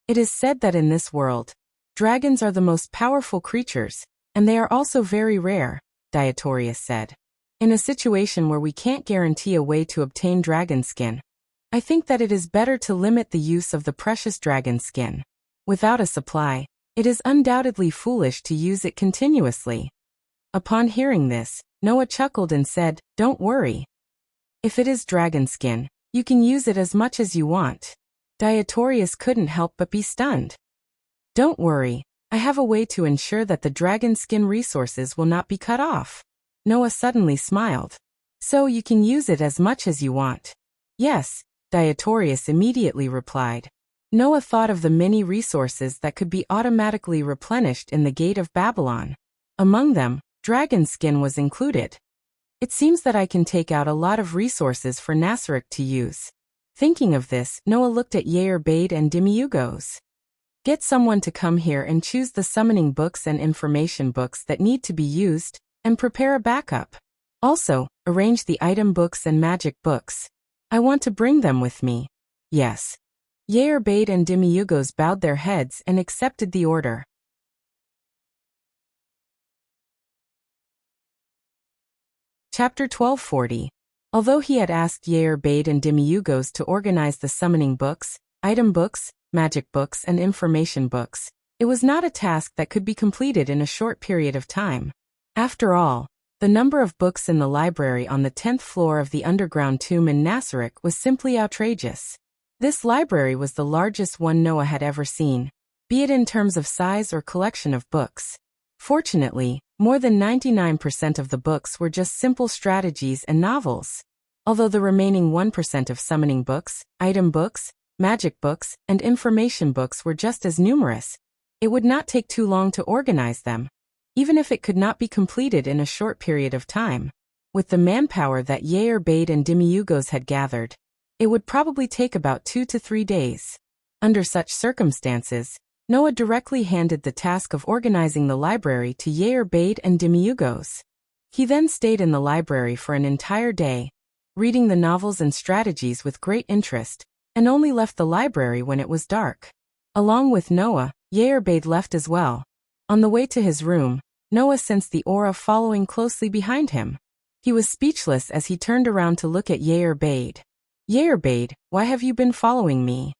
It is said that in this world, dragons are the most powerful creatures, and they are also very rare, Dietorius said. In a situation where we can't guarantee a way to obtain dragon skin, I think that it is better to limit the use of the precious dragon skin. Without a supply, it is undoubtedly foolish to use it continuously. Upon hearing this, Noah chuckled and said, "Don't worry. If it is dragon skin, you can use it as much as you want." Dietorius couldn't help but be stunned. "Don't worry, I have a way to ensure that the dragon skin resources will not be cut off." Noah suddenly smiled. "So you can use it as much as you want?" "Yes," Dietorius immediately replied. Noah thought of the many resources that could be automatically replenished in the Gate of Babylon. Among them, dragon skin was included. "It seems that I can take out a lot of resources for Nasaric to use." Thinking of this, Noah looked at Yair Bade and Demiugos. "Get someone to come here and choose the summoning books and information books that need to be used, and prepare a backup. Also, arrange the item books and magic books. I want to bring them with me." "Yes." Yair Bade and Demiugos bowed their heads and accepted the order. Chapter 1240. Although he had asked Yair Bade and Demiugos to organize the summoning books, item books, magic books and information books, it was not a task that could be completed in a short period of time. After all, the number of books in the library on the 10th floor of the underground tomb in Nasaric was simply outrageous. This library was the largest one Noah had ever seen, be it in terms of size or collection of books. Fortunately, more than 99% of the books were just simple strategies and novels. Although the remaining 1% of summoning books, item books, magic books, and information books were just as numerous, it would not take too long to organize them, even if it could not be completed in a short period of time. With the manpower that Yair Bade and Demiugos had gathered, it would probably take about 2 to 3 days. Under such circumstances, Noah directly handed the task of organizing the library to Yair Bade and Demiugos. He then stayed in the library for an entire day, reading the novels and strategies with great interest, and only left the library when it was dark. Along with Noah, Yair Bade left as well. On the way to his room, Noah sensed the aura following closely behind him. He was speechless as he turned around to look at Yair Bade. "Yair Bade, why have you been following me?"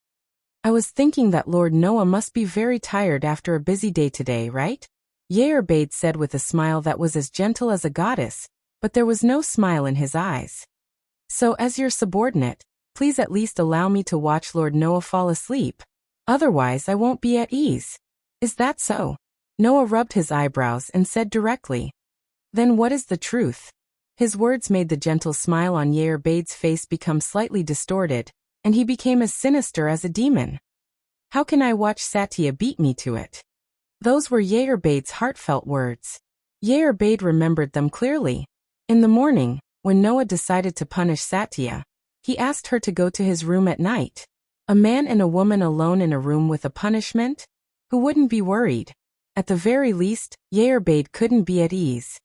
"I was thinking that Lord Noah must be very tired after a busy day today, right?" Yair Bade said with a smile that was as gentle as a goddess, but there was no smile in his eyes. "So as your subordinate, please at least allow me to watch Lord Noah fall asleep. Otherwise I won't be at ease." "Is that so?" Noah rubbed his eyebrows and said directly. "Then what is the truth?" His words made the gentle smile on Yair Bade's face become slightly distorted, and he became as sinister as a demon. "How can I watch Satya beat me to it?" Those were Yair Bade's heartfelt words. Yair Bade remembered them clearly. In the morning, when Noah decided to punish Satya, he asked her to go to his room at night. A man and a woman alone in a room with a punishment? Who wouldn't be worried? At the very least, Yair Bade couldn't be at ease.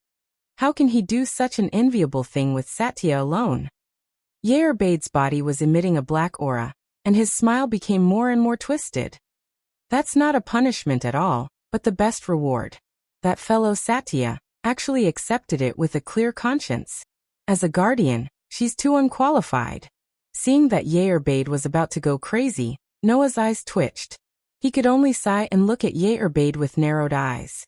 How can he do such an enviable thing with Satya alone? Yair Bade's body was emitting a black aura, and his smile became more and more twisted. That's not a punishment at all, but the best reward. That fellow Satya actually accepted it with a clear conscience. As a guardian, she's too unqualified. Seeing that Yerbade was about to go crazy, Noah's eyes twitched. He could only sigh and look at Yerbade with narrowed eyes.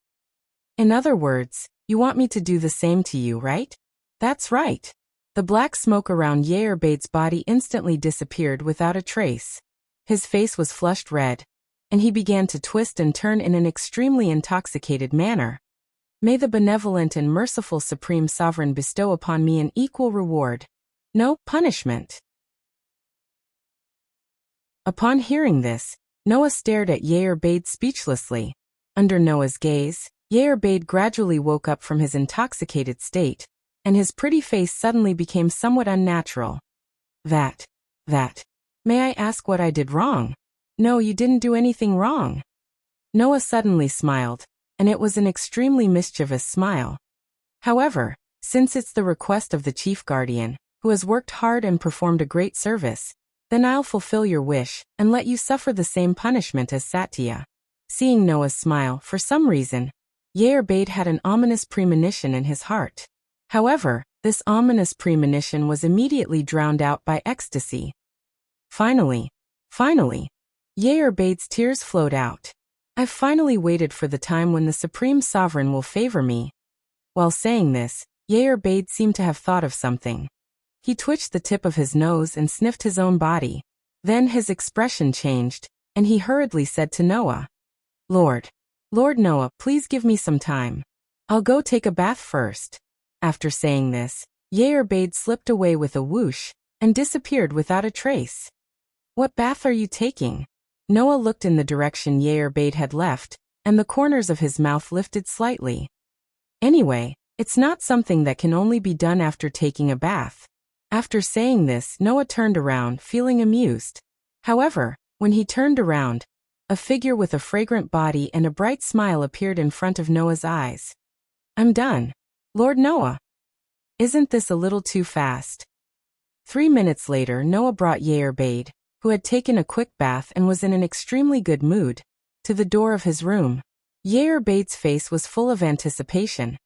In other words, you want me to do the same to you, right? That's right. The black smoke around Yerbade's body instantly disappeared without a trace. His face was flushed red, and he began to twist and turn in an extremely intoxicated manner. May the benevolent and merciful Supreme Sovereign bestow upon me an equal reward. No punishment. Upon hearing this, Noah stared at Yerbade speechlessly. Under Noah's gaze, Yerbade gradually woke up from his intoxicated state, and his pretty face suddenly became somewhat unnatural. That. May I ask what I did wrong? No, you didn't do anything wrong. Noah suddenly smiled, and it was an extremely mischievous smile. However, since it's the request of the Chief Guardian, who has worked hard and performed a great service, then I'll fulfill your wish and let you suffer the same punishment as Satya. Seeing Noah's smile, for some reason, Yerbade had an ominous premonition in his heart. However, this ominous premonition was immediately drowned out by ecstasy. Finally, Yerbade's tears flowed out. I've finally waited for the time when the Supreme Sovereign will favor me. While saying this, Yerbade seemed to have thought of something. He twitched the tip of his nose and sniffed his own body. Then his expression changed, and he hurriedly said to Noah, Lord Noah, please give me some time. I'll go take a bath first. After saying this, Yerbade slipped away with a whoosh and disappeared without a trace. What bath are you taking? Noah looked in the direction Yerbade had left, and the corners of his mouth lifted slightly. Anyway, it's not something that can only be done after taking a bath. After saying this, Noah turned around, feeling amused. However, when he turned around, a figure with a fragrant body and a bright smile appeared in front of Noah's eyes. I'm done. Lord Noah. Isn't this a little too fast? 3 minutes later, Noah brought Yerbade, who had taken a quick bath and was in an extremely good mood, to the door of his room. Yerbade's face was full of anticipation,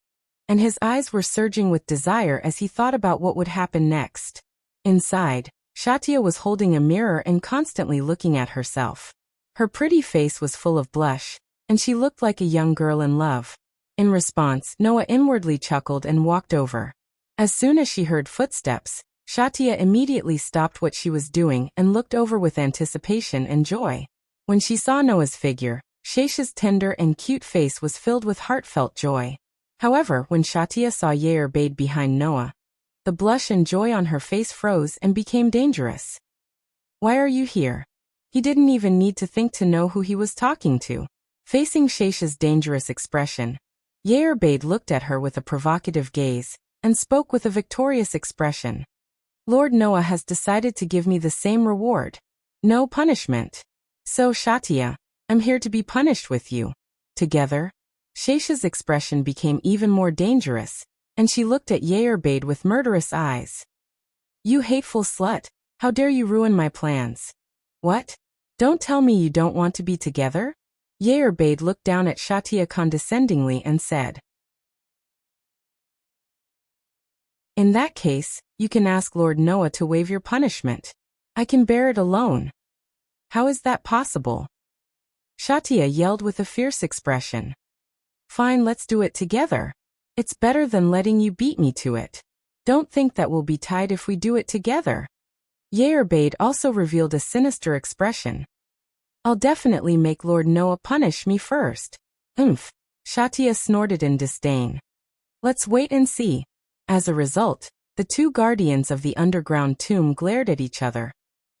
and his eyes were surging with desire as he thought about what would happen next. Inside, Satya was holding a mirror and constantly looking at herself. Her pretty face was full of blush, and she looked like a young girl in love. In response, Noah inwardly chuckled and walked over. As soon as she heard footsteps, Satya immediately stopped what she was doing and looked over with anticipation and joy. When she saw Noah's figure, Shesha's tender and cute face was filled with heartfelt joy. However, when Satya saw Yerbade behind Noah, the blush and joy on her face froze and became dangerous. Why are you here? He didn't even need to think to know who he was talking to. Facing Shesha's dangerous expression, Yerbade looked at her with a provocative gaze and spoke with a victorious expression. Lord Noah has decided to give me the same reward. No punishment. So, Satya, I'm here to be punished with you. Together? Shesha's expression became even more dangerous, and she looked at Yerbade with murderous eyes. You hateful slut, how dare you ruin my plans? What? Don't tell me you don't want to be together? Yerbade looked down at Satya condescendingly and said, In that case, you can ask Lord Noah to waive your punishment. I can bear it alone. How is that possible? Satya yelled with a fierce expression. Fine, let's do it together. It's better than letting you beat me to it. Don't think that we'll be tied if we do it together. Yerbade also revealed a sinister expression. I'll definitely make Lord Noah punish me first. Satya snorted in disdain. Let's wait and see. As a result, the two guardians of the underground tomb glared at each other,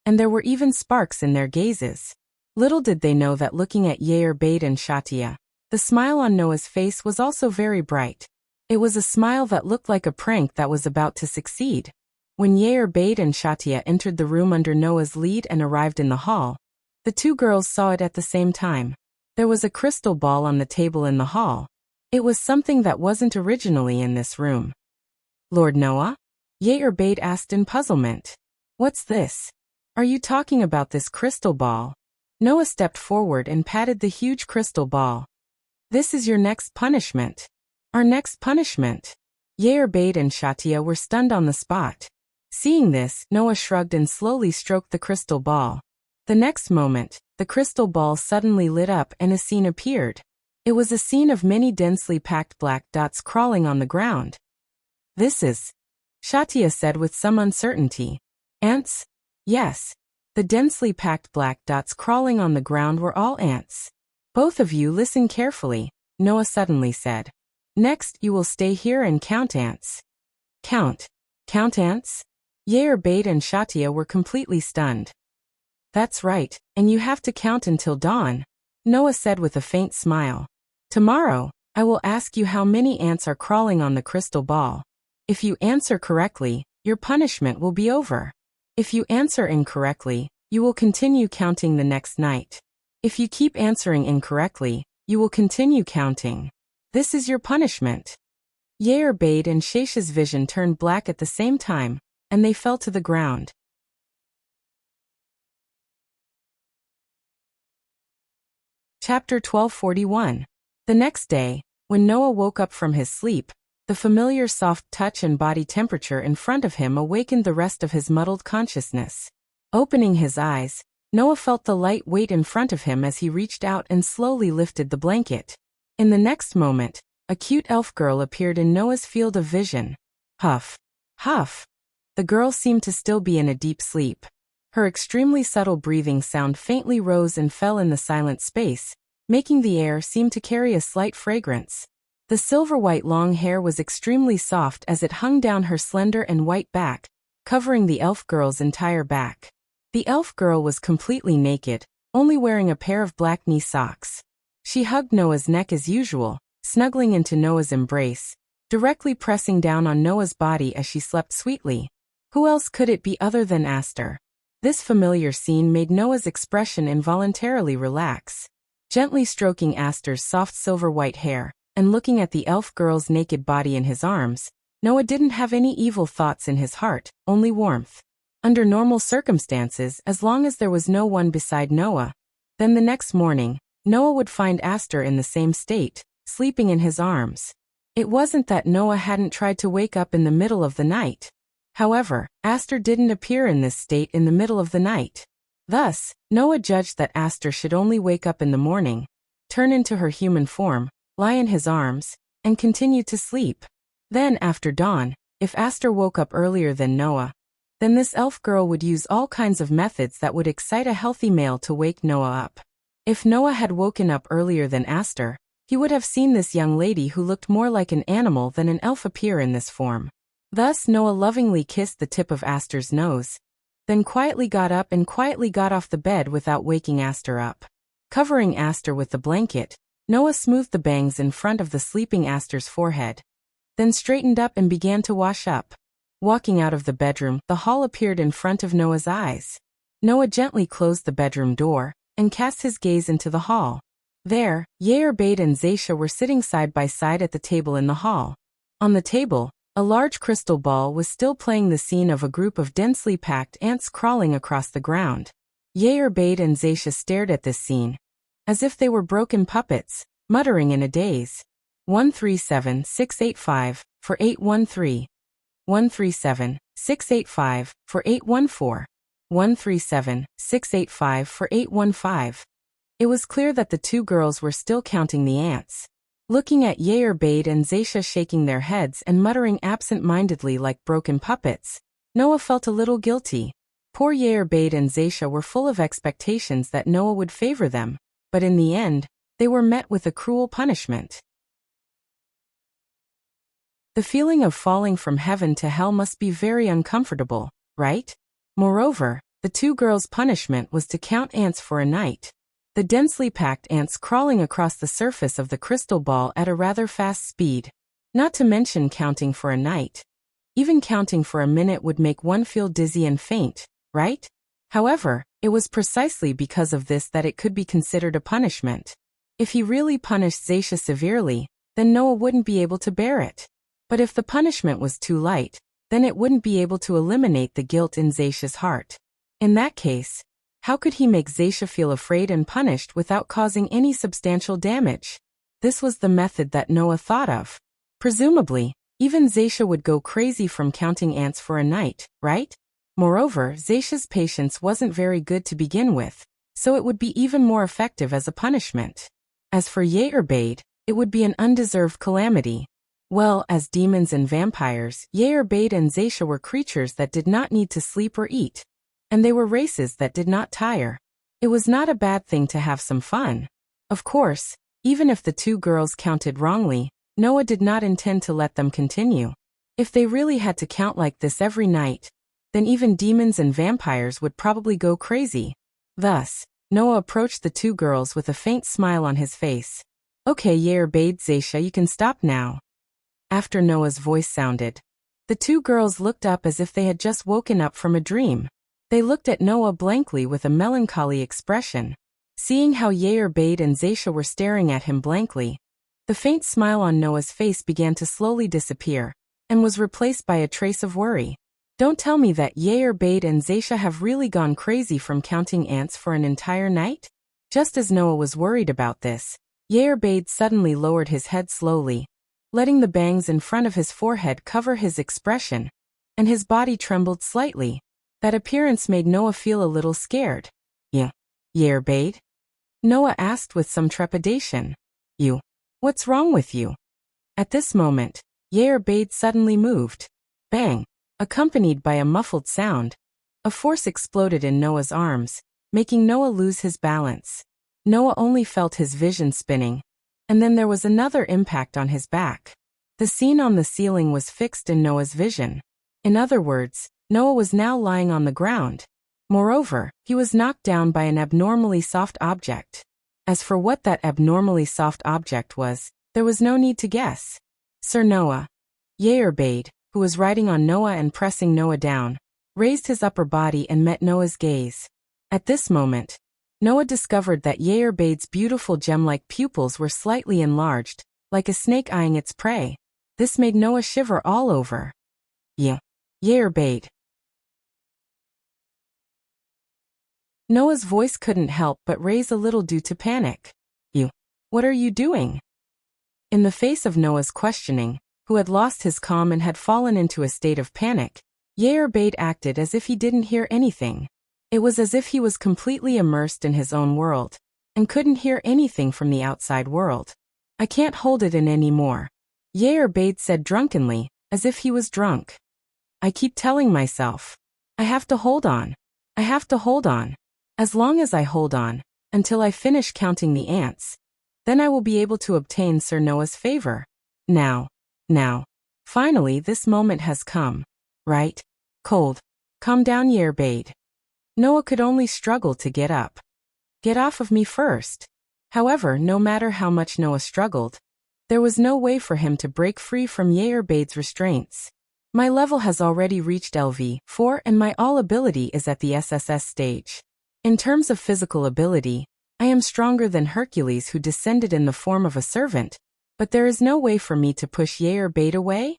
and there were even sparks in their gazes. Little did they know that looking at Yerbade and Satya, the smile on Noah's face was also very bright. It was a smile that looked like a prank that was about to succeed. When Yerbade and Satya entered the room under Noah's lead and arrived in the hall, the two girls saw it at the same time. There was a crystal ball on the table in the hall. It was something that wasn't originally in this room. Lord Noah? Yerbade asked in puzzlement. What's this? Are you talking about this crystal ball? Noah stepped forward and patted the huge crystal ball. This is your next punishment. Our next punishment. Yerbade and Shatia were stunned on the spot. Seeing this, Noah shrugged and slowly stroked the crystal ball. The next moment, the crystal ball suddenly lit up and a scene appeared. It was a scene of many densely packed black dots crawling on the ground. This is, Shatia said with some uncertainty. Ants? Yes. The densely packed black dots crawling on the ground were all ants. Both of you listen carefully, Noah suddenly said. Next, you will stay here and count ants. Count. Count ants? Yerbade and Shatia were completely stunned. That's right, and you have to count until dawn, Noah said with a faint smile. Tomorrow, I will ask you how many ants are crawling on the crystal ball. If you answer correctly, your punishment will be over. If you answer incorrectly, you will continue counting the next night. If you keep answering incorrectly, you will continue counting. This is your punishment. Yerbade and Shesha's vision turned black at the same time, and they fell to the ground. Chapter 1241. The next day, when Noah woke up from his sleep, the familiar soft touch and body temperature in front of him awakened the rest of his muddled consciousness. Opening his eyes, Noah felt the light weight in front of him as he reached out and slowly lifted the blanket. In the next moment, a cute elf girl appeared in Noah's field of vision. Huff. Huff. The girl seemed to still be in a deep sleep. Her extremely subtle breathing sound faintly rose and fell in the silent space, making the air seem to carry a slight fragrance. The silver-white long hair was extremely soft as it hung down her slender and white back, covering the elf girl's entire back. The elf girl was completely naked, only wearing a pair of black knee socks. She hugged Noah's neck as usual, snuggling into Noah's embrace, directly pressing down on Noah's body as she slept sweetly. Who else could it be other than Aster? This familiar scene made Noah's expression involuntarily relax. Gently stroking Aster's soft silver-white hair, and looking at the elf girl's naked body in his arms, Noah didn't have any evil thoughts in his heart, only warmth. Under normal circumstances, as long as there was no one beside Noah, then the next morning, Noah would find Aster in the same state, sleeping in his arms. It wasn't that Noah hadn't tried to wake up in the middle of the night. However, Aster didn't appear in this state in the middle of the night. Thus, Noah judged that Aster should only wake up in the morning, turn into her human form, lie in his arms, and continue to sleep. Then after dawn, if Aster woke up earlier than Noah, then this elf girl would use all kinds of methods that would excite a healthy male to wake Noah up. If Noah had woken up earlier than Aster, he would have seen this young lady who looked more like an animal than an elf appear in this form. Thus Noah lovingly kissed the tip of Aster's nose, then quietly got up and quietly got off the bed without waking Aster up. Covering Aster with the blanket, Noah smoothed the bangs in front of the sleeping Aster's forehead, then straightened up and began to wash up. Walking out of the bedroom, the hall appeared in front of Noah's eyes. Noah gently closed the bedroom door, and cast his gaze into the hall. There, Yerbade and Zaisha were sitting side by side at the table in the hall. On the table, a large crystal ball was still playing the scene of a group of densely packed ants crawling across the ground. Yerbade and Zaisha stared at this scene, as if they were broken puppets, muttering in a daze. 137-685, for 813. 137-685, for 814. 137-685, for 815. It was clear that the two girls were still counting the ants. Looking at Yerbade and Zaisha shaking their heads and muttering absent-mindedly like broken puppets, Noah felt a little guilty. Poor Yerbade and Zaisha were full of expectations that Noah would favor them, but in the end, they were met with a cruel punishment. The feeling of falling from heaven to hell must be very uncomfortable, right? Moreover, the two girls' punishment was to count ants for a night. The densely packed ants crawling across the surface of the crystal ball at a rather fast speed. Not to mention counting for a night. Even counting for a minute would make one feel dizzy and faint, right? However, it was precisely because of this that it could be considered a punishment. If he really punished Zaisha severely, then Noah wouldn't be able to bear it. But if the punishment was too light, then it wouldn't be able to eliminate the guilt in Zaisha's heart. In that case, How could he make Zaisha feel afraid and punished without causing any substantial damage? This was the method that Noah thought of. Presumably, even Zaisha would go crazy from counting ants for a night, right? Moreover, Zaisha's patience wasn't very good to begin with, so it would be even more effective as a punishment. As for Ye'erbade, it would be an undeserved calamity. Well, as demons and vampires, Ye'erbade and Zaisha were creatures that did not need to sleep or eat. And they were races that did not tire. It was not a bad thing to have some fun. Of course, even if the two girls counted wrongly, Noah did not intend to let them continue. If they really had to count like this every night, then even demons and vampires would probably go crazy. Thus, Noah approached the two girls with a faint smile on his face. Okay, Ye'erbade, Zaisha, you can stop now. After Noah's voice sounded, the two girls looked up as if they had just woken up from a dream. They looked at Noah blankly with a melancholy expression. Seeing how Ye'erbade and Zaisha were staring at him blankly, the faint smile on Noah's face began to slowly disappear, and was replaced by a trace of worry. Don't tell me that Ye'erbade and Zaisha have really gone crazy from counting ants for an entire night? Just as Noah was worried about this, Ye'erbade suddenly lowered his head slowly, letting the bangs in front of his forehead cover his expression, and his body trembled slightly. That appearance made Noah feel a little scared. Yeah, Ye'erbade? Noah asked with some trepidation. What's wrong with you? At this moment, Ye'erbade suddenly moved. Bang! Accompanied by a muffled sound, a force exploded in Noah's arms, making Noah lose his balance. Noah only felt his vision spinning, and then there was another impact on his back. The scene on the ceiling was fixed in Noah's vision. In other words, Noah was now lying on the ground. Moreover, he was knocked down by an abnormally soft object. As for what that abnormally soft object was, there was no need to guess. Sir Noah. Ye'erbade, who was riding on Noah and pressing Noah down, raised his upper body and met Noah's gaze. At this moment, Noah discovered that Ye'erbade's beautiful gem-like pupils were slightly enlarged, like a snake eyeing its prey. This made Noah shiver all over. Ye'erbade. Noah's voice couldn't help but raise a little due to panic. What are you doing? In the face of Noah's questioning, who had lost his calm and had fallen into a state of panic, Ye'erbade acted as if he didn't hear anything. It was as if he was completely immersed in his own world, and couldn't hear anything from the outside world. I can't hold it in anymore, Ye'erbade said drunkenly, as if he was drunk. I keep telling myself, I have to hold on. I have to hold on. As long as I hold on, until I finish counting the ants, then I will be able to obtain Sir Noah's favor. Now, finally this moment has come. Right? Cold. Calm down, Ye'erbade. Noah could only struggle to get up. Get off of me first. However, no matter how much Noah struggled, there was no way for him to break free from Ye'erbade's restraints. My level has already reached LV4 and my all ability is at the SSS stage. In terms of physical ability, I am stronger than Hercules, who descended in the form of a servant, but there is no way for me to push Ye'erbade away.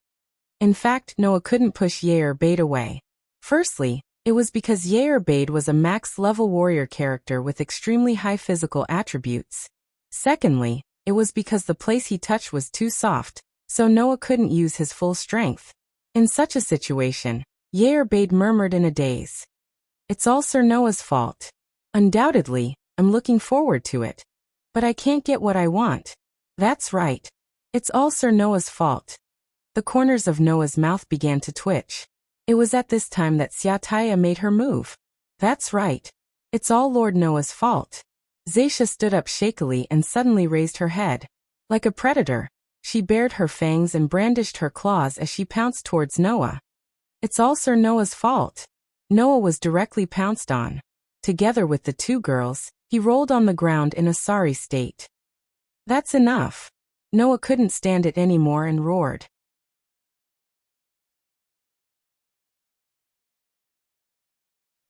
In fact, Noah couldn't push Ye'erbade away. Firstly, it was because Ye'erbade was a max-level warrior character with extremely high physical attributes. Secondly, it was because the place he touched was too soft, so Noah couldn't use his full strength. In such a situation, Ye'erbade murmured in a daze. It's all Sir Noah's fault. Undoubtedly, I'm looking forward to it. But I can't get what I want. That's right. It's all Sir Noah's fault. The corners of Noah's mouth began to twitch. It was at this time that Xiataya made her move. That's right. It's all Lord Noah's fault. Zaisha stood up shakily and suddenly raised her head. Like a predator, she bared her fangs and brandished her claws as she pounced towards Noah. It's all Sir Noah's fault. Noah was directly pounced on. Together with the two girls, he rolled on the ground in a sorry state. That's enough. Noah couldn't stand it anymore and roared.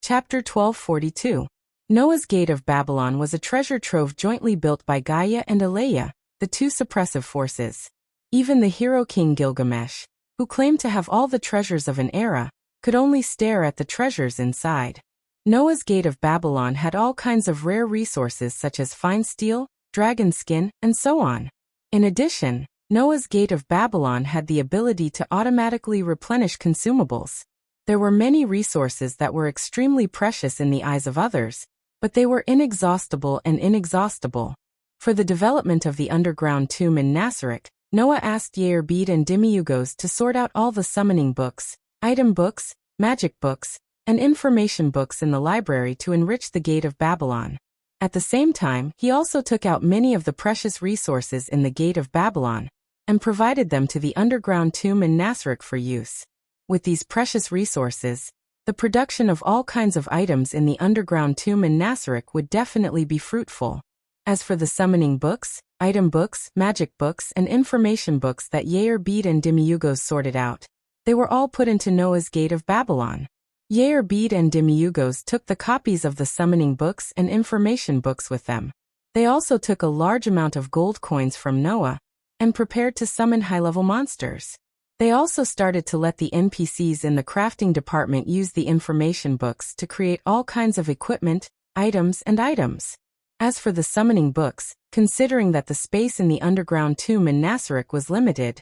Chapter 1242. Noah's Gate of Babylon was a treasure trove jointly built by Gaia and Aleia, the two suppressive forces. Even the hero king Gilgamesh, who claimed to have all the treasures of an era, could only stare at the treasures inside. Noah's Gate of Babylon had all kinds of rare resources such as fine steel, dragon skin, and so on. In addition, Noah's Gate of Babylon had the ability to automatically replenish consumables. There were many resources that were extremely precious in the eyes of others, but they were inexhaustible and inexhaustible. For the development of the underground tomb in Nasarek, Noah asked Yair-Beed and Demiugos to sort out all the summoning books, item books, magic books, and information books in the library to enrich the Gate of Babylon. At the same time, he also took out many of the precious resources in the Gate of Babylon and provided them to the underground tomb in Nasarek for use. With these precious resources, the production of all kinds of items in the underground tomb in Nasarek would definitely be fruitful. As for the summoning books, item books, magic books, and information books that Yair-Beed and Demiugos sorted out, they were all put into Noah's Gate of Babylon. Yair-Beed and Demiugos took the copies of the summoning books and information books with them. They also took a large amount of gold coins from Noah and prepared to summon high-level monsters. They also started to let the NPCs in the crafting department use the information books to create all kinds of equipment, items, and items. As for the summoning books, considering that the space in the underground tomb in Nasarek was limited,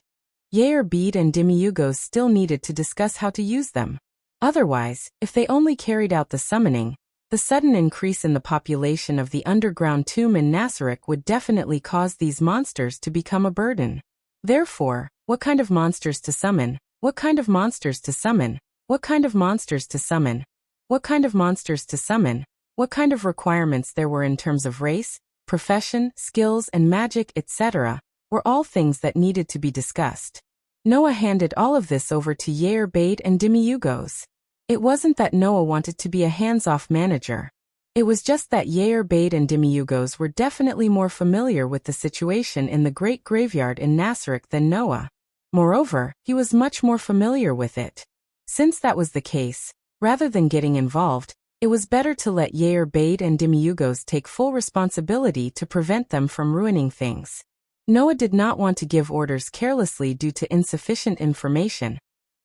Yair-Beed and Demiugos still needed to discuss how to use them. Otherwise, if they only carried out the summoning, the sudden increase in the population of the underground tomb in Nasarek would definitely cause these monsters to become a burden. Therefore, what kind of monsters to summon? What kind of monsters to summon? What kind of monsters to summon? What kind of monsters to summon? What kind of requirements there were in terms of race, profession, skills, and magic, etc., were all things that needed to be discussed. Noah handed all of this over to Yair-Beed and Demiugos. It wasn't that Noah wanted to be a hands-off manager. It was just that Yair-Beed and Demiugos were definitely more familiar with the situation in the Great Graveyard in Nasarek than Noah. Moreover, he was much more familiar with it. Since that was the case, rather than getting involved, it was better to let Yair-Beed and Demiugos take full responsibility to prevent them from ruining things. Noah did not want to give orders carelessly due to insufficient information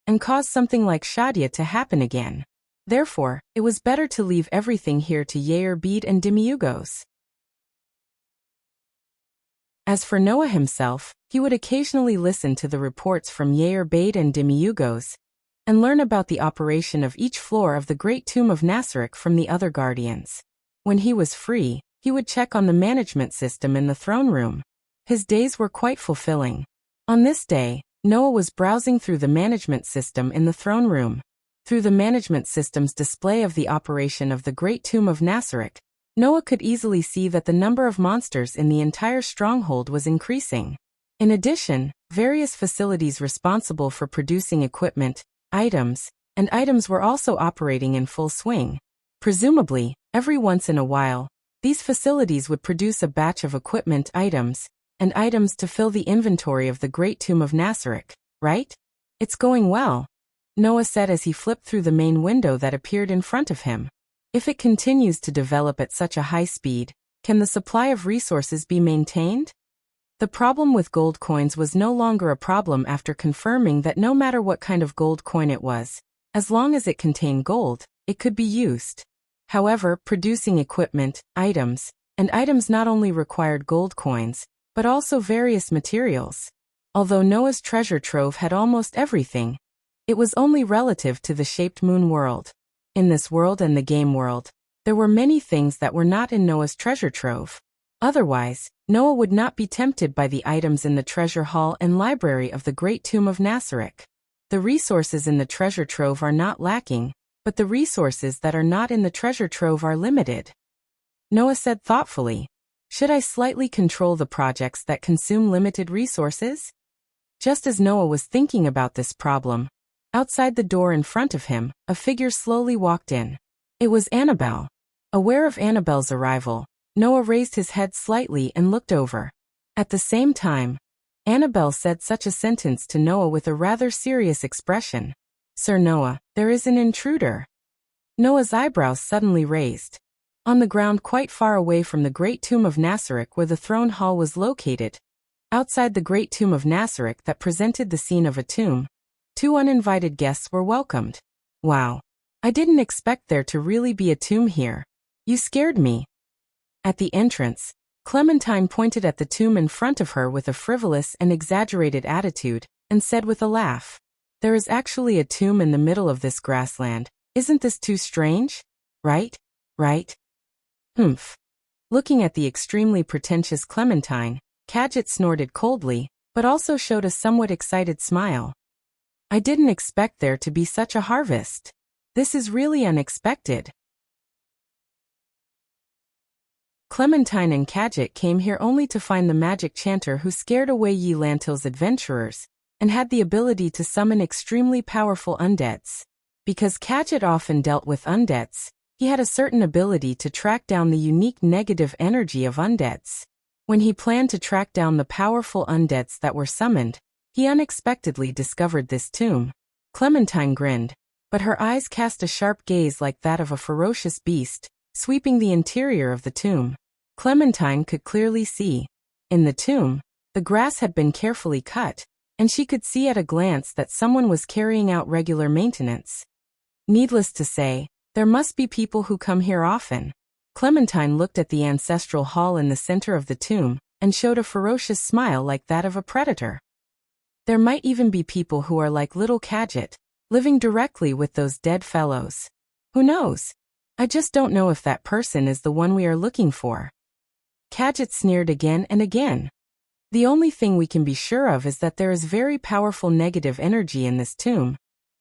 and cause something like Shadia to happen again. Therefore, it was better to leave everything here to Yair-Beed and Demiugos. As for Noah himself, he would occasionally listen to the reports from Yair-Beed and Demiugos and learn about the operation of each floor of the Great Tomb of Nasarek from the other guardians. When he was free, he would check on the management system in the throne room. His days were quite fulfilling. On this day, Noah was browsing through the management system in the throne room. Through the management system's display of the operation of the Great Tomb of Nasarek, Noah could easily see that the number of monsters in the entire stronghold was increasing. In addition, various facilities responsible for producing equipment, items, and items were also operating in full swing. Presumably, every once in a while, these facilities would produce a batch of equipment items to fill the inventory of the Great Tomb of Nasarek, right? It's going well, Noah said as he flipped through the main window that appeared in front of him. If it continues to develop at such a high speed, can the supply of resources be maintained? The problem with gold coins was no longer a problem after confirming that no matter what kind of gold coin it was, as long as it contained gold, it could be used. However, producing equipment, items not only required gold coins, but also various materials. Although Noah's treasure trove had almost everything, it was only relative to the shaped moon world. In this world and the game world, there were many things that were not in Noah's treasure trove. Otherwise, Noah would not be tempted by the items in the treasure hall and library of the Great Tomb of Nasarek. The resources in the treasure trove are not lacking, but the resources that are not in the treasure trove are limited. Noah said thoughtfully, "Should I slightly control the projects that consume limited resources?" Just as Noah was thinking about this problem, outside the door in front of him, a figure slowly walked in. It was Annabelle. Aware of Annabelle's arrival, Noah raised his head slightly and looked over. At the same time, Annabelle said such a sentence to Noah with a rather serious expression. "Sir Noah, there is an intruder." Noah's eyebrows suddenly raised. On the ground quite far away from the Great Tomb of Nasarek where the throne hall was located, outside the Great Tomb of Nasarek that presented the scene of a tomb, two uninvited guests were welcomed. "Wow. I didn't expect there to really be a tomb here. You scared me. At the entrance, Clementine pointed at the tomb in front of her with a frivolous and exaggerated attitude, and said with a laugh, "There is actually a tomb in the middle of this grassland. Isn't this too strange? Right? Right?" Humph. Looking at the extremely pretentious Clementine, Cadget snorted coldly, but also showed a somewhat excited smile. "I didn't expect there to be such a harvest. This is really unexpected." Clementine and Cadget came here only to find the magic chanter who scared away Yi Lantil's adventurers, and had the ability to summon extremely powerful undeads. Because Cadget often dealt with undeads, he had a certain ability to track down the unique negative energy of undeads. When he planned to track down the powerful undeads that were summoned, he unexpectedly discovered this tomb. Clementine grinned, but her eyes cast a sharp gaze like that of a ferocious beast, sweeping the interior of the tomb. Clementine could clearly see. In the tomb, the grass had been carefully cut, and she could see at a glance that someone was carrying out regular maintenance. Needless to say, there must be people who come here often. Clementine looked at the ancestral hall in the center of the tomb, and showed a ferocious smile like that of a predator. There might even be people who are like little Cadget, living directly with those dead fellows. Who knows? I just don't know if that person is the one we are looking for. Cadget sneered again and again. The only thing we can be sure of is that there is very powerful negative energy in this tomb,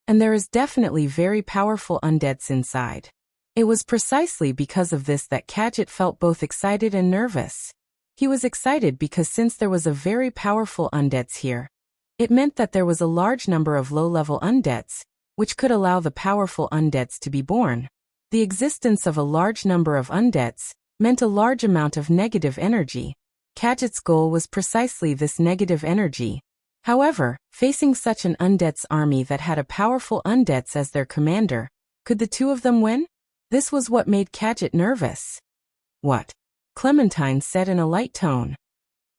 and there is definitely very powerful undeads inside. It was precisely because of this that Cadget felt both excited and nervous. He was excited because since there was a very powerful undeads here, it meant that there was a large number of low-level undeads, which could allow the powerful undeads to be born. The existence of a large number of undeads meant a large amount of negative energy. Cadget's goal was precisely this negative energy. However, facing such an undeads army that had a powerful undeads as their commander, could the two of them win? This was what made Cadget nervous. "What?" Clementine said in a light tone.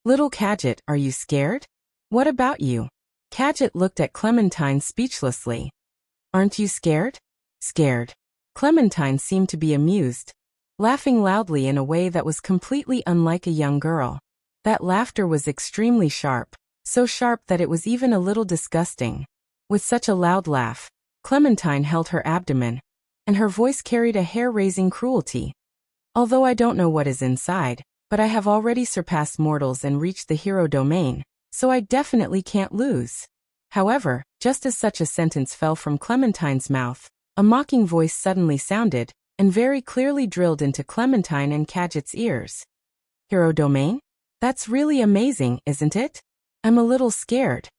"Little Cadget, are you scared? What about you?" Cadget looked at Clementine speechlessly. "Aren't you scared?" "Scared." Clementine seemed to be amused, laughing loudly in a way that was completely unlike a young girl. That laughter was extremely sharp, so sharp that it was even a little disgusting. With such a loud laugh, Clementine held her abdomen, and her voice carried a hair-raising cruelty. "Although I don't know what is inside, but I have already surpassed mortals and reached the hero domain, so I definitely can't lose." However, just as such a sentence fell from Clementine's mouth, a mocking voice suddenly sounded, and very clearly drilled into Clementine and Cadget's ears. "Hero domain? That's really amazing, isn't it? I'm a little scared."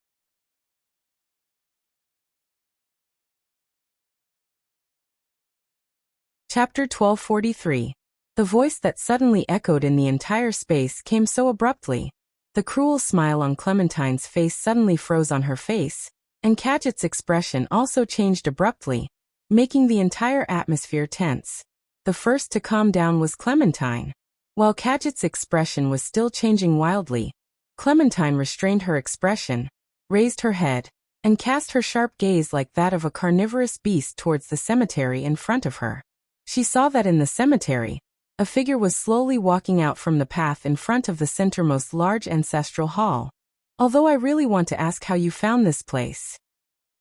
Chapter 1243. The voice that suddenly echoed in the entire space came so abruptly. The cruel smile on Clementine's face suddenly froze on her face, and Cadget's expression also changed abruptly, making the entire atmosphere tense. The first to calm down was Clementine. While Cadget's expression was still changing wildly, Clementine restrained her expression, raised her head, and cast her sharp gaze like that of a carnivorous beast towards the cemetery in front of her. She saw that in the cemetery, a figure was slowly walking out from the path in front of the centermost large ancestral hall. "Although I really want to ask how you found this place."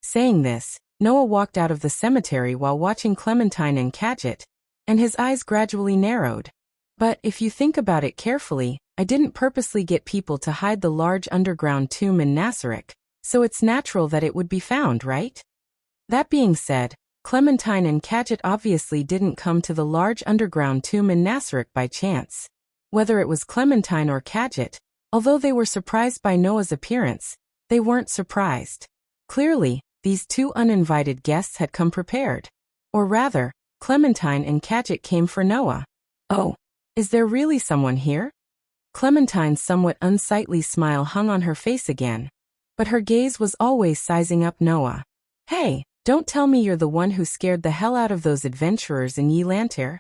Saying this, Noah walked out of the cemetery while watching Clementine and Cadget, and his eyes gradually narrowed. "But if you think about it carefully, I didn't purposely get people to hide the large underground tomb in Nasarek, so it's natural that it would be found, right?" That being said, Clementine and Cadget obviously didn't come to the large underground tomb in Nasarek by chance. Whether it was Clementine or Cadget, although they were surprised by Noah's appearance, they weren't surprised. Clearly, these two uninvited guests had come prepared. Or rather, Clementine and Cadget came for Noah. "Oh, is there really someone here?" Clementine's somewhat unsightly smile hung on her face again, but her gaze was always sizing up Noah. "Hey, don't tell me you're the one who scared the hell out of those adventurers in Yi Lantir."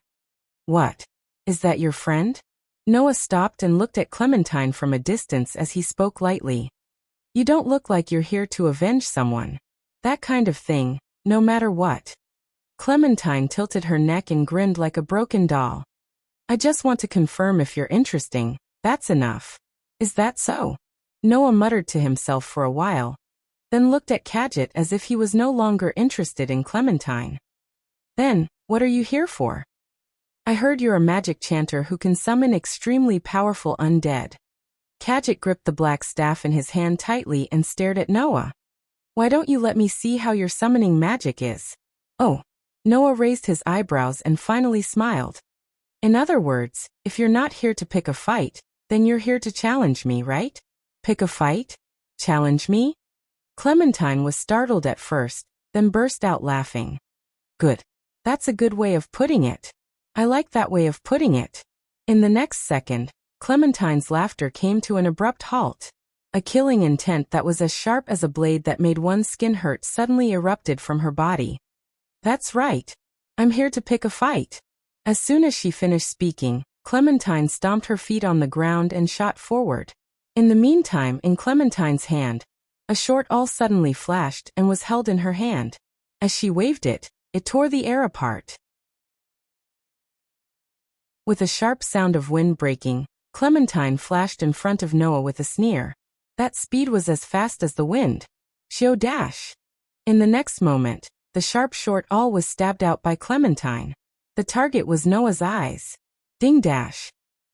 "What? Is that your friend?" Noah stopped and looked at Clementine from a distance as he spoke lightly. "You don't look like you're here to avenge someone. That kind of thing, no matter what." Clementine tilted her neck and grinned like a broken doll. I just want to confirm if you're interesting, that's enough. Is that so? Noah muttered to himself for a while, then looked at Kadget as if he was no longer interested in Clementine. Then, what are you here for? I heard you're a magic chanter who can summon extremely powerful undead. Kadget gripped the black staff in his hand tightly and stared at Noah. Why don't you let me see how your summoning magic is? Oh. Noah raised his eyebrows and finally smiled. In other words, if you're not here to pick a fight, then you're here to challenge me, right? Pick a fight? Challenge me? Clementine was startled at first, then burst out laughing. Good. That's a good way of putting it. I like that way of putting it. In the next second, Clementine's laughter came to an abrupt halt. A killing intent that was as sharp as a blade that made one's skin hurt suddenly erupted from her body. That's right. I'm here to pick a fight. As soon as she finished speaking, Clementine stomped her feet on the ground and shot forward. In the meantime, in Clementine's hand, a short awl suddenly flashed and was held in her hand. As she waved it, it tore the air apart. With a sharp sound of wind breaking, Clementine flashed in front of Noah with a sneer. That speed was as fast as the wind. Shio dash. In the next moment, the sharp short awl was stabbed out by Clementine. The target was Noah's eyes. Ding dash.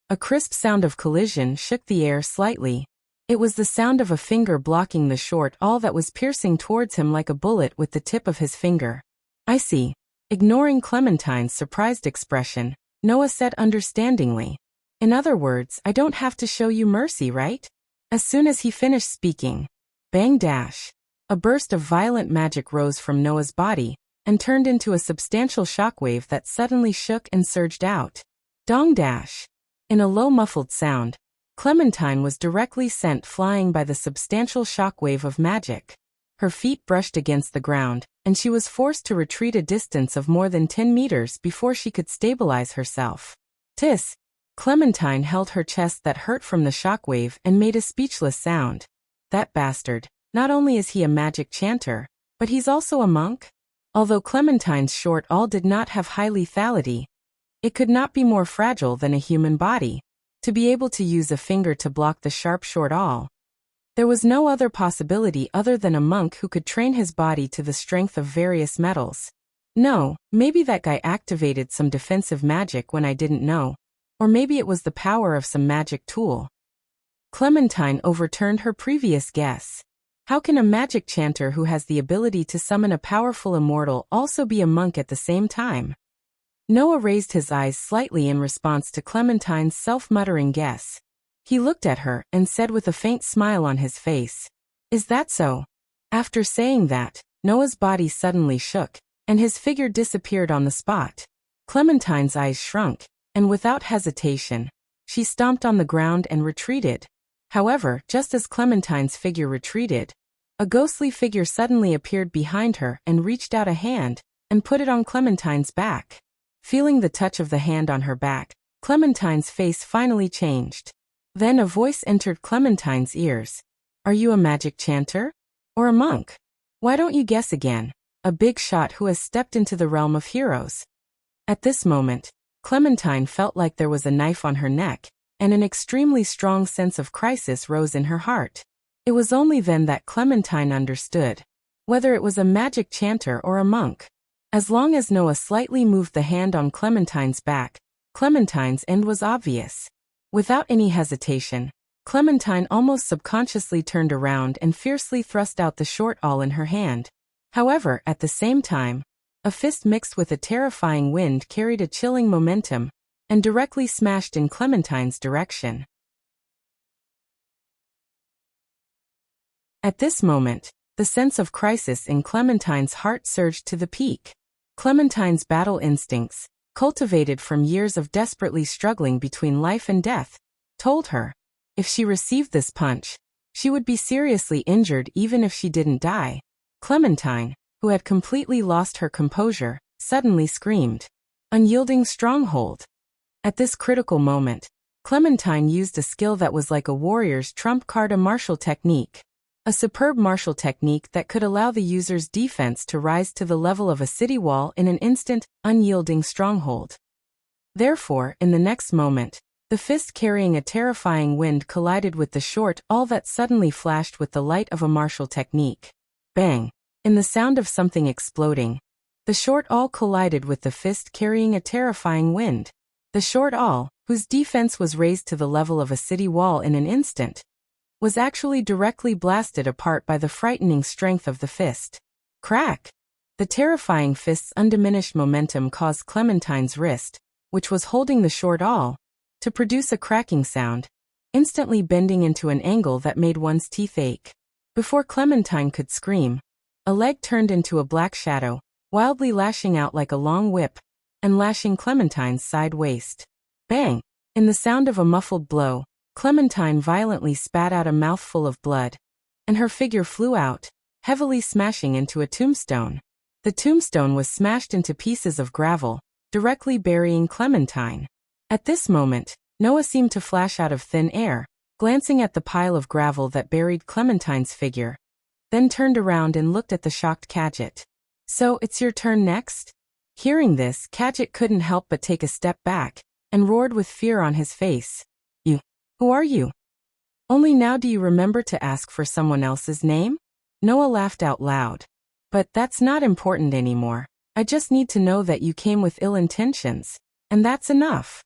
A crisp sound of collision shook the air slightly. It was the sound of a finger blocking the short awl that was piercing towards him like a bullet with the tip of his finger. I see. Ignoring Clementine's surprised expression, Noah said understandingly. In other words, I don't have to show you mercy, right? As soon as he finished speaking, bang dash. A burst of violent magic rose from Noah's body and turned into a substantial shockwave that suddenly shook and surged out. Dong dash. In a low muffled sound, Clementine was directly sent flying by the substantial shockwave of magic. Her feet brushed against the ground, and she was forced to retreat a distance of more than 10 meters before she could stabilize herself. Tis. Clementine held her chest that hurt from the shockwave and made a speechless sound. That bastard. Not only is he a magic chanter, but he's also a monk. Although Clementine's short awl did not have high lethality, it could not be more fragile than a human body. To be able to use a finger to block the sharp short awl. There was no other possibility other than a monk who could train his body to the strength of various metals. No, maybe that guy activated some defensive magic when I didn't know. Or maybe it was the power of some magic tool. Clementine overturned her previous guess. How can a magic chanter who has the ability to summon a powerful immortal also be a monk at the same time? Noah raised his eyes slightly in response to Clementine's self-muttering guess. He looked at her and said with a faint smile on his face, "Is that so?" After saying that, Noah's body suddenly shook, and his figure disappeared on the spot. Clementine's eyes shrunk, and without hesitation, she stomped on the ground and retreated. However, just as Clementine's figure retreated, a ghostly figure suddenly appeared behind her and reached out a hand and put it on Clementine's back. Feeling the touch of the hand on her back, Clementine's face finally changed. Then a voice entered Clementine's ears. "Are you a magic chanter? Or a monk? Why don't you guess again? A big shot who has stepped into the realm of heroes." At this moment, Clementine felt like there was a knife on her neck, and an extremely strong sense of crisis rose in her heart. It was only then that Clementine understood. Whether it was a magic chanter or a monk. As long as Noah slightly moved the hand on Clementine's back, Clementine's end was obvious. Without any hesitation, Clementine almost subconsciously turned around and fiercely thrust out the short awl in her hand. However, at the same time, a fist mixed with a terrifying wind carried a chilling momentum and directly smashed in Clementine's direction. At this moment, the sense of crisis in Clementine's heart surged to the peak. Clementine's battle instincts, cultivated from years of desperately struggling between life and death, told her, if she received this punch, she would be seriously injured even if she didn't die. Clementine, who had completely lost her composure, suddenly screamed, "Unyielding stronghold!" At this critical moment, Clementine used a skill that was like a warrior's trump card, a martial technique. A superb martial technique that could allow the user's defense to rise to the level of a city wall in an instant, unyielding stronghold. Therefore, in the next moment, the fist carrying a terrifying wind collided with the short awl that suddenly flashed with the light of a martial technique. Bang! In the sound of something exploding, the short awl collided with the fist carrying a terrifying wind. The short awl, whose defense was raised to the level of a city wall in an instant, was actually directly blasted apart by the frightening strength of the fist. Crack! The terrifying fist's undiminished momentum caused Clementine's wrist, which was holding the short awl, to produce a cracking sound, instantly bending into an angle that made one's teeth ache. Before Clementine could scream, a leg turned into a black shadow, wildly lashing out like a long whip, and lashing Clementine's side waist. Bang! In the sound of a muffled blow, Clementine violently spat out a mouthful of blood, and her figure flew out, heavily smashing into a tombstone. The tombstone was smashed into pieces of gravel, directly burying Clementine. At this moment, Noah seemed to flash out of thin air, glancing at the pile of gravel that buried Clementine's figure, then turned around and looked at the shocked Cadget. "So, it's your turn next?" Hearing this, Cadget couldn't help but take a step back, and roared with fear on his face. "Who are you? Only now do you remember to ask for someone else's name?" Noah laughed out loud. "But that's not important anymore. I just need to know that you came with ill intentions, and that's enough."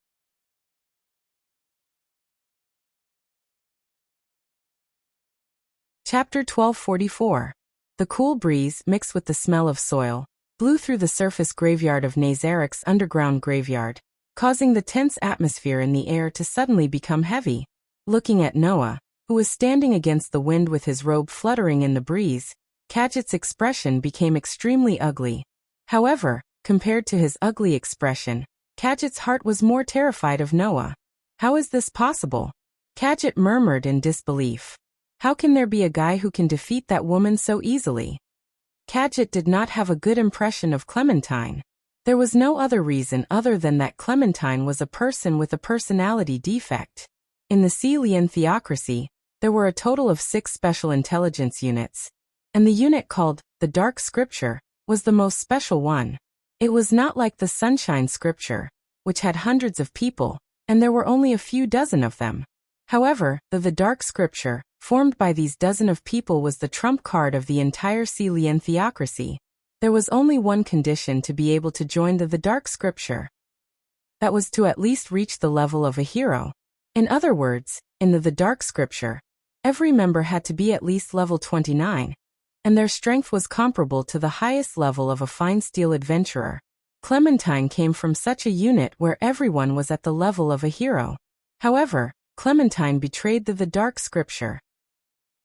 Chapter 1244. The cool breeze, mixed with the smell of soil, blew through the surface graveyard of Nazarik's underground graveyard, causing the tense atmosphere in the air to suddenly become heavy. Looking at Noah, who was standing against the wind with his robe fluttering in the breeze, Cadget's expression became extremely ugly. However, compared to his ugly expression, Cadget's heart was more terrified of Noah. "How is this possible?" Cadget murmured in disbelief. "How can there be a guy who can defeat that woman so easily?" Cadget did not have a good impression of Clementine. There was no other reason other than that Clementine was a person with a personality defect. In the Celian theocracy, there were a total of 6 special intelligence units, and the unit called the Dark Scripture was the most special one. It was not like the Sunshine Scripture, which had hundreds of people, and there were only a few dozen of them. However, the Dark Scripture, formed by these dozen of people, was the trump card of the entire Celian theocracy. There was only one condition to be able to join the Dark Scripture. That was to at least reach the level of a hero. In other words, in the Dark Scripture, every member had to be at least level 29, and their strength was comparable to the highest level of a fine steel adventurer. Clementine came from such a unit where everyone was at the level of a hero. However, Clementine betrayed the Dark Scripture.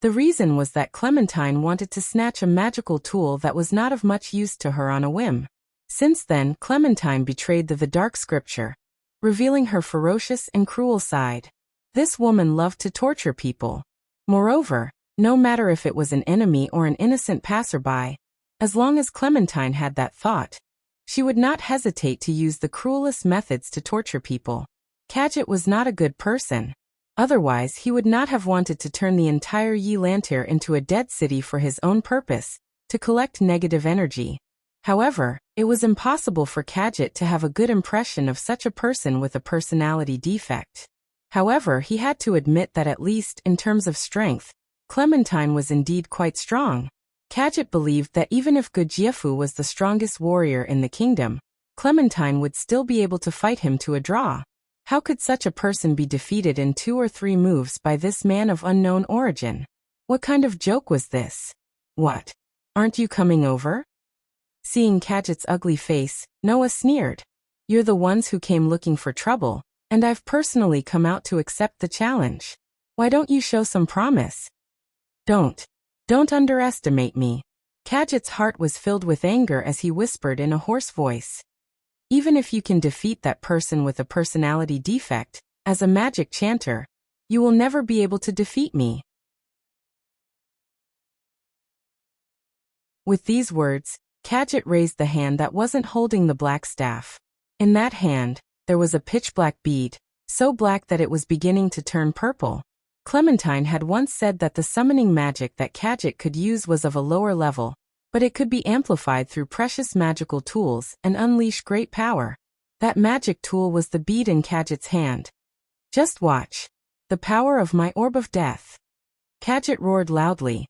The reason was that Clementine wanted to snatch a magical tool that was not of much use to her on a whim. Since then, Clementine betrayed the Dark Scripture, revealing her ferocious and cruel side. This woman loved to torture people. Moreover, no matter if it was an enemy or an innocent passerby, as long as Clementine had that thought, she would not hesitate to use the cruelest methods to torture people. Cadget was not a good person. Otherwise, he would not have wanted to turn the entire Yi Lantir into a dead city for his own purpose, to collect negative energy. However, it was impossible for Cadget to have a good impression of such a person with a personality defect. However, he had to admit that at least in terms of strength, Clementine was indeed quite strong. Cadget believed that even if Gujiefu was the strongest warrior in the kingdom, Clementine would still be able to fight him to a draw. How could such a person be defeated in 2 or 3 moves by this man of unknown origin? What kind of joke was this? "What? Aren't you coming over?" Seeing Cadget's ugly face, Noah sneered. "You're the ones who came looking for trouble, and I've personally come out to accept the challenge. Why don't you show some promise?" Don't underestimate me." Cadget's heart was filled with anger as he whispered in a hoarse voice. "Even if you can defeat that person with a personality defect, as a magic chanter, you will never be able to defeat me." With these words, Cadget raised the hand that wasn't holding the black staff. In that hand, there was a pitch-black bead, so black that it was beginning to turn purple. Clementine had once said that the summoning magic that Kadjit could use was of a lower level, but it could be amplified through precious magical tools and unleash great power. That magic tool was the bead in Kadjit's hand. Just watch. The power of my orb of death. Kadjit roared loudly.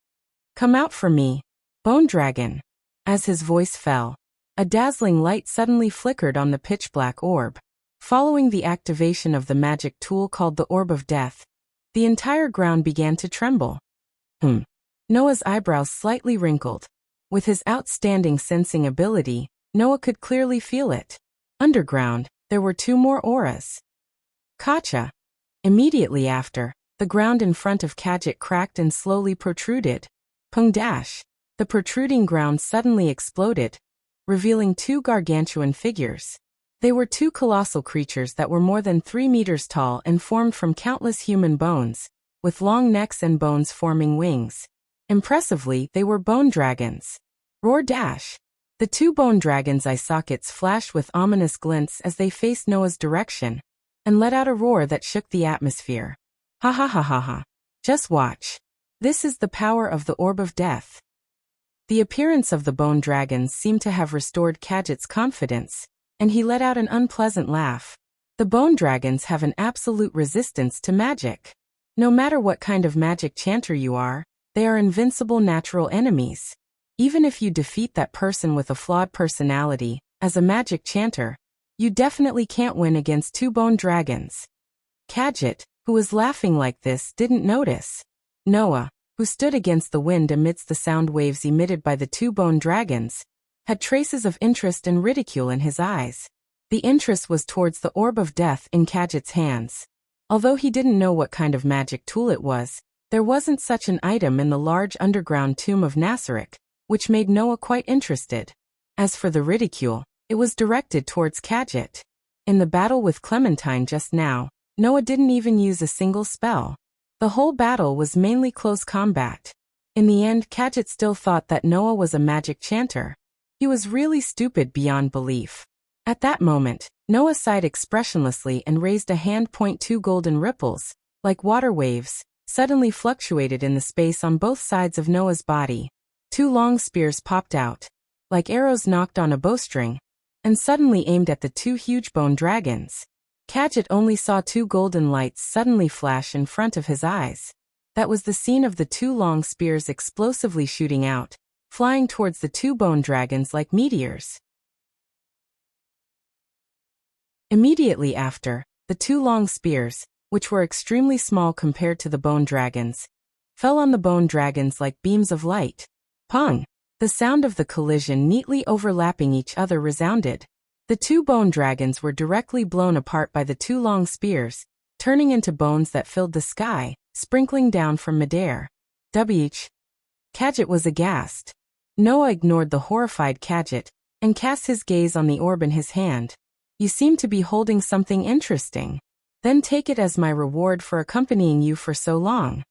Come out for me, Bone Dragon. As his voice fell, a dazzling light suddenly flickered on the pitch-black orb. Following the activation of the magic tool called the Orb of Death, the entire ground began to tremble. Noah's eyebrows slightly wrinkled. With his outstanding sensing ability, Noah could clearly feel it. Underground, there were 2 more auras. Kacha. Immediately after, the ground in front of Kadjit cracked and slowly protruded. Pung dash. The protruding ground suddenly exploded, revealing 2 gargantuan figures. They were 2 colossal creatures that were more than 3 meters tall and formed from countless human bones, with long necks and bones forming wings. Impressively, they were bone dragons. Roar dash. The 2 bone dragons' eye sockets flashed with ominous glints as they faced Noah's direction, and let out a roar that shook the atmosphere. Ha ha ha ha ha. Just watch. This is the power of the Orb of Death. The appearance of the bone dragons seemed to have restored Kadjit's confidence, and he let out an unpleasant laugh. The bone dragons have an absolute resistance to magic. No matter what kind of magic chanter you are, they are invincible natural enemies. Even if you defeat that person with a flawed personality, as a magic chanter, you definitely can't win against 2 bone dragons. Kadjit, who was laughing like this, didn't notice. Noah, who stood against the wind amidst the sound waves emitted by the 2 bone dragons, had traces of interest and ridicule in his eyes. The interest was towards the Orb of Death in Kadjit's hands. Although he didn't know what kind of magic tool it was, there wasn't such an item in the large underground tomb of Nasarek, which made Noah quite interested. As for the ridicule, it was directed towards Kadjit. In the battle with Clementine just now, Noah didn't even use a single spell. The whole battle was mainly close combat. In the end, Kadjit still thought that Noah was a magic chanter. He was really stupid beyond belief. At that moment, Noah sighed expressionlessly and raised a hand. 2 golden ripples, like water waves, suddenly fluctuated in the space on both sides of Noah's body. 2 long spears popped out, like arrows knocked on a bowstring, and suddenly aimed at the 2 huge bone dragons. Kadjit only saw 2 golden lights suddenly flash in front of his eyes. That was the scene of the 2 long spears explosively shooting out, flying towards the 2 bone dragons like meteors. Immediately after, the 2 long spears, which were extremely small compared to the bone dragons, fell on the bone dragons like beams of light. Pong! The sound of the collision neatly overlapping each other resounded. The 2 bone dragons were directly blown apart by the 2 long spears, turning into bones that filled the sky, sprinkling down from midair. Kadjit was aghast. Noah ignored the horrified Kadjit, and cast his gaze on the orb in his hand. You seem to be holding something interesting. Then take it as my reward for accompanying you for so long.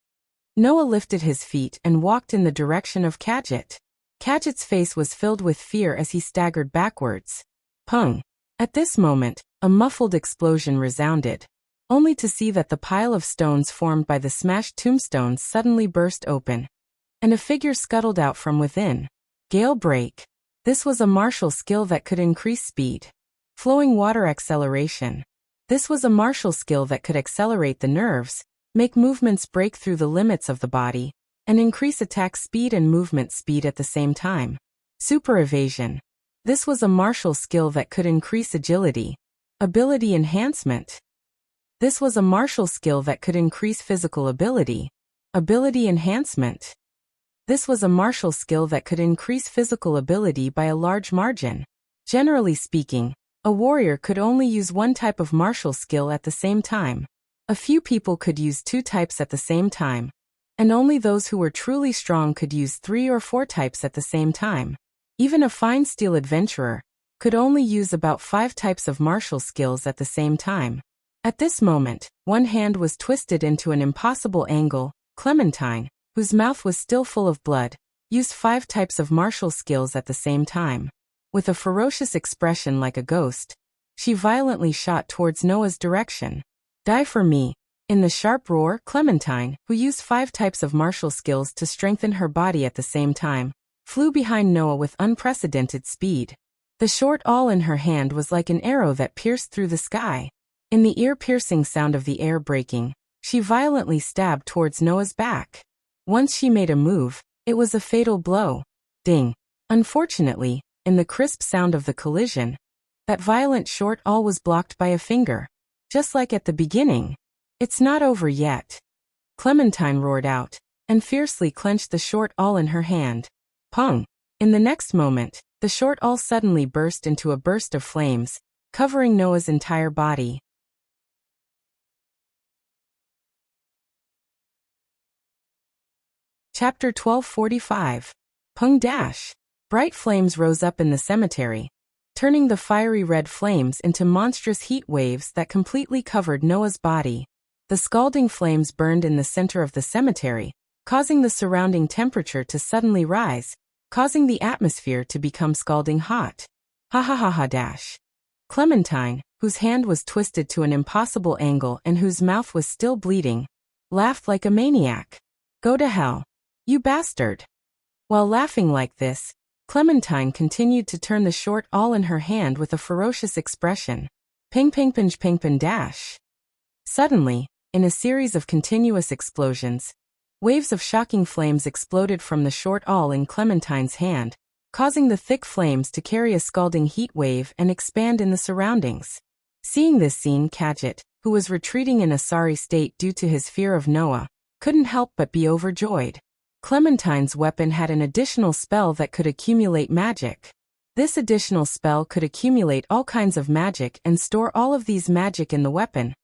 Noah lifted his feet and walked in the direction of Kadjit. Kadjit's face was filled with fear as he staggered backwards. Pung! At this moment, a muffled explosion resounded, only to see that the pile of stones formed by the smashed tombstones suddenly burst open, and a figure scuttled out from within. Gale break. This was a martial skill that could increase speed. Flowing water acceleration. This was a martial skill that could accelerate the nerves, make movements break through the limits of the body, and increase attack speed and movement speed at the same time. Super evasion. This was a martial skill that could increase agility. Ability enhancement. This was a martial skill that could increase physical ability. Ability enhancement. This was a martial skill that could increase physical ability by a large margin. Generally speaking, a warrior could only use one type of martial skill at the same time. A few people could use 2 types at the same time, and only those who were truly strong could use 3 or 4 types at the same time. Even a fine steel adventurer could only use about 5 types of martial skills at the same time. At this moment, one hand was twisted into an impossible angle. Clementine, whose mouth was still full of blood, used 5 types of martial skills at the same time. With a ferocious expression like a ghost, she violently shot towards Noah's direction. Die for me, In the sharp roar, Clementine, who used 5 types of martial skills to strengthen her body at the same time, flew behind Noah with unprecedented speed. The short awl in her hand was like an arrow that pierced through the sky. In the ear-piercing sound of the air breaking, she violently stabbed towards Noah's back. Once she made a move, it was a fatal blow. Ding! Unfortunately, in the crisp sound of the collision, that violent short awl was blocked by a finger. Just like at the beginning. "It's not over yet," Clementine roared out, and fiercely clenched the short awl in her hand. Pong! In the next moment, the short awl suddenly burst into a burst of flames, covering Noah's entire body. Chapter 12:45. Pung Dash. Bright flames rose up in the cemetery, turning the fiery red flames into monstrous heat waves that completely covered Noah's body. The scalding flames burned in the center of the cemetery, causing the surrounding temperature to suddenly rise, causing the atmosphere to become scalding hot. Ha ha ha ha dash. Clementine, whose hand was twisted to an impossible angle and whose mouth was still bleeding, laughed like a maniac. "Go to hell, you bastard." While laughing like this, Clementine continued to turn the short awl in her hand with a ferocious expression. Ping ping pinch ping ping dash. Suddenly, in a series of continuous explosions, waves of shocking flames exploded from the short awl in Clementine's hand, causing the thick flames to carry a scalding heat wave and expand in the surroundings. Seeing this scene, Cadget, who was retreating in a sorry state due to his fear of Noah, couldn't help but be overjoyed. Clementine's weapon had an additional spell that could accumulate magic. This additional spell could accumulate all kinds of magic and store all of these magic in the weapon,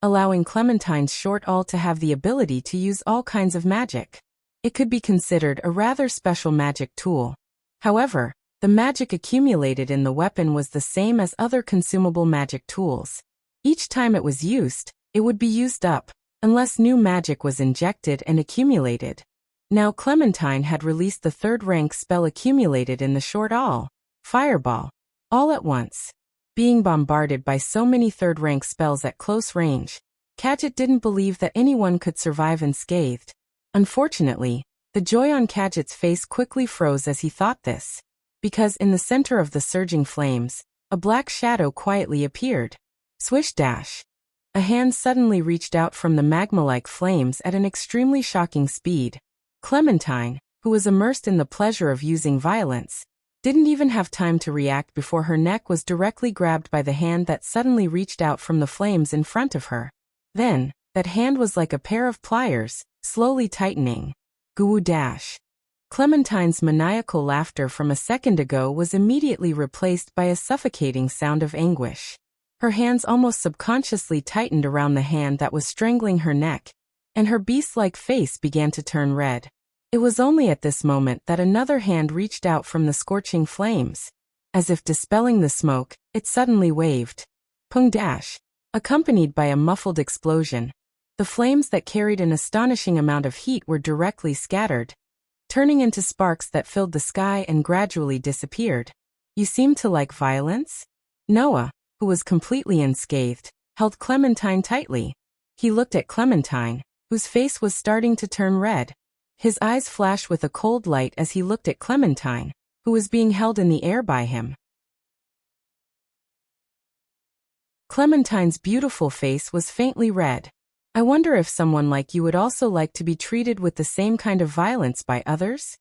allowing Clementine's short awl to have the ability to use all kinds of magic. It could be considered a rather special magic tool. However, the magic accumulated in the weapon was the same as other consumable magic tools. Each time it was used, it would be used up, unless new magic was injected and accumulated. Now Clementine had released the 3rd rank spell accumulated in the short awl, Fireball, all at once. Being bombarded by so many 3rd rank spells at close range, Cadget didn't believe that anyone could survive unscathed. Unfortunately, the joy on Cadget's face quickly froze as he thought this, because in the center of the surging flames, a black shadow quietly appeared. Swish dash. A hand suddenly reached out from the magma-like flames at an extremely shocking speed. Clementine, who was immersed in the pleasure of using violence, didn't even have time to react before her neck was directly grabbed by the hand that suddenly reached out from the flames in front of her. Then, that hand was like a pair of pliers, slowly tightening. Goo dash. Clementine's maniacal laughter from a second ago was immediately replaced by a suffocating sound of anguish. Her hands almost subconsciously tightened around the hand that was strangling her neck, and her beast-like face began to turn red. It was only at this moment that another hand reached out from the scorching flames. As if dispelling the smoke, it suddenly waved. Pung dash. Accompanied by a muffled explosion, the flames that carried an astonishing amount of heat were directly scattered, turning into sparks that filled the sky and gradually disappeared. "You seem to like violence?" Noah, who was completely unscathed, held Clementine tightly. He looked at Clementine, whose face was starting to turn red. His eyes flashed with a cold light as he looked at Clementine, who was being held in the air by him. Clementine's beautiful face was faintly red. "I wonder if someone like you would also like to be treated with the same kind of violence by others?"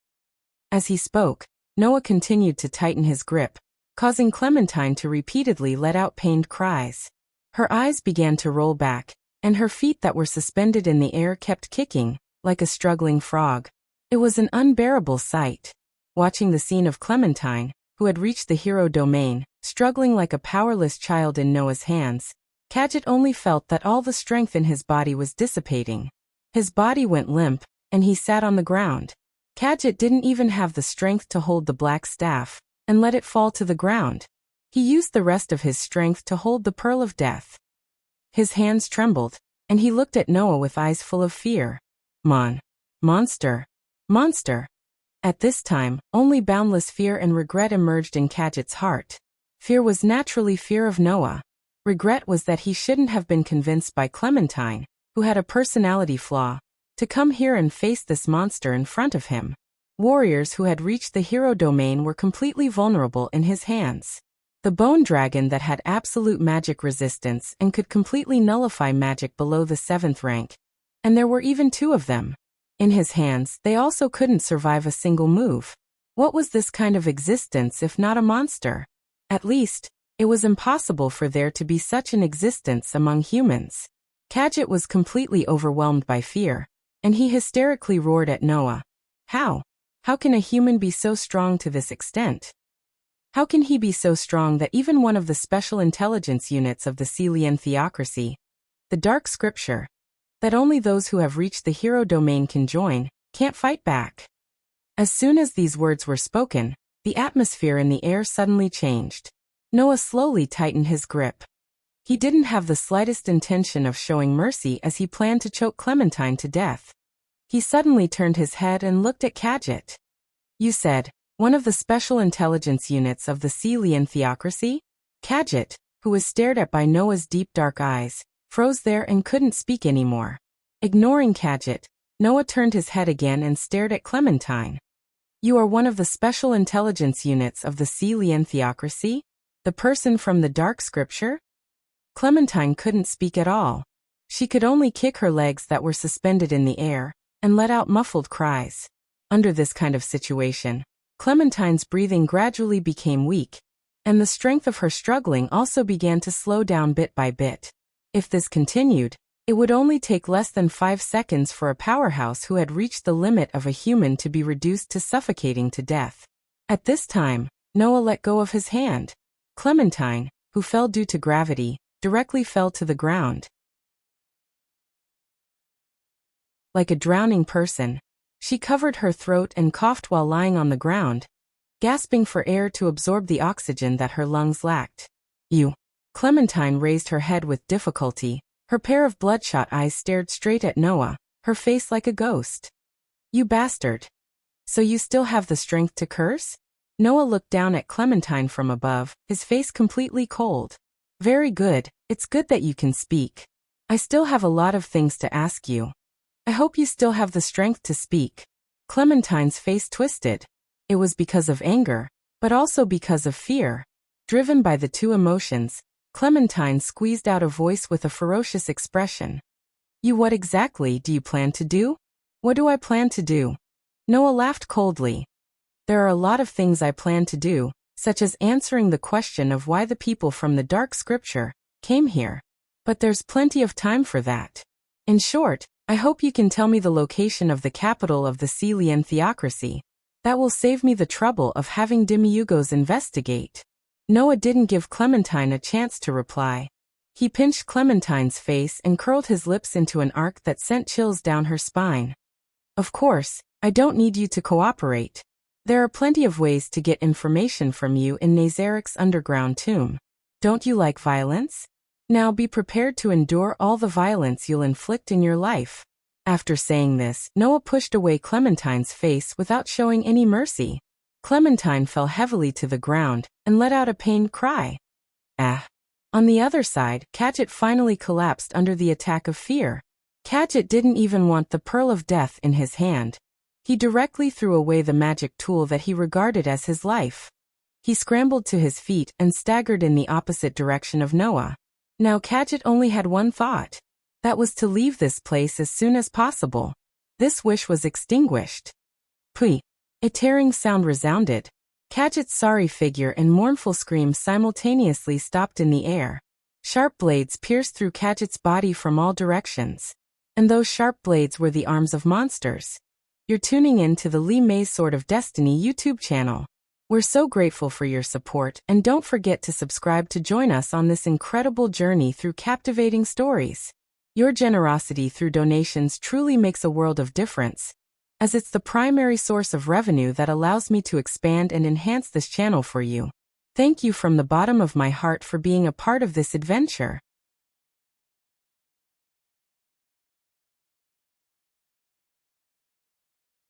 As he spoke, Noah continued to tighten his grip, causing Clementine to repeatedly let out pained cries. Her eyes began to roll back, and her feet that were suspended in the air kept kicking, like a struggling frog. It was an unbearable sight. Watching the scene of Clementine, who had reached the hero domain, struggling like a powerless child in Noah's hands, Cadget only felt that all the strength in his body was dissipating. His body went limp, and he sat on the ground. Cadget didn't even have the strength to hold the black staff and let it fall to the ground. He used the rest of his strength to hold the pearl of death. His hands trembled, and he looked at Noah with eyes full of fear. Monster. Monster. At this time, only boundless fear and regret emerged in Cadget's heart. Fear was naturally fear of Noah. Regret was that he shouldn't have been convinced by Clementine, who had a personality flaw, to come here and face this monster in front of him. Warriors who had reached the hero domain were completely vulnerable in his hands. The bone dragon that had absolute magic resistance and could completely nullify magic below the 7th rank. And there were even 2 of them. In his hands, they also couldn't survive a single move. What was this kind of existence if not a monster? At least, it was impossible for there to be such an existence among humans. Kadjit was completely overwhelmed by fear, and he hysterically roared at Noah. How? How can a human be so strong to this extent? How can he be so strong that even one of the special intelligence units of the Celian theocracy, the Dark Scripture, that only those who have reached the hero domain can join, can't fight back? As soon as these words were spoken, the atmosphere in the air suddenly changed. Noah slowly tightened his grip. He didn't have the slightest intention of showing mercy as he planned to choke Clementine to death. He suddenly turned his head and looked at Kadjit. You said, one of the special intelligence units of the Celian theocracy? Kadjit, who was stared at by Noah's deep dark eyes, froze there and couldn't speak anymore. Ignoring Kadjit, Noah turned his head again and stared at Clementine. You are one of the special intelligence units of the Celian theocracy? The person from the Dark Scripture? Clementine couldn't speak at all. She could only kick her legs that were suspended in the air, and let out muffled cries. Under this kind of situation, Clementine's breathing gradually became weak, and the strength of her struggling also began to slow down bit by bit. If this continued, it would only take less than 5 seconds for a powerhouse who had reached the limit of a human to be reduced to suffocating to death. At this time, Noah let go of his hand. Clementine, who fell due to gravity, directly fell to the ground. Like a drowning person, she covered her throat and coughed while lying on the ground, gasping for air to absorb the oxygen that her lungs lacked. You. Clementine raised her head with difficulty. Her pair of bloodshot eyes stared straight at Noah, her face like a ghost. You bastard. So you still have the strength to curse? Noah looked down at Clementine from above, his face completely cold. Very good, it's good that you can speak. I still have a lot of things to ask you. I hope you still have the strength to speak. Clementine's face twisted. It was because of anger, but also because of fear. Driven by the 2 emotions, Clementine squeezed out a voice with a ferocious expression. What exactly do you plan to do? What do I plan to do? Noah laughed coldly. There are a lot of things I plan to do, such as answering the question of why the people from the Dark Scripture came here. But there's plenty of time for that. In short, I hope you can tell me the location of the capital of the Celian theocracy. That will save me the trouble of having Demiurgos investigate. Noah didn't give Clementine a chance to reply. He pinched Clementine's face and curled his lips into an arc that sent chills down her spine. Of course, I don't need you to cooperate. There are plenty of ways to get information from you in Nazarik's underground tomb. Don't you like violence? Now be prepared to endure all the violence you'll inflict in your life. After saying this, Noah pushed away Clementine's face without showing any mercy. Clementine fell heavily to the ground and let out a pained cry. Ah. On the other side, Kadjit finally collapsed under the attack of fear. Kadjit didn't even want the pearl of death in his hand. He directly threw away the magic tool that he regarded as his life. He scrambled to his feet and staggered in the opposite direction of Noah. Now Kadjit only had one thought. That was to leave this place as soon as possible. This wish was extinguished. Pui! A tearing sound resounded. Kadjit's sorry figure and mournful scream simultaneously stopped in the air. Sharp blades pierced through Kadjit's body from all directions. And those sharp blades were the arms of monsters. You're tuning in to the Lee May's Sword of Destiny YouTube channel. We're so grateful for your support, and don't forget to subscribe to join us on this incredible journey through captivating stories. Your generosity through donations truly makes a world of difference, as it's the primary source of revenue that allows me to expand and enhance this channel for you. Thank you from the bottom of my heart for being a part of this adventure.